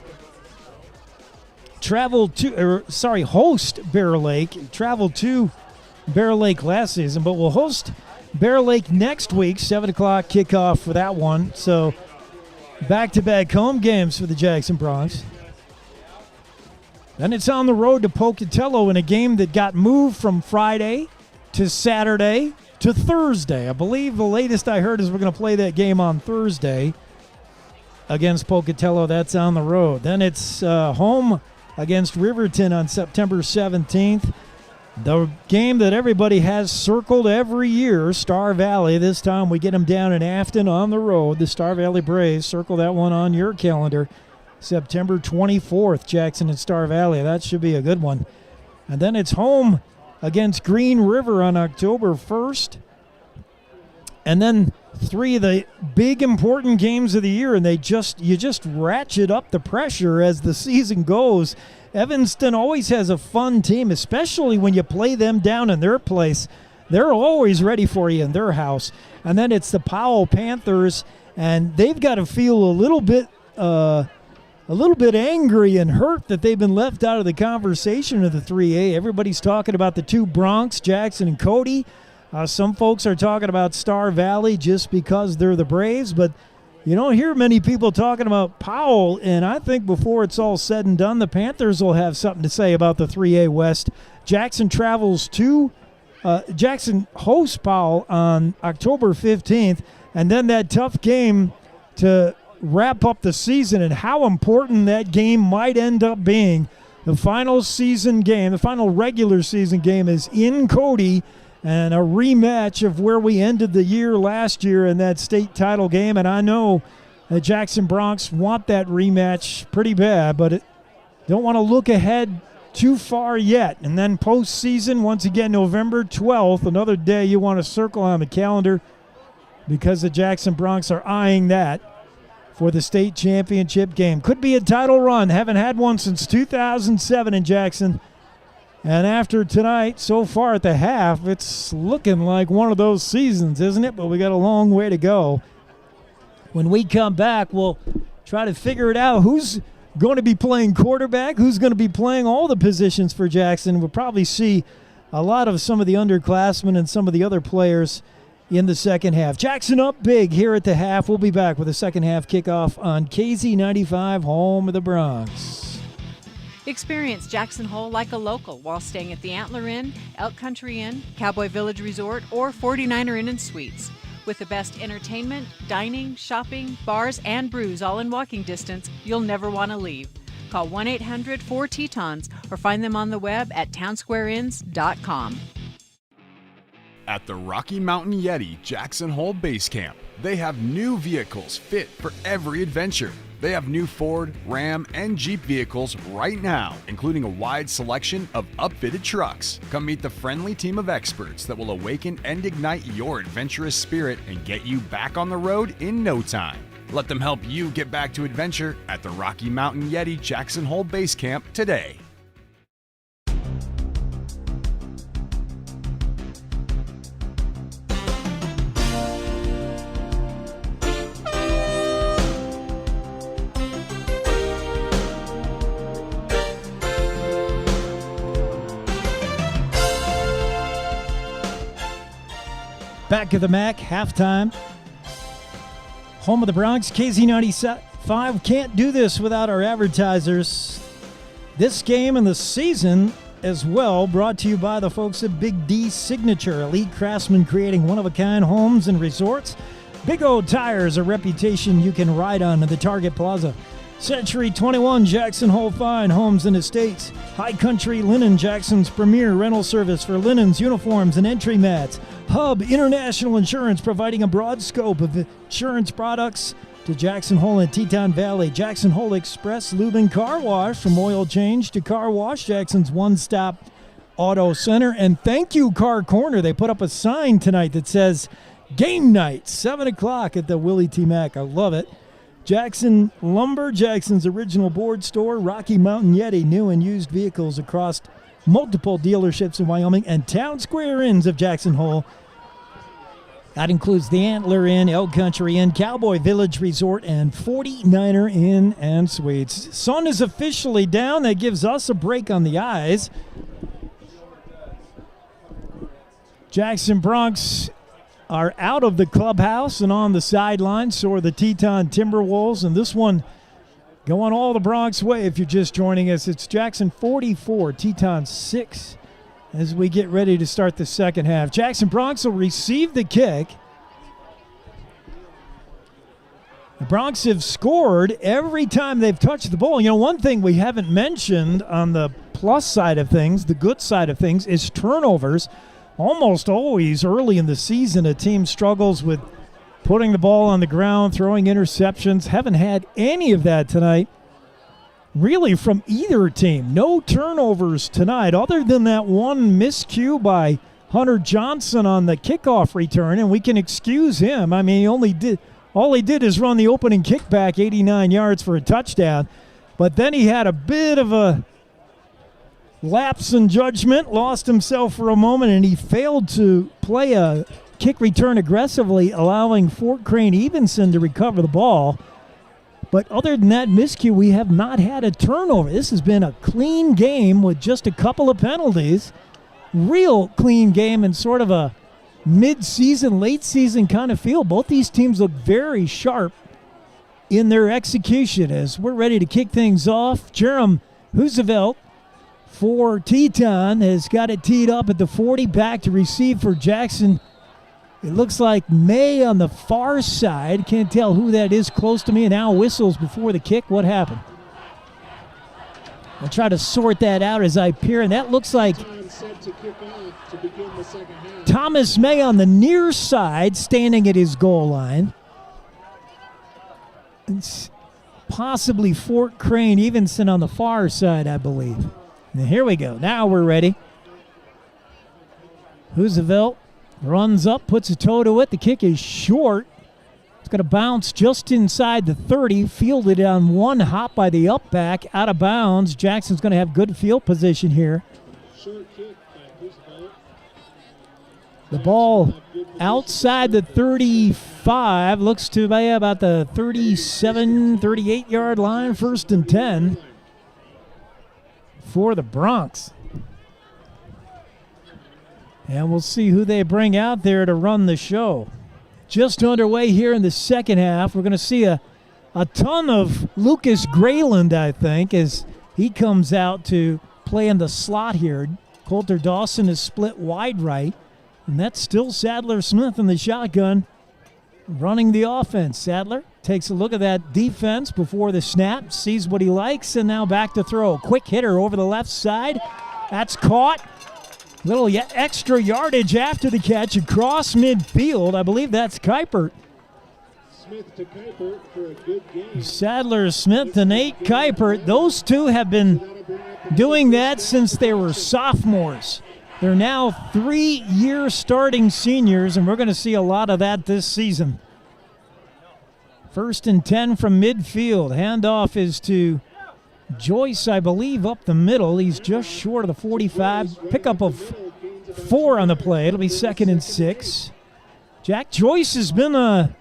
host Bear Lake. Traveled to Bear Lake last season, but we'll host Bear Lake next week, 7 o'clock kickoff for that one. So back-to-back home games for the Jackson Bronx. Then it's on the road to Pocatello in a game that got moved from Friday to Saturday to Thursday. I believe the latest I heard is we're going to play that game on Thursday against Pocatello. That's on the road. Then it's home against Riverton on September 17th. The game that everybody has circled every year, Star Valley. This time we get them down in Afton on the road. The Star Valley Braves. Circle that one on your calendar. September 24th, Jackson and Star Valley. That should be a good one. And then it's home against Green River on October 1st. And then 3 of the big important games of the year, and you just ratchet up the pressure as the season goes. Evanston always has a fun team, especially when you play them down in their place. They're always ready for you in their house. And then it's the Powell Panthers, and they've got to feel a little bit angry and hurt that they've been left out of the conversation of the 3A. Everybody's talking about the 2 Bronx, Jackson and Cody. Some folks are talking about Star Valley just because they're the Braves, but you don't hear many people talking about Powell, and I think before it's all said and done, the Panthers will have something to say about the 3A West. Jackson hosts Powell on October 15th, and then that tough game to wrap up the season, and how important that game might end up being. The final season game, the final regular season game is in Cody, and a rematch of where we ended the year last year in that state title game. And I know the Jackson Bronx want that rematch pretty bad, but don't want to look ahead too far yet. And then postseason, once again, November 12th, another day you want to circle on the calendar because the Jackson Bronx are eyeing that for the state championship game. Could be a title run. Haven't had one since 2007 in Jackson. And after tonight, so far at the half, it's looking like one of those seasons, isn't it? But we got a long way to go. When we come back, we'll try to figure it out. Who's going to be playing quarterback? Who's going to be playing all the positions for Jackson? We'll probably see a lot of some of the underclassmen and some of the other players in the second half. Jackson up big here at the half. We'll be back with a second half kickoff on KZ95, home of the Bronx. Experience Jackson Hole like a local while staying at the Antler Inn, Elk Country Inn, Cowboy Village Resort, or 49er Inn and Suites. With the best entertainment, dining, shopping, bars, and brews all in walking distance, you'll never want to leave. Call 1-800-4-Tetons or find them on the web at townsquareinns.com. At the Rocky Mountain Yeti Jackson Hole Base Camp, they have new vehicles fit for every adventure. They have new Ford, Ram, and Jeep vehicles right now, including a wide selection of upfitted trucks. Come meet the friendly team of experts that will awaken and ignite your adventurous spirit and get you back on the road in no time. Let them help you get back to adventure at the Rocky Mountain Yeti Jackson Hole Base Camp today. Back at the MAC, halftime. Home of the Bronx, KZ95. Can't do this without our advertisers. This game and the season as well, brought to you by the folks at Big D Signature, elite craftsmen creating one-of-a-kind homes and resorts. Big O Tires, a reputation you can ride on at the Target Plaza. Century 21, Jackson Hole Fine Homes and Estates. High Country Linen, Jackson's premier rental service for linens, uniforms, and entry mats. Hub International Insurance, providing a broad scope of insurance products to Jackson Hole and Teton Valley. Jackson Hole Express Lube and Car Wash, from oil change to car wash, Jackson's one-stop auto center. And thank you, Car Corner. They put up a sign tonight that says, game night, 7 o'clock at the Willie T. Mack. I love it. Jackson Lumber, Jackson's original board store. Rocky Mountain Yeti, new and used vehicles across multiple dealerships in Wyoming. And Town Square Inns of Jackson Hole. That includes the Antler Inn, Elk Country Inn, Cowboy Village Resort, and 49er Inn and Suites. Sun is officially down. That gives us a break on the eyes. Jackson Bronx are out of the clubhouse and on the sideline. So are the Teton Timberwolves. And this one going all the Bronx way. If you're just joining us, it's Jackson 44, Teton 6. As we get ready to start the second half. Jackson Bronx will receive the kick. The Bronx have scored every time they've touched the ball. You know, one thing we haven't mentioned on the plus side of things, the good side of things, is turnovers. Almost always early in the season, a team struggles with putting the ball on the ground, throwing interceptions. Haven't had any of that tonight. Really, from either team. No turnovers tonight, other than that one miscue by Hunter Johnson on the kickoff return, and we can excuse him. I mean, all he did is run the opening kickback 89 yards for a touchdown, but then he had a bit of a lapse in judgment, lost himself for a moment, and he failed to play a kick return aggressively, allowing Fort Crane Evenson to recover the ball. But other than that miscue, we have not had a turnover. This has been a clean game with just a couple of penalties. Real clean game and sort of a mid-season, late-season kind of feel. Both these teams look very sharp in their execution as we're ready to kick things off. Jerem Huzevelt for Teton has got it teed up at the 40, back to receive for Jackson. It looks like May on the far side. Can't tell who that is close to me. And now whistles before the kick. What happened? I'll try to sort that out as I peer. And that looks like Thomas May on the near side, standing at his goal line. It's possibly Fort Crane Evenson on the far side, I believe. Now, here we go. Now we're ready. Huzevelt runs up, puts a toe to it. The kick is short. It's going to bounce just inside the 30. Fielded on one hop by the up back, out of bounds. Jackson's going to have good field position here. The ball outside the 35. Looks to be about the 37, 38-yard line. 1st and 10 for the Bronx. And we'll see who they bring out there to run the show. Just underway here in the second half. We're going to see a ton of Lucas Grayland, I think, as he comes out to play in the slot here. Coulter Dawson is split wide right. And that's still Sadler Smith in the shotgun running the offense. Sadler takes a look at that defense before the snap, sees what he likes, and now back to throw. Quick hitter over the left side. That's caught. Little extra yardage after the catch across midfield. I believe that's Kuipert. Smith to Kuipert for a good game. Sadler Smith to Nate Kuipert. Those two have been doing that since they were sophomores. They're now 3-year starting seniors, and we're going to see a lot of that this season. 1st and 10 from midfield. Handoff is to Joyce, I believe, up the middle. He's just short of the 45. Pickup of 4 on the play. It'll be 2nd and 6. Jack Joyce has been a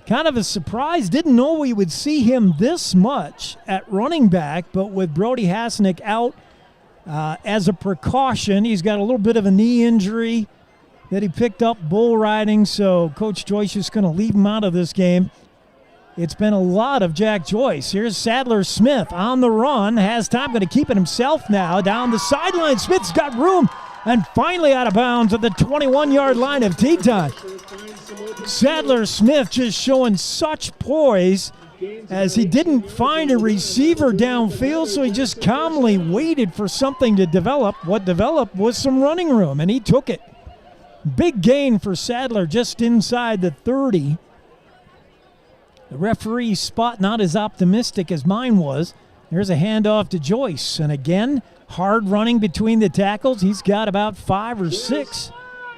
kind of a surprise. Didn't know we would see him this much at running back, but with Brody Hasnick out as a precaution, he's got a little bit of a knee injury that he picked up bull riding, so Coach Joyce is going to leave him out of this game. It's been a lot of Jack Joyce. Here's Sadler Smith on the run. Has time, going to keep it himself now. Down the sideline. Smith's got room. And finally out of bounds at the 21-yard line of Teton. Sadler Smith just showing such poise as he didn't find a receiver downfield, so he just calmly waited for something to develop. What developed was some running room, and he took it. Big gain for Sadler just inside the 30. The referee's spot not as optimistic as mine was. There's a handoff to Joyce, and again, hard running between the tackles. He's got about 5 or 6.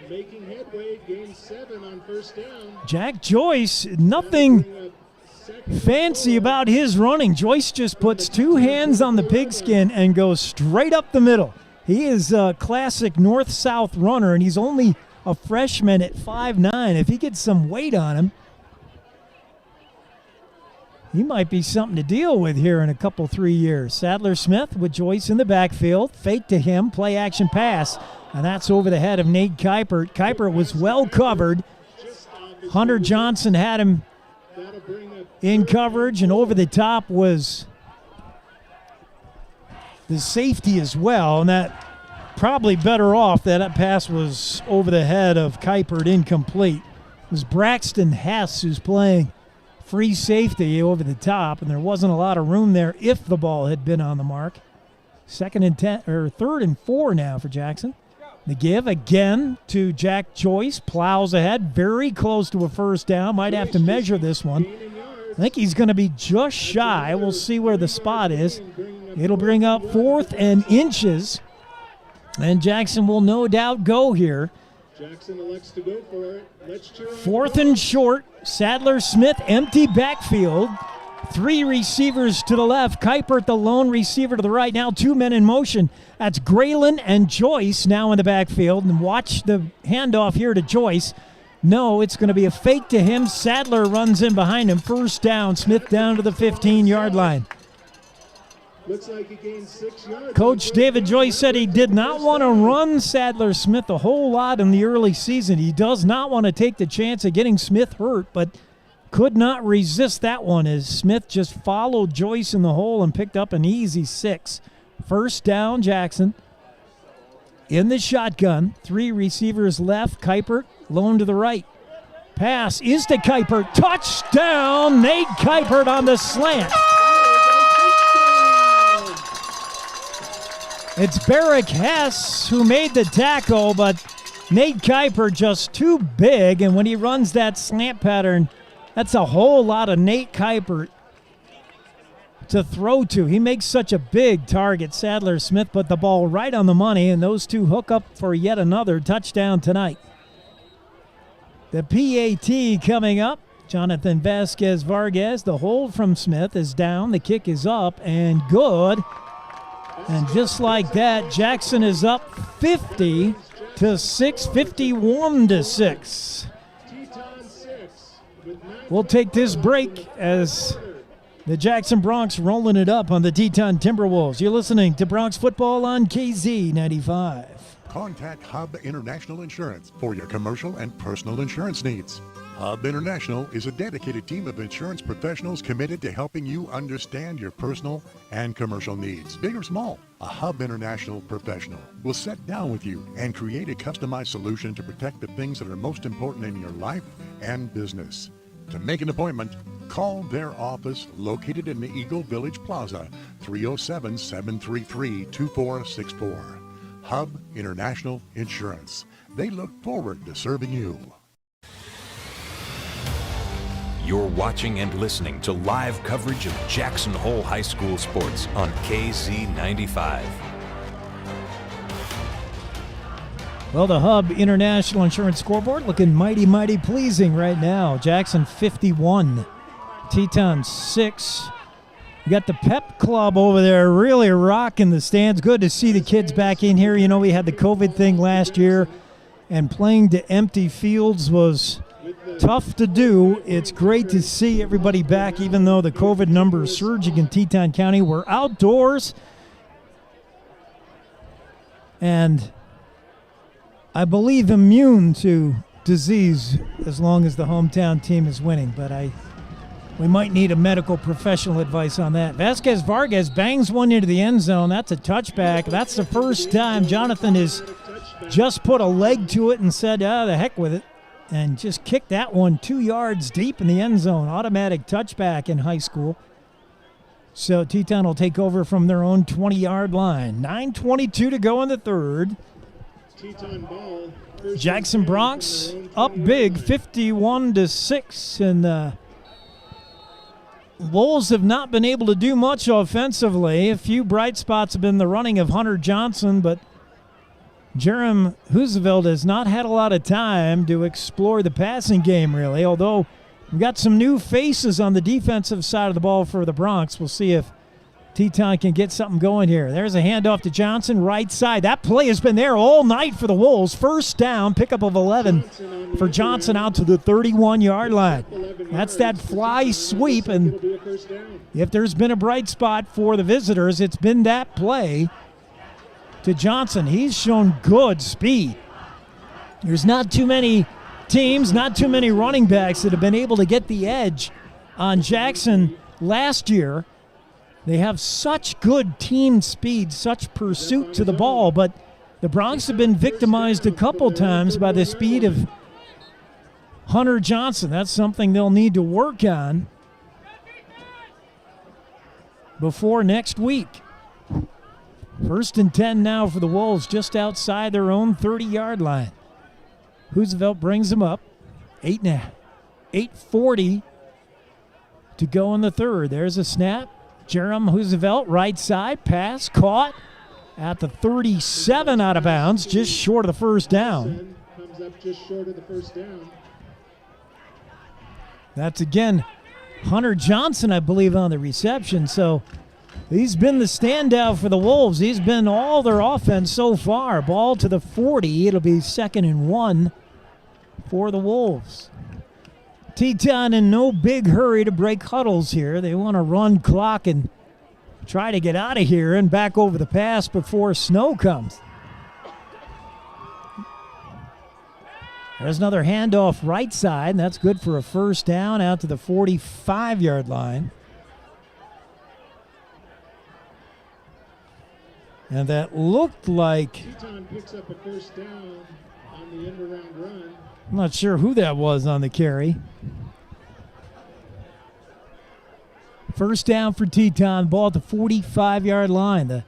Making headway, gain 7 on first down. Jack Joyce, nothing fancy about his running. Joyce just puts 2 hands on the pigskin and goes straight up the middle. He is a classic north-south runner, and he's only a freshman at 5'9". If he gets some weight on him, he might be something to deal with here in a couple, 3 years. Sadler Smith with Joyce in the backfield. Fake to him, play action pass. And that's over the head of Nate Kuipert. Kuipert was well covered. Hunter Johnson had him in coverage, and over the top was the safety as well. And that probably better off that pass was over the head of Kuipert, incomplete. It was Braxton Hess who's playing free safety over the top, and there wasn't a lot of room there if the ball had been on the mark. 3rd and 4 now for Jackson. The give again to Jack Joyce. Plows ahead, very close to a first down. Might have to measure this one. I think he's going to be just shy. We'll see where the spot is. It'll bring up 4th and inches, and Jackson will no doubt go here. Jackson elects to go for it. 4th and short. Sadler Smith, empty backfield. 3 receivers to the left. Kuipert, the lone receiver to the right. Now 2 men in motion. That's Graylin and Joyce now in the backfield. And watch the handoff here to Joyce. No, it's going to be a fake to him. Sadler runs in behind him. First down. Smith down to the 15-yard line. Looks like he gained 6 yards. Coach David Joyce said he did not want to run Sadler Smith a whole lot in the early season. He does not want to take the chance of getting Smith hurt, but could not resist that one as Smith just followed Joyce in the hole and picked up an easy 6. First down, Jackson. In the shotgun, 3 receivers left. Kuipert, lone to the right. Pass is to Kuipert. Touchdown, Nate Kuipert on the slant. It's Barrick Hess who made the tackle, but Nate Kuipert just too big, and when he runs that slant pattern, that's a whole lot of Nate Kuipert to throw to. He makes such a big target. Sadler Smith put the ball right on the money, and those two hook up for yet another touchdown tonight. The PAT coming up. Jonathan Vasquez Vargas, the hold from Smith is down. The kick is up and good. And just like that, Jackson is up 50 to 6, 51 to 6. We'll take this break as the Jackson Bronx rolling it up on the Teton Timberwolves. You're listening to Bronx Football on KZ95. Contact Hub International Insurance for your commercial and personal insurance needs. Hub International is a dedicated team of insurance professionals committed to helping you understand your personal and commercial needs, big or small. A Hub International professional will sit down with you and create a customized solution to protect the things that are most important in your life and business. To make an appointment, call their office located in the Eagle Village Plaza, 307-733-2464. Hub International Insurance. They look forward to serving you. You're watching and listening to live coverage of Jackson Hole High School sports on KZ95. Well, the Hub International Insurance scoreboard looking mighty, mighty pleasing right now. Jackson 51, Teton 6. You got the Pep Club over there really rocking the stands. Good to see the kids back in here. You know, we had the COVID thing last year, and playing to empty fields was tough to do. It's great to see everybody back, even though the COVID numbers surging in Teton County. We're outdoors, and I believe immune to disease as long as the hometown team is winning. But I We might need a medical professional advice on that. Vasquez Vargas bangs one into the end zone. That's a touchback. That's the first time Jonathan has just put a leg to it and said, the heck with it, and just kicked that one 2 yards deep in the end zone. Automatic touchback in high school. So Teton will take over from their own 20-yard line. 9:22 to go in the third. Jackson Bronx up big, 51-6, and the Wolves have not been able to do much offensively. A few bright spots have been the running of Hunter Johnson, but Jerem Roosevelt has not had a lot of time to explore the passing game, really, although we've got some new faces on the defensive side of the ball for the Bronx. We'll see if Teton can get something going here. There's a handoff to Johnson, right side. That play has been there all night for the Wolves. First down, pickup of 11 for Johnson out to the 31-yard line. That's that fly sweep, and if there's been a bright spot for the visitors, it's been that play to Johnson. He's shown good speed. There's not too many teams, not too many running backs that have been able to get the edge on Jackson last year. They have such good team speed, such pursuit to the ball, but the Bronx have been victimized a couple times by the speed of Hunter Johnson. That's something they'll need to work on before next week. 1st and 10 now for the Wolves, just outside their own 30-yard line. Roosevelt brings them up. 8:40 to go in the third. There's a snap. Jerem Roosevelt, right side, pass, caught at the 37, out of bounds, just short of the first down. Comes up just short of the first down. That's again Hunter Johnson, I believe, on the reception. So he's been the standout for the Wolves. He's been all their offense so far. Ball to the 40. It'll be 2nd and 1 for the Wolves. Teton in no big hurry to break huddles here. They want to run clock and try to get out of here and back over the pass before snow comes. There's another handoff right side, and that's good for a first down out to the 45-yard line. And that looked like... Teton picks up a first down on the end-around run. I'm not sure who that was on the carry. First down for Teton, ball at the 45-yard line. The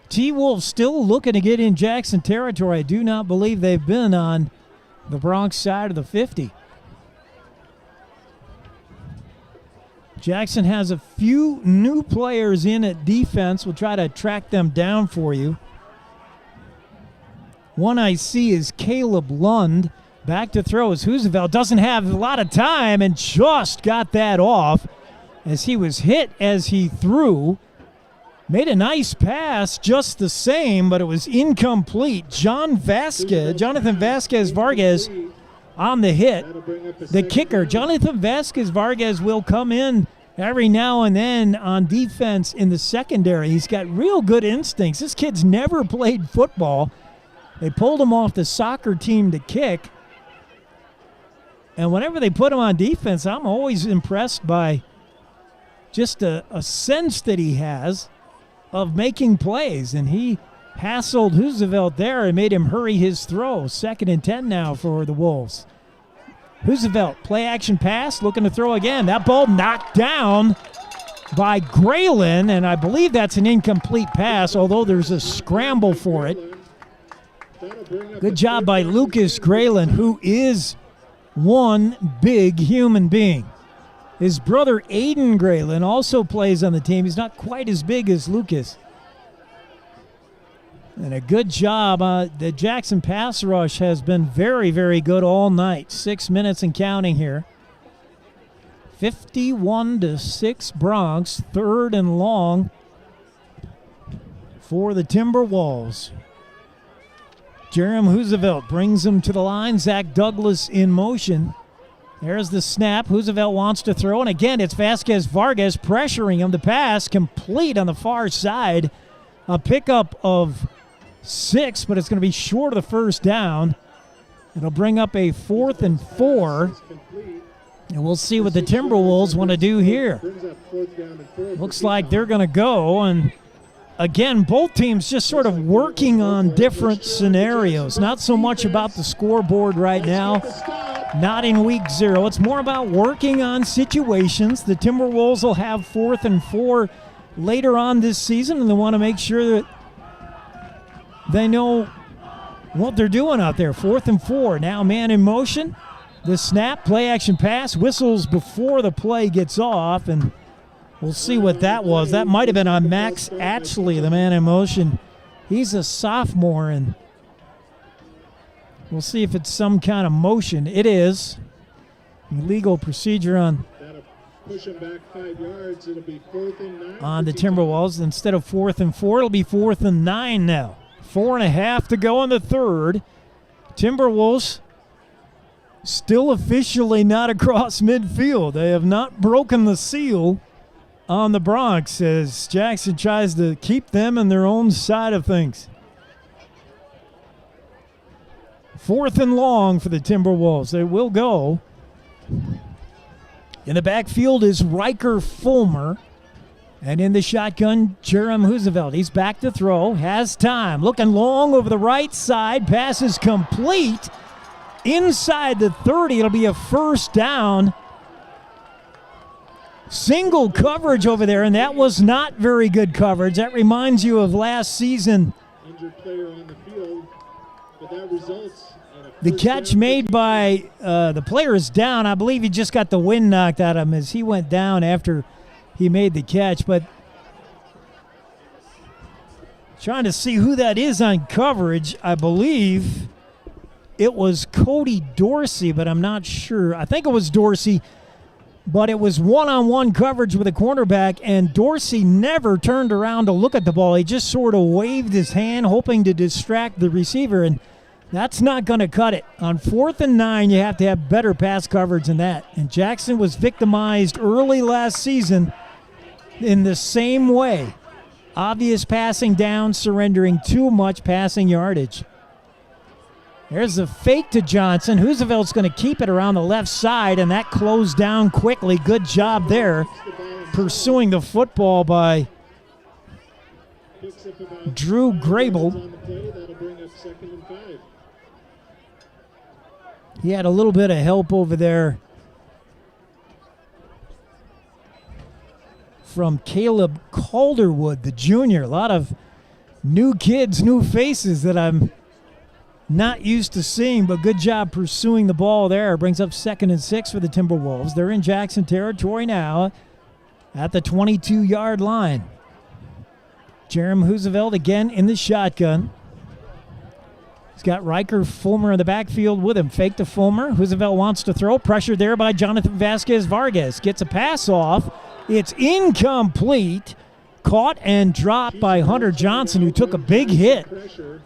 T-Wolves still looking to get in Jackson territory. I do not believe they've been on the Bronx side of the 50. Jackson has a few new players in at defense. We'll try to track them down for you. One I see is Caleb Lund. Back to throw as Roosevelt doesn't have a lot of time and just got that off as he was hit as he threw. Made a nice pass just the same, but it was incomplete. Jonathan Vasquez Vargas on the hit. The kicker, Jonathan Vasquez Vargas, will come in every now and then on defense in the secondary. He's got real good instincts. This kid's never played football. They pulled him off the soccer team to kick. And whenever they put him on defense, I'm always impressed by just a sense that he has of making plays. And he hassled Roosevelt there and made him hurry his throw. 2nd and 10 now for the Wolves. Roosevelt, play action pass, looking to throw again. That ball knocked down by Graylin, and I believe that's an incomplete pass, although there's a scramble for it. Good job by Lucas Graylin, who is one big human being. His brother Aiden Graylin also plays on the team. He's not quite as big as Lucas. And a good job. The Jackson pass rush has been very, very good all night. 6 minutes and counting here. 51-6 Bronx. 3rd and long for the Timberwolves. Jerem Roosevelt brings him to the line. Zach Douglas in motion. There's the snap. Roosevelt wants to throw. And again, it's Vasquez Vargas pressuring him to pass. Complete on the far side. A pickup of 6, but it's going to be short of the first down. It'll bring up a 4th and 4. And we'll see what the Timberwolves want to do here. Looks like they're going to go, and again, both teams just sort of working on different scenarios. Not so much about the scoreboard right now, not in week 0. It's more about working on situations. The Timberwolves will have 4th and 4 later on this season, and they want to make sure that they know what they're doing out there. 4th and 4. Now man in motion. The snap, play action pass, whistles before the play gets off, and we'll see what that was. That might have been on Max Atchley, the man in motion. He's a sophomore, and we'll see if it's some kind of motion. It is. Illegal procedure on Push him back 5 yards. It'll be 4th and 9 on the Timberwolves. Instead of 4th and 4, it'll be 4th and 9 now. 4.5 to go in the third. Timberwolves still officially not across midfield. They have not broken the seal on the Bronx as Jackson tries to keep them in their own side of things. 4th and long for the Timberwolves. They will go. In the backfield is Riker Fulmer. And in the shotgun, Jerem Huzeveld. He's back to throw, has time. Looking long over the right side. Pass is complete. Inside the 30, it'll be a first down. Single coverage over there, and that was not very good coverage. That reminds you of last season. Injured player on the field, but that results in a The first catch down. made by the player is down. I believe he just got the wind knocked out of him as he went down after he made the catch. But trying to see who that is on coverage. I believe it was Cody Dorsey, but I'm not sure. I think it was Dorsey, but it was one-on-one coverage with a cornerback, and Dorsey never turned around to look at the ball. He just sort of waved his hand, hoping to distract the receiver, and that's not going to cut it. On 4th and 9, you have to have better pass coverage than that. And Jackson was victimized early last season in the same way. Obvious passing down, surrendering too much passing yardage. There's a fake to Johnson. Hoosevelt's going to keep it around the left side, and that closed down quickly. Good job there, pursuing the football by Drew Grable. That'll bring up 2nd and 5. He had a little bit of help over there from Caleb Calderwood, the junior. A lot of new kids, new faces that I'm not used to seeing, but good job pursuing the ball there. Brings up 2nd and 6 for the Timberwolves. They're in Jackson territory now at the 22-yard line. Jerem Huzeveld again in the shotgun. He's got Riker Fulmer in the backfield with him. Fake to Fulmer. Huzeveld wants to throw. Pressure there by Jonathan Vasquez-Vargas. Gets a pass off. It's incomplete. Caught and dropped by Hunter Johnson, who took a big hit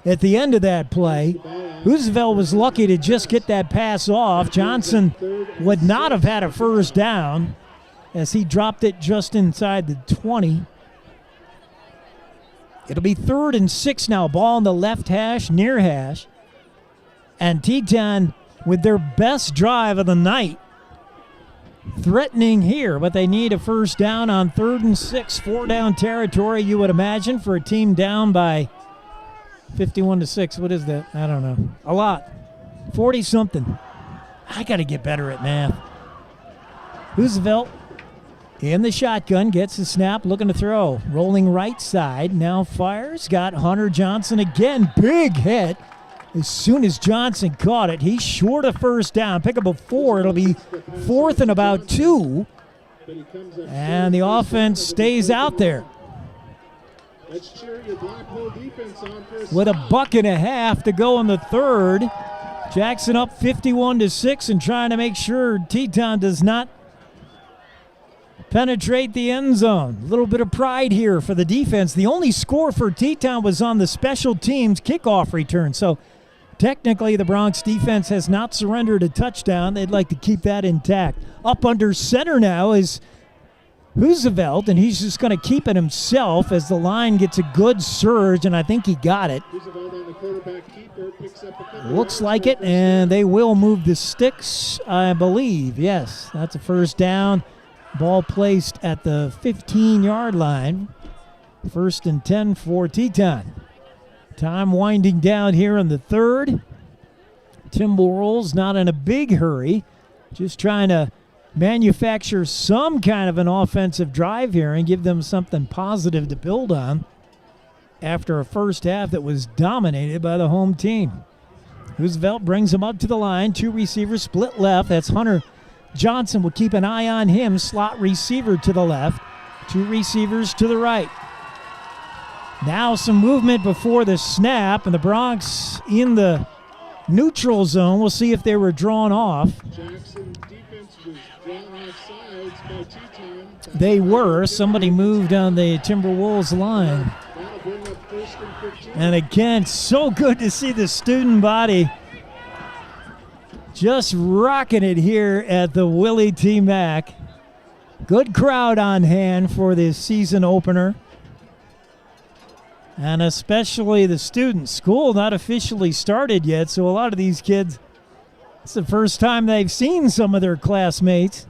at the end of that play. Huzeveld was lucky to just get that pass off. Johnson would not have had a first down as he dropped it just inside the 20. It'll be 3rd and 6 now. Ball on the left hash, near hash. And Teton with their best drive of the night. Threatening here, but they need a first down on 3rd and 6. 4-down territory, you would imagine, for a team down by 51-6. What is that? I don't know. A lot. 40-something. I got to get better at math. Huzeveld in the shotgun, gets the snap, looking to throw. Rolling right side, now fires. Got Hunter Johnson again. Big hit. As soon as Johnson caught it, he's short of first down. Pick up a 4. It'll be 4th and about 2. And the offense stays out there with a buck and a half to go in the third. Jackson up 51-6 and trying to make sure Teton does not penetrate the end zone. A little bit of pride here for the defense. The only score for Teton was on the special teams kickoff return. So technically the Bronx defense has not surrendered a touchdown. They'd like to keep that intact. Up under center now is Roosevelt, and he's just going to keep it himself as the line gets a good surge, and I think he got it. Looks like it, and they will move the sticks, I believe. Yes, that's a first down. Ball placed at the 15-yard line. 1st and 10 for Teton. Time winding down here in the third. Timberwolves not in a big hurry, just trying to manufacture some kind of an offensive drive here and give them something positive to build on after a first half that was dominated by the home team. Roosevelt brings him up to the line. 2 receivers split left. That's Hunter Johnson. Will keep an eye on him. Slot receiver to the left. 2 receivers to the right. Now some movement before the snap, and the Bronx in the neutral zone. We'll see if they were drawn off. They were. Somebody moved on the Timberwolves line. And again, so good to see the student body just rocking it here at the Willie T. Mack. Good crowd on hand for this season opener. And especially the students. School not officially started yet, so a lot of these kids, it's the first time they've seen some of their classmates.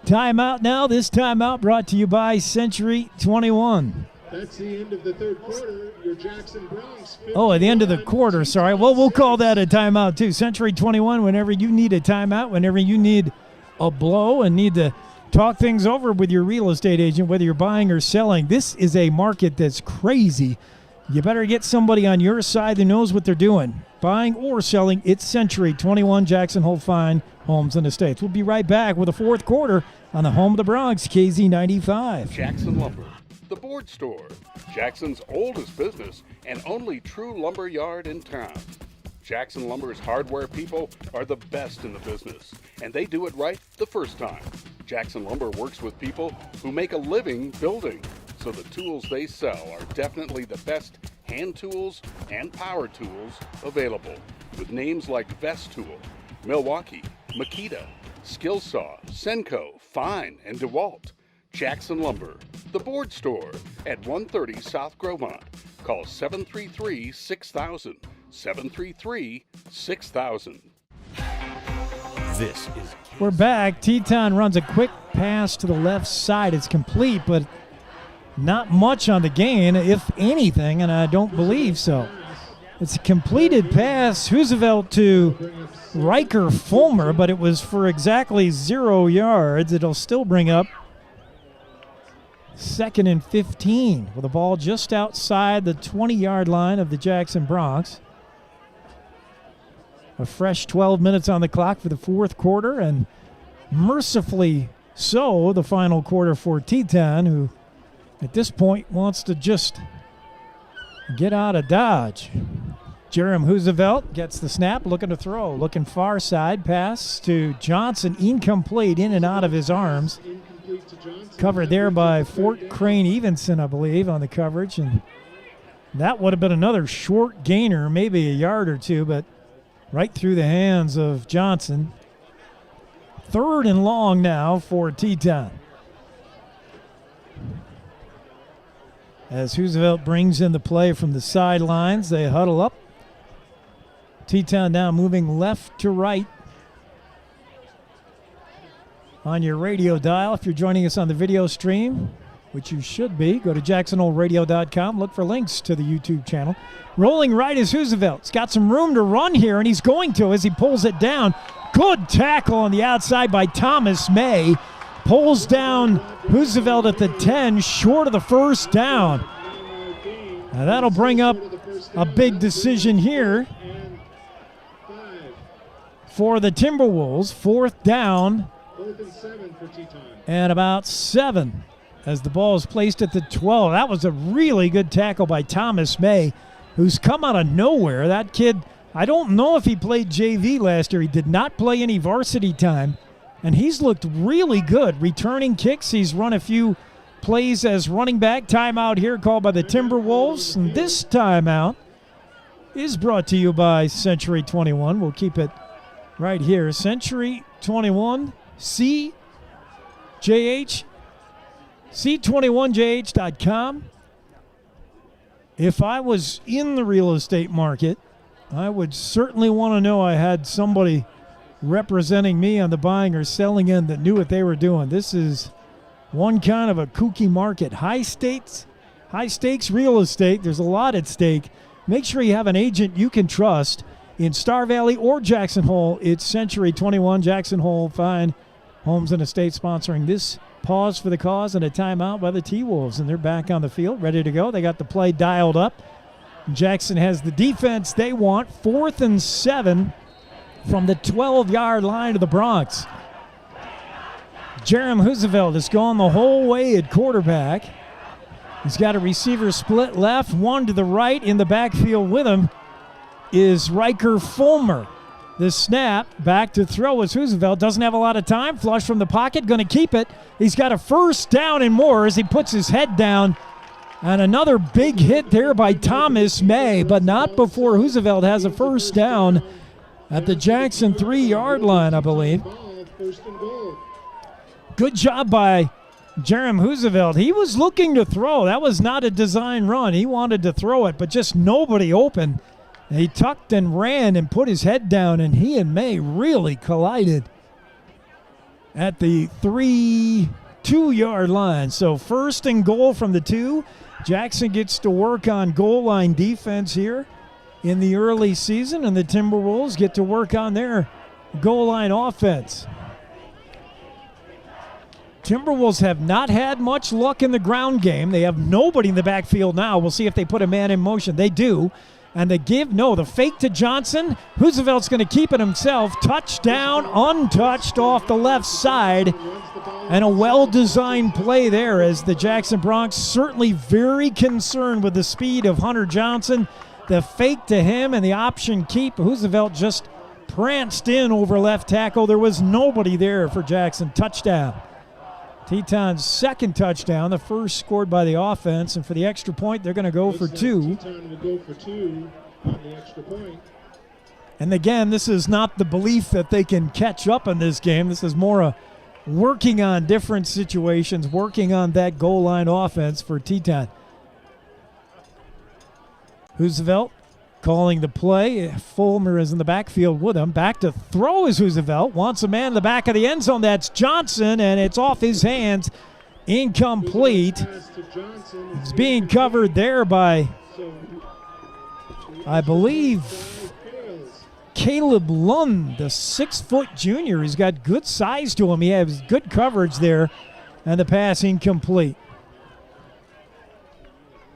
Timeout now. This timeout brought to you by Century 21. That's the end of the third quarter. Your Jackson Bronx. Oh, at the end of the quarter, sorry. Well, we'll call that a timeout too. Century 21, whenever you need a timeout, whenever you need a blow and need to talk things over with your real estate agent, whether you're buying or selling. This is a market that's crazy. You better get somebody on your side that knows what they're doing. Buying or selling, it's Century 21 Jackson Hole Fine Homes and Estates. We'll be right back with the fourth quarter on the home of the Bronx, KZ95. Jackson Lumber, the board store, Jackson's oldest business and only true lumber yard in town. Jackson Lumber's hardware people are the best in the business, and they do it right the first time. Jackson Lumber works with people who make a living building, so the tools they sell are definitely the best hand tools and power tools available, with names like Vest Tool, Milwaukee, Makita, Skillsaw, Senco, Fine, and DeWalt. Jackson Lumber, the board store at 130 South Grovemont. Call 733-6000, 733-6000. This is... We're back. Teton runs a quick pass to the left side. It's complete, but not much on the gain, if anything, and I don't believe so. It's a completed pass, Roosevelt to Riker Fulmer, but it was for exactly 0 yards. It'll still bring up 2nd and 15 with the ball just outside the 20-yard line of the Jackson Bronx. A fresh 12 minutes on the clock for the fourth quarter, and mercifully so, the final quarter for Teton, who at this point wants to just get out of Dodge. Jerem Roosevelt gets the snap, looking to throw, looking far side, pass to Johnson, incomplete, in and out of his arms. Covered there by Fort Crane Evenson, I believe, on the coverage, and that would have been another short gainer, maybe a yard or two, but right through the hands of Johnson. 3rd and long now for Teton. As Roosevelt brings in the play from the sidelines, they huddle up. Teton now moving left to right on your radio dial. If you're joining us on the video stream, which you should be, go to jacksonholeradio.com. Look for links to the YouTube channel. Rolling right is Roosevelt. He's got some room to run here, and he's going to as he pulls it down. Good tackle on the outside by Thomas May. Pulls down Roosevelt at the 10, short of the first down. Now that'll bring up a big decision here for the Timberwolves. 4th down and about 7 as the ball is placed at the 12. That was a really good tackle by Thomas May, who's come out of nowhere. That kid, I don't know if he played JV last year. He did not play any varsity time, and he's looked really good. Returning kicks, he's run a few plays as running back. Timeout here called by the Timberwolves, and this timeout is brought to you by Century 21. We'll keep it right here. Century 21 CJH, C21JH.com. If I was in the real estate market, I would certainly want to know I had somebody representing me on the buying or selling end that knew what they were doing. This is one kind of a kooky market. High stakes real estate. There's a lot at stake. Make sure you have an agent you can trust in Star Valley or Jackson Hole. It's Century 21 Jackson Hole Fine Homes and Estate sponsoring this pause for the cause and a timeout by the T-Wolves. And they're back on the field, ready to go. They got the play dialed up. Jackson has the defense they want. 4th and 7 from the 12-yard line of the Bronx. Jerem Roosevelt has gone the whole way at quarterback. He's got a receiver split left, one to the right. In the backfield with him is Riker Fulmer. The snap, back to throw is Roosevelt. Doesn't have a lot of time. Flush from the pocket, going to keep it. He's got a first down and more as he puts his head down. And another big hit there by Thomas May, but not before Roosevelt has a first down at the Jackson 3-yard line, I believe. Good job by Jerem Roosevelt. He was looking to throw. That was not a design run. He wanted to throw it, but just nobody open. He tucked and ran and put his head down, and he and May really collided at the 2-yard line. So 1st and goal from the 2. Jackson gets to work on goal line defense here in the early season, and the Timberwolves get to work on their goal line offense. Timberwolves have not had much luck in the ground game. They have nobody in the backfield now. We'll see if they put a man in motion. They do. And the fake to Johnson. Roosevelt's going to keep it himself. Touchdown, untouched off the left side. And a well-designed play there as the Jackson Bronx certainly very concerned with the speed of Hunter Johnson. The fake to him and the option keep. Roosevelt just pranced in over left tackle. There was nobody there for Jackson. Touchdown. Teton's second touchdown, the first scored by the offense, and for the extra point, they're going to go for 2. Teton will go for 2 on the extra point. And again, this is not the belief that they can catch up in this game. This is more a working on different situations, working on that goal line offense for Teton. Roosevelt calling the play. Fulmer is in the backfield with him. Back to throw is Roosevelt. Wants a man in the back of the end zone. That's Johnson, and it's off his hands. Incomplete. It's being covered there by, I believe, Caleb Lund, the 6-foot junior. He's got good size to him. He has good coverage there, and the pass incomplete.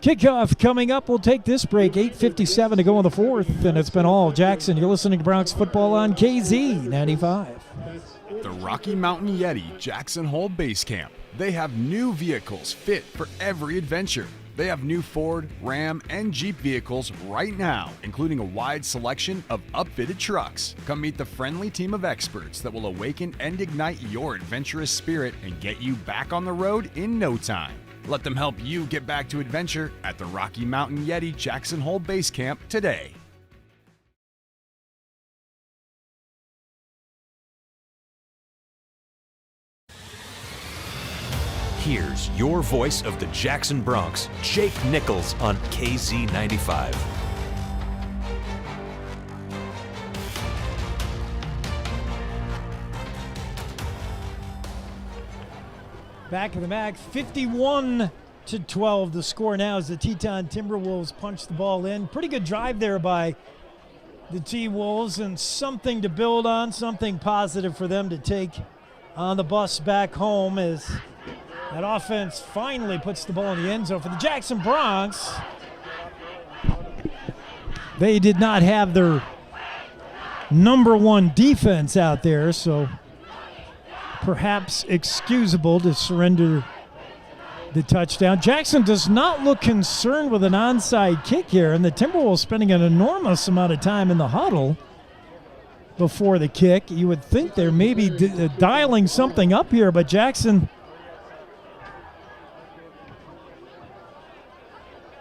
Kickoff coming up. We'll take this break. 8:57 to go in the 4th, and it's been all Jackson. You're listening to Bronx Football on KZ95. The Rocky Mountain Yeti Jackson Hole Base Camp. They have new vehicles fit for every adventure. They have new Ford, Ram, and Jeep vehicles right now, including a wide selection of upfitted trucks. Come meet the friendly team of experts that will awaken and ignite your adventurous spirit and get you back on the road in no time. Let them help you get back to adventure at the Rocky Mountain Yeti Jackson Hole Base Camp today. Here's your voice of the Jackson Bronx, Jake Nichols on KZ95. Back in the MAC, 51-12. The score now as the Teton Timberwolves punch the ball in. Pretty good drive there by the T-Wolves, and something to build on, something positive for them to take on the bus back home as that offense finally puts the ball in the end zone. For the Jackson Bronx, they did not have their number one defense out there, so perhaps excusable to surrender the touchdown. Jackson does not look concerned with an onside kick here, and the Timberwolves spending an enormous amount of time in the huddle before the kick. You would think they're maybe dialing something up here, but Jackson,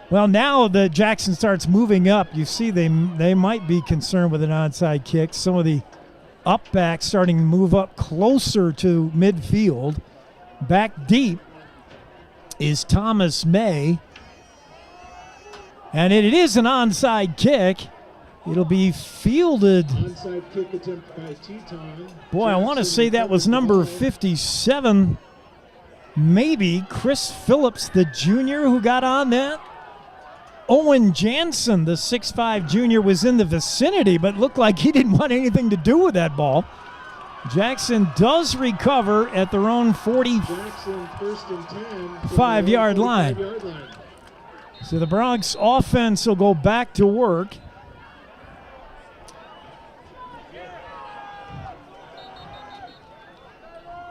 well, now the Jackson starts moving up. You see they might be concerned with an onside kick. Some of the up back, starting to move up closer to midfield. Back deep is Thomas May. And it is an onside kick. It'll be fielded. Onside kick attempt by Teton. Boy, I want to say that was number 57. Maybe Chris Phillips, the junior, who got on that. Owen Jansen, the 6'5 junior, was in the vicinity, but looked like he didn't want anything to do with that ball. Jackson does recover at their own 45-yard line. So the Bronx offense will go back to work.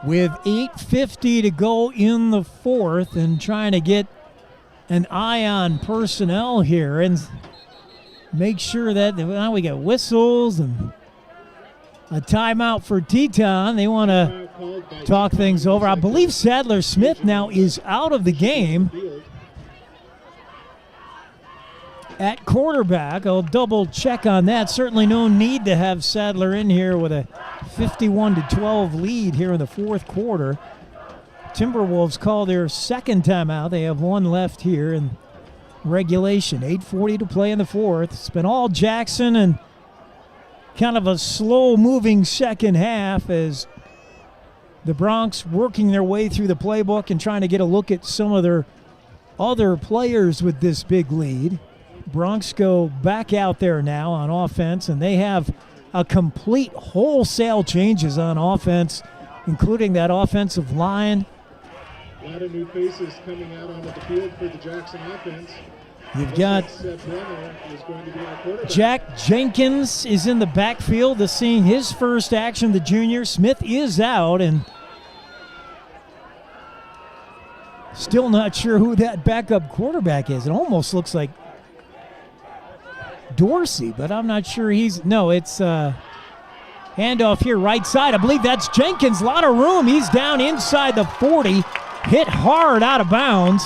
With 8:50 to go in the fourth, and trying to get an eye on personnel here and make sure that now we got whistles and a timeout for Teton. They want to talk things over. I believe Sadler Smith now is out of the game at quarterback. I'll double check on that. Certainly no need to have Sadler in here with a 51-12 lead here in the fourth quarter. Timberwolves call their second timeout. They have one left here in regulation. 8:40 to play in the fourth. It's been all Jackson and kind of a slow-moving second half as the Bronx working their way through the playbook and trying to get a look at some of their other players with this big lead. Bronx go back out there now on offense, and they have a complete wholesale changes on offense, including that offensive line. A lot of new faces coming out onto the field for the Jackson offense. You've got Jack Jenkins is in the backfield. This seeing his first action, the junior. Smith is out, and still not sure who that backup quarterback is. It almost looks like Dorsey, but I'm not sure he's... No, it's handoff here, right side. I believe that's Jenkins. A lot of room. He's down inside the 40. Hit hard out of bounds.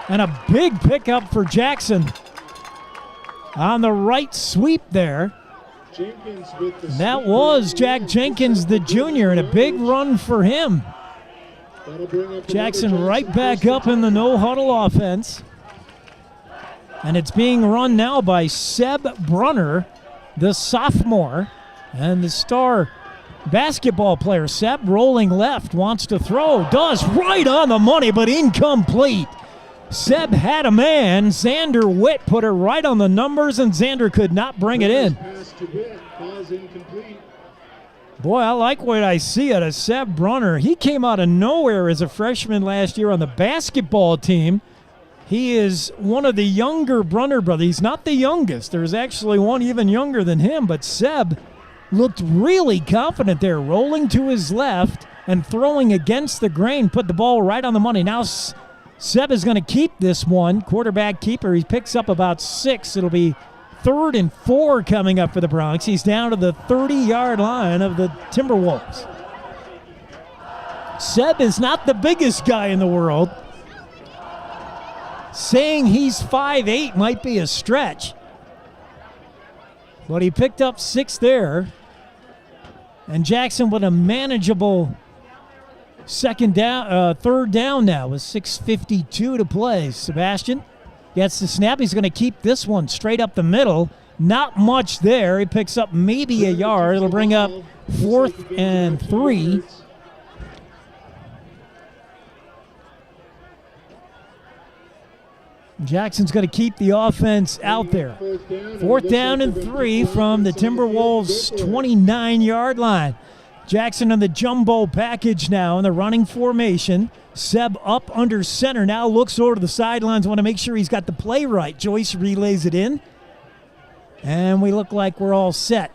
And a big pickup for Jackson on the right sweep there. That was Jack Jenkins, the junior, and a big run for him. Jackson right back up in the no-huddle offense. And it's being run now by Seb Brunner, the sophomore, and the star basketball player. Seb rolling left, wants to throw, does right on the money, but incomplete. Seb had a man. Xander Witt put it right on the numbers, and Xander could not bring it in. Boy, I like what I see out of Seb Brunner. He came out of nowhere as a freshman last year on the basketball team. He is one of the younger Brunner brothers. He's not the youngest. There's actually one even younger than him, but Seb looked really confident there, rolling to his left and throwing against the grain, put the ball right on the money. Now Seb is going to keep this one, quarterback keeper. He picks up about 6. It'll be 3rd and 4 coming up for the Bronx. He's down to the 30-yard line of the Timberwolves. Seb is not the biggest guy in the world. Saying he's 5'8" might be a stretch. But he picked up 6 there. And Jackson with a manageable third down now with 6:52 to play. Sebastian gets the snap. He's going to keep this one straight up the middle. Not much there. He picks up maybe a yard. It'll bring up 4th and 3. Jackson's going to keep the offense out there. 4th down and 3 from the Timberwolves' 29-yard line. Jackson on the jumbo package now in the running formation. Seb up under center now, looks over to the sidelines, want to make sure he's got the play right. Joyce relays it in. And we look like we're all set.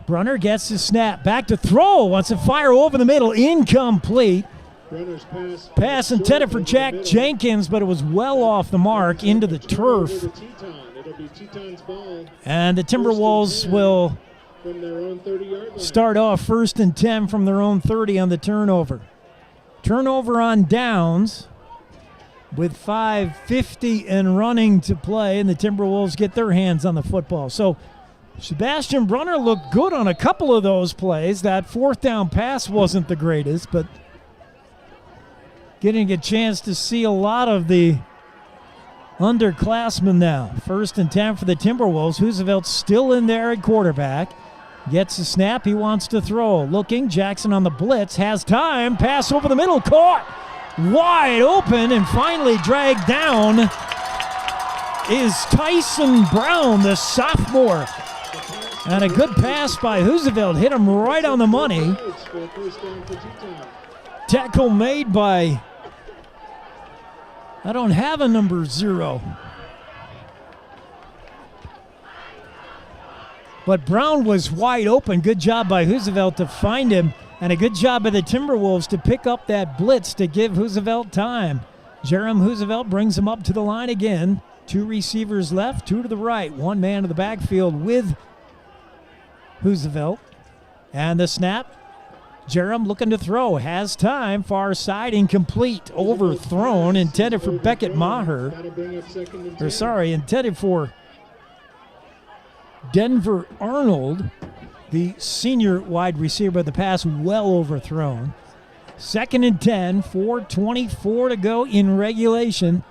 Brunner gets his snap. Back to throw. Wants to fire over the middle. Incomplete. Pass intended for Jack Jenkins, but it was well off the mark into the turf. And the Timberwolves will start off 1st and 10 from their own 30 on the turnover. Turnover on downs with 5:50 and running to play, and the Timberwolves get their hands on the football. So Sebastian Brunner looked good on a couple of those plays. That fourth down pass wasn't the greatest, but getting a chance to see a lot of the underclassmen now. 1st and 10 for the Timberwolves. Hoosevelt's still in there at quarterback. Gets the snap. He wants to throw. Looking. Jackson on the blitz. Has time. Pass over the middle. Caught. Wide open and finally dragged down is Tyson Brown, the sophomore. And a good pass by Hoosevelt. Hit him right on the money. Tackle made by, I don't have a number 0. But Brown was wide open. Good job by Hoosevelt to find him. And a good job by the Timberwolves to pick up that blitz to give Hoosevelt time. Jerem Hoosevelt brings him up to the line again. 2 receivers left, 2 to the right. 1 man in the backfield with Hoosevelt. And the snap. Jerem looking to throw. Has time. Far side. Incomplete. Overthrown. Intended for Beckett Maher. Intended for Denver Arnold, the senior wide receiver, but the pass well overthrown. 2nd and 10, 4:24 to go in regulation.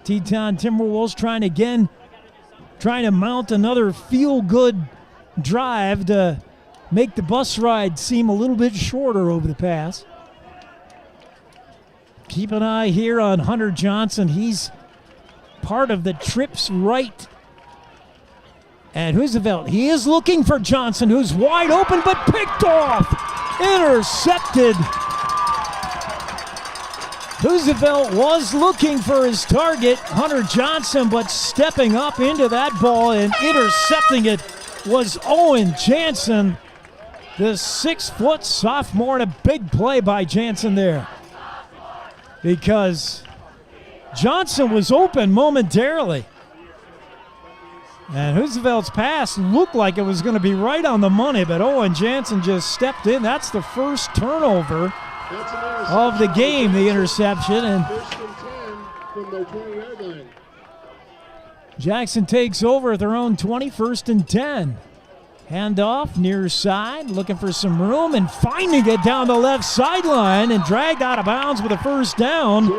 Teton Timberwolves trying to mount another feel-good drive to make the bus ride seem a little bit shorter over the pass. Keep an eye here on Hunter Johnson. He's part of the trips right. And Hoosevelt, he is looking for Johnson, who's wide open but picked off. Intercepted. Hoosevelt was looking for his target, Hunter Johnson, but stepping up into that ball and intercepting it was Owen Jansen, the 6-foot sophomore, and a big play by Jansen there. Because Johnson was open momentarily. And Hoosevelt's pass looked like it was going to be right on the money, but Owen Jansen just stepped in. That's the first turnover of the game, the interception. And Jackson takes over at their own 20, 1st and 10. Handoff near side, looking for some room and finding it down the left sideline and dragged out of bounds with a first down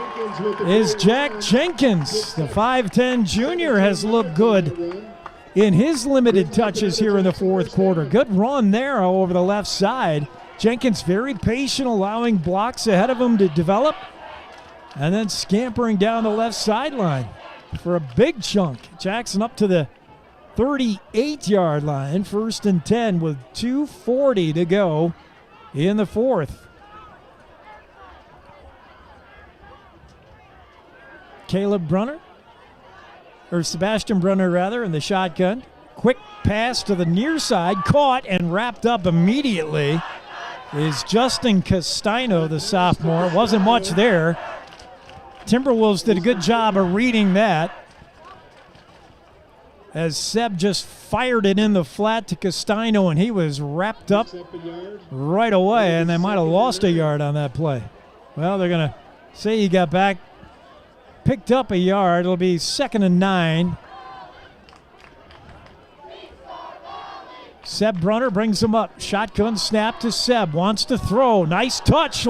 is Jack Jenkins. The 5'10 junior has looked good in his limited touches here in the 4th quarter. Good run there over the left side. Jenkins very patient, allowing blocks ahead of him to develop, and then scampering down the left sideline for a big chunk. Jackson up to the 38-yard line, 1st and 10 with 2:40 to go in the 4th. Sebastian Brunner in the shotgun. Quick pass to the near side, caught and wrapped up immediately is Justin Castino, the sophomore. Wasn't much there. Timberwolves did a good job of reading that, as Seb just fired it in the flat to Castino, and he was wrapped up right away, and they might have lost a yard on that play. Well, they're going to say he got back, picked up a yard. It'll be 2nd and 9. Seb Brunner brings him up. Shotgun snap to Seb. Wants to throw. Nice touch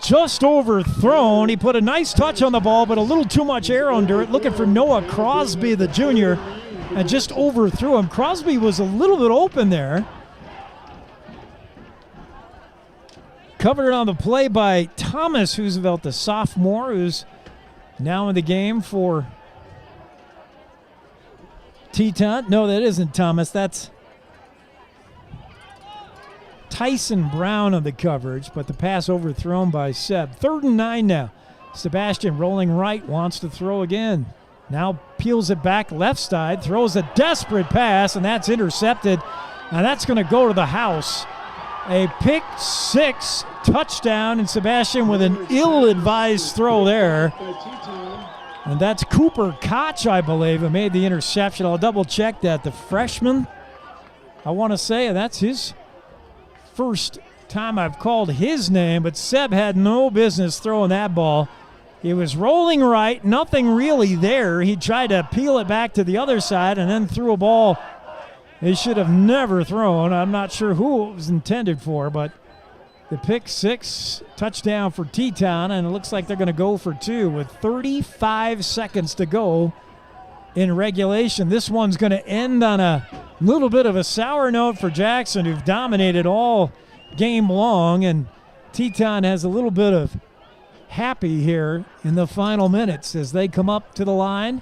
just overthrown. He put a nice touch on the ball, but a little too much air under it. Looking for Noah Crosby, the junior, and just overthrew him. Crosby was a little bit open there. Covered on the play by Thomas Hoosevelt, the sophomore, who's now in the game for Teton. No, that isn't Thomas. That's Tyson Brown on the coverage, but the pass overthrown by Seb. 3rd and 9 now. Sebastian rolling right, wants to throw again. Now peels it back left side, throws a desperate pass, and that's intercepted. And that's going to go to the house. A pick 6 touchdown, and Sebastian with an ill-advised throw there. And that's Cooper Koch, I believe, who made the interception. I'll double-check that. The freshman, I want to say, and that's his first time I've called his name, but Seb had no business throwing that ball. He was rolling right, nothing really there. He tried to peel it back to the other side and then threw a ball they should have never thrown. I'm not sure who it was intended for, but the pick six touchdown for Teton, and it looks like they're going to go for two with 35 seconds to go in regulation. This one's going to end on a little bit of a sour note for Jackson, who've dominated all game long, and Teton has a little bit of happy here in the final minutes as they come up to the line,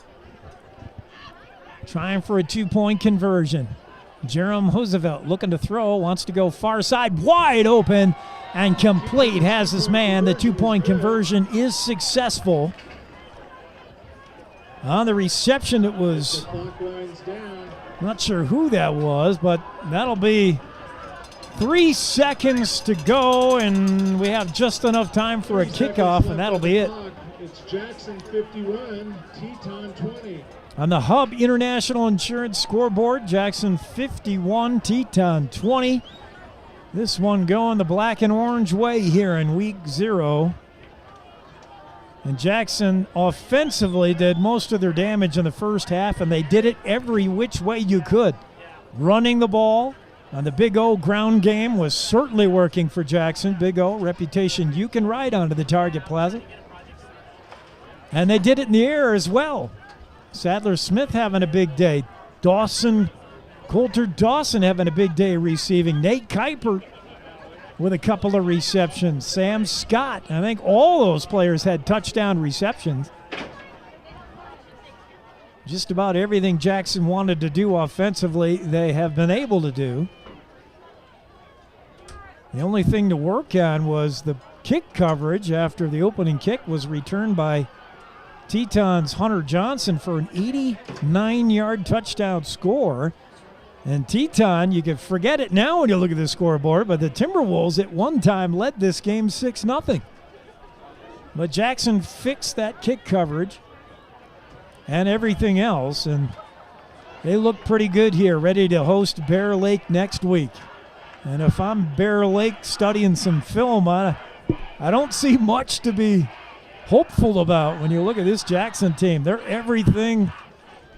trying for a two-point conversion. Jerem Roosevelt looking to throw, wants to go far side, wide open and complete, has his man. The two-point conversion is successful. On the reception, it was, not sure who that was, but that'll be 3 seconds to go, and we have just enough time for a kickoff, and that'll be it. It's Jackson 51, Teton 20. On the Hub International Insurance scoreboard, Jackson 51, Teton 20. This one going the black and orange way here in week 0. And Jackson offensively did most of their damage in the first half, and they did it every which way you could. Running the ball on the Big O ground game was certainly working for Jackson. Big O, reputation you can ride onto the Target Plaza. And they did it in the air as well. Sadler Smith having a big day. Coulter Dawson having a big day receiving. Nate Kuiper with a couple of receptions. Sam Scott, I think all those players had touchdown receptions. Just about everything Jackson wanted to do offensively, they have been able to do. The only thing to work on was the kick coverage after the opening kick was returned by Teton's Hunter Johnson for an 89-yard touchdown score. And Teton, you can forget it now when you look at the scoreboard, but the Timberwolves at one time led this game 6-0. But Jackson fixed that kick coverage and everything else, and they look pretty good here, ready to host Bear Lake next week. And if I'm Bear Lake studying some film, I don't see much to be hopeful about when you look at this Jackson team. They're everything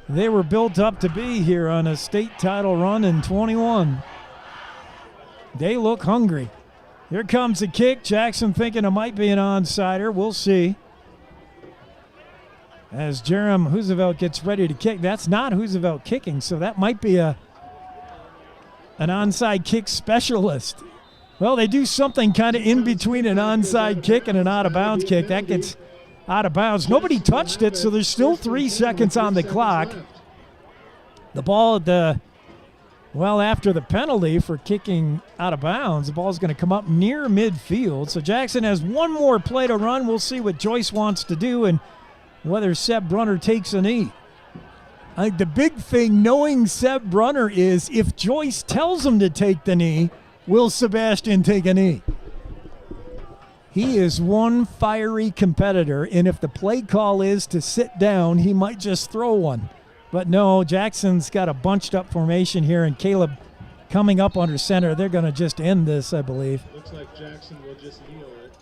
they were built up to be here on a state title run in 21. They look hungry. Here comes the kick. Jackson thinking it might be an onside. We'll see. As Jerem Roosevelt gets ready to kick. That's not Roosevelt kicking, so that might be an onside kick specialist. Well, they do something kind of in between an onside kick and an out-of-bounds kick. That gets out of bounds. Nobody touched it, so there's still 3 seconds on the clock. The ball at after the penalty for kicking out of bounds, the ball's going to come up near midfield. So Jackson has one more play to run. We'll see what Joyce wants to do and whether Seb Brunner takes a knee. I think the big thing knowing Seb Brunner is if Joyce tells him to take the knee, will Sebastian take a knee? He is one fiery competitor, and if the play call is to sit down, he might just throw one. But no, Jackson's got a bunched up formation here, and Caleb coming up under center. They're going to just end this, I believe. Looks like Jackson will just kneel it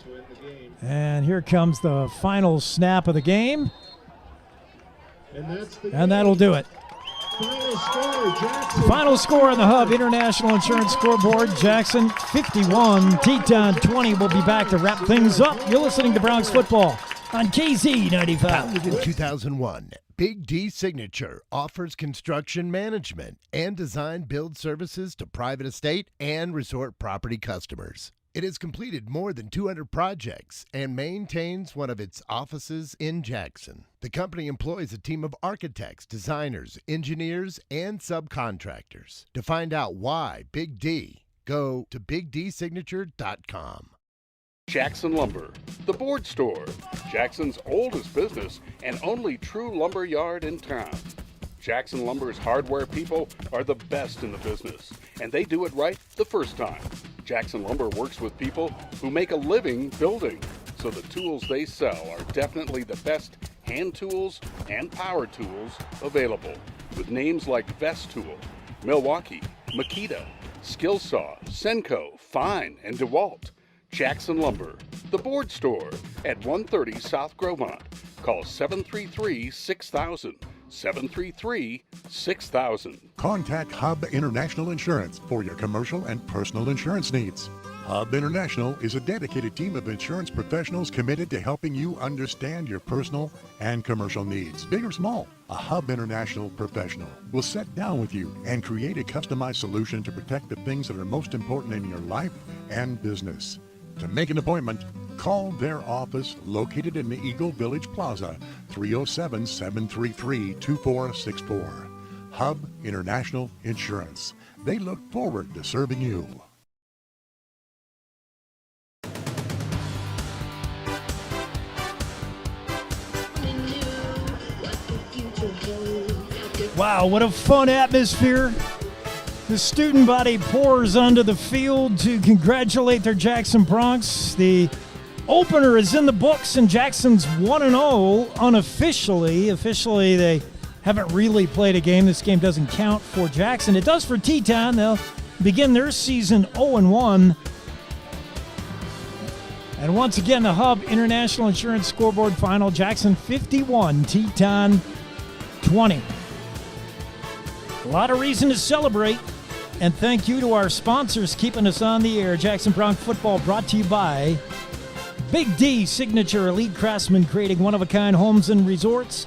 to end the game. And here comes the final snap of the game. And that'll do it. Final score on the Hub International Insurance scoreboard. Jackson 51, Teton 20. We'll be back to wrap things up. You're listening to Bronx Football on KZ95. Founded in 2001, Big D Signature offers construction management and design build services to private estate and resort property customers. It has completed more than 200 projects and maintains one of its offices in Jackson. The company employs a team of architects, designers, engineers, and subcontractors. To find out why Big D, go to bigdsignature.com. Jackson Lumber, the board store, Jackson's oldest business and only true lumber yard in town. Jackson Lumber's hardware people are the best in the business, and they do it right the first time. Jackson Lumber works with people who make a living building, so the tools they sell are definitely the best hand tools and power tools available, with names like Vest Tool, Milwaukee, Makita, Skillsaw, Senko, Fine, and DeWalt. Jackson Lumber, the board store at 130 South Gromont. Call 733-6000 733-6000. Contact Hub International Insurance for your commercial and personal insurance needs. Hub International is a dedicated team of insurance professionals committed to helping you understand your personal and commercial needs, big or small. A Hub International professional will sit down with you and create a customized solution to protect the things that are most important in your life and business. To make an appointment, call their office located in the Eagle Village Plaza, 307-733-2464. Hub International Insurance. They look forward to serving you. Wow, what a fun atmosphere. The student body pours onto the field to congratulate their Jackson Broncs. The opener is in the books, and Jackson's 1-0 unofficially. Officially, they haven't really played a game. This game doesn't count for Jackson. It does for Teton. They'll begin their season 0-1. And once again, the Hub International Insurance Scoreboard Final, Jackson 51, Teton 20. A lot of reason to celebrate, and thank you to our sponsors keeping us on the air. Jackson Bronc Football brought to you by Big D Signature Elite Craftsman, creating one-of-a-kind homes and resorts.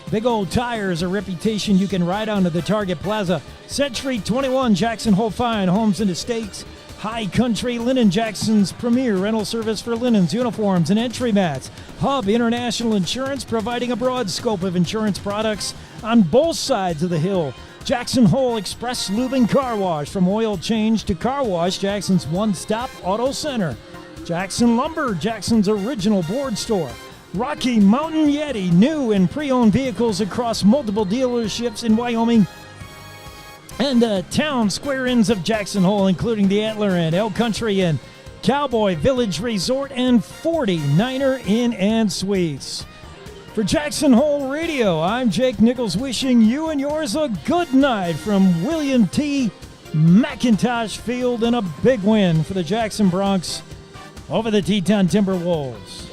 Big Old Tires, a reputation you can ride onto the Target Plaza. Century 21, Jackson Hole Fine Homes and Estates. High Country Linen, Jackson's premier rental service for linens, uniforms, and entry mats. Hub International Insurance, providing a broad scope of insurance products on both sides of the hill. Jackson Hole Express Lubing Car Wash, from oil change to car wash, Jackson's one-stop auto center. Jackson Lumber, Jackson's original board store. Rocky Mountain Yeti, new and pre-owned vehicles across multiple dealerships in Wyoming and town square ends of Jackson Hole, including the Antler Inn, Elk Country Inn, Cowboy Village Resort, and 49er Inn and Suites. For Jackson Hole Radio, I'm Jake Nichols, wishing you and yours a good night from William T. McIntosh Field, and a big win for the Jackson Broncs over the Teton Timberwolves.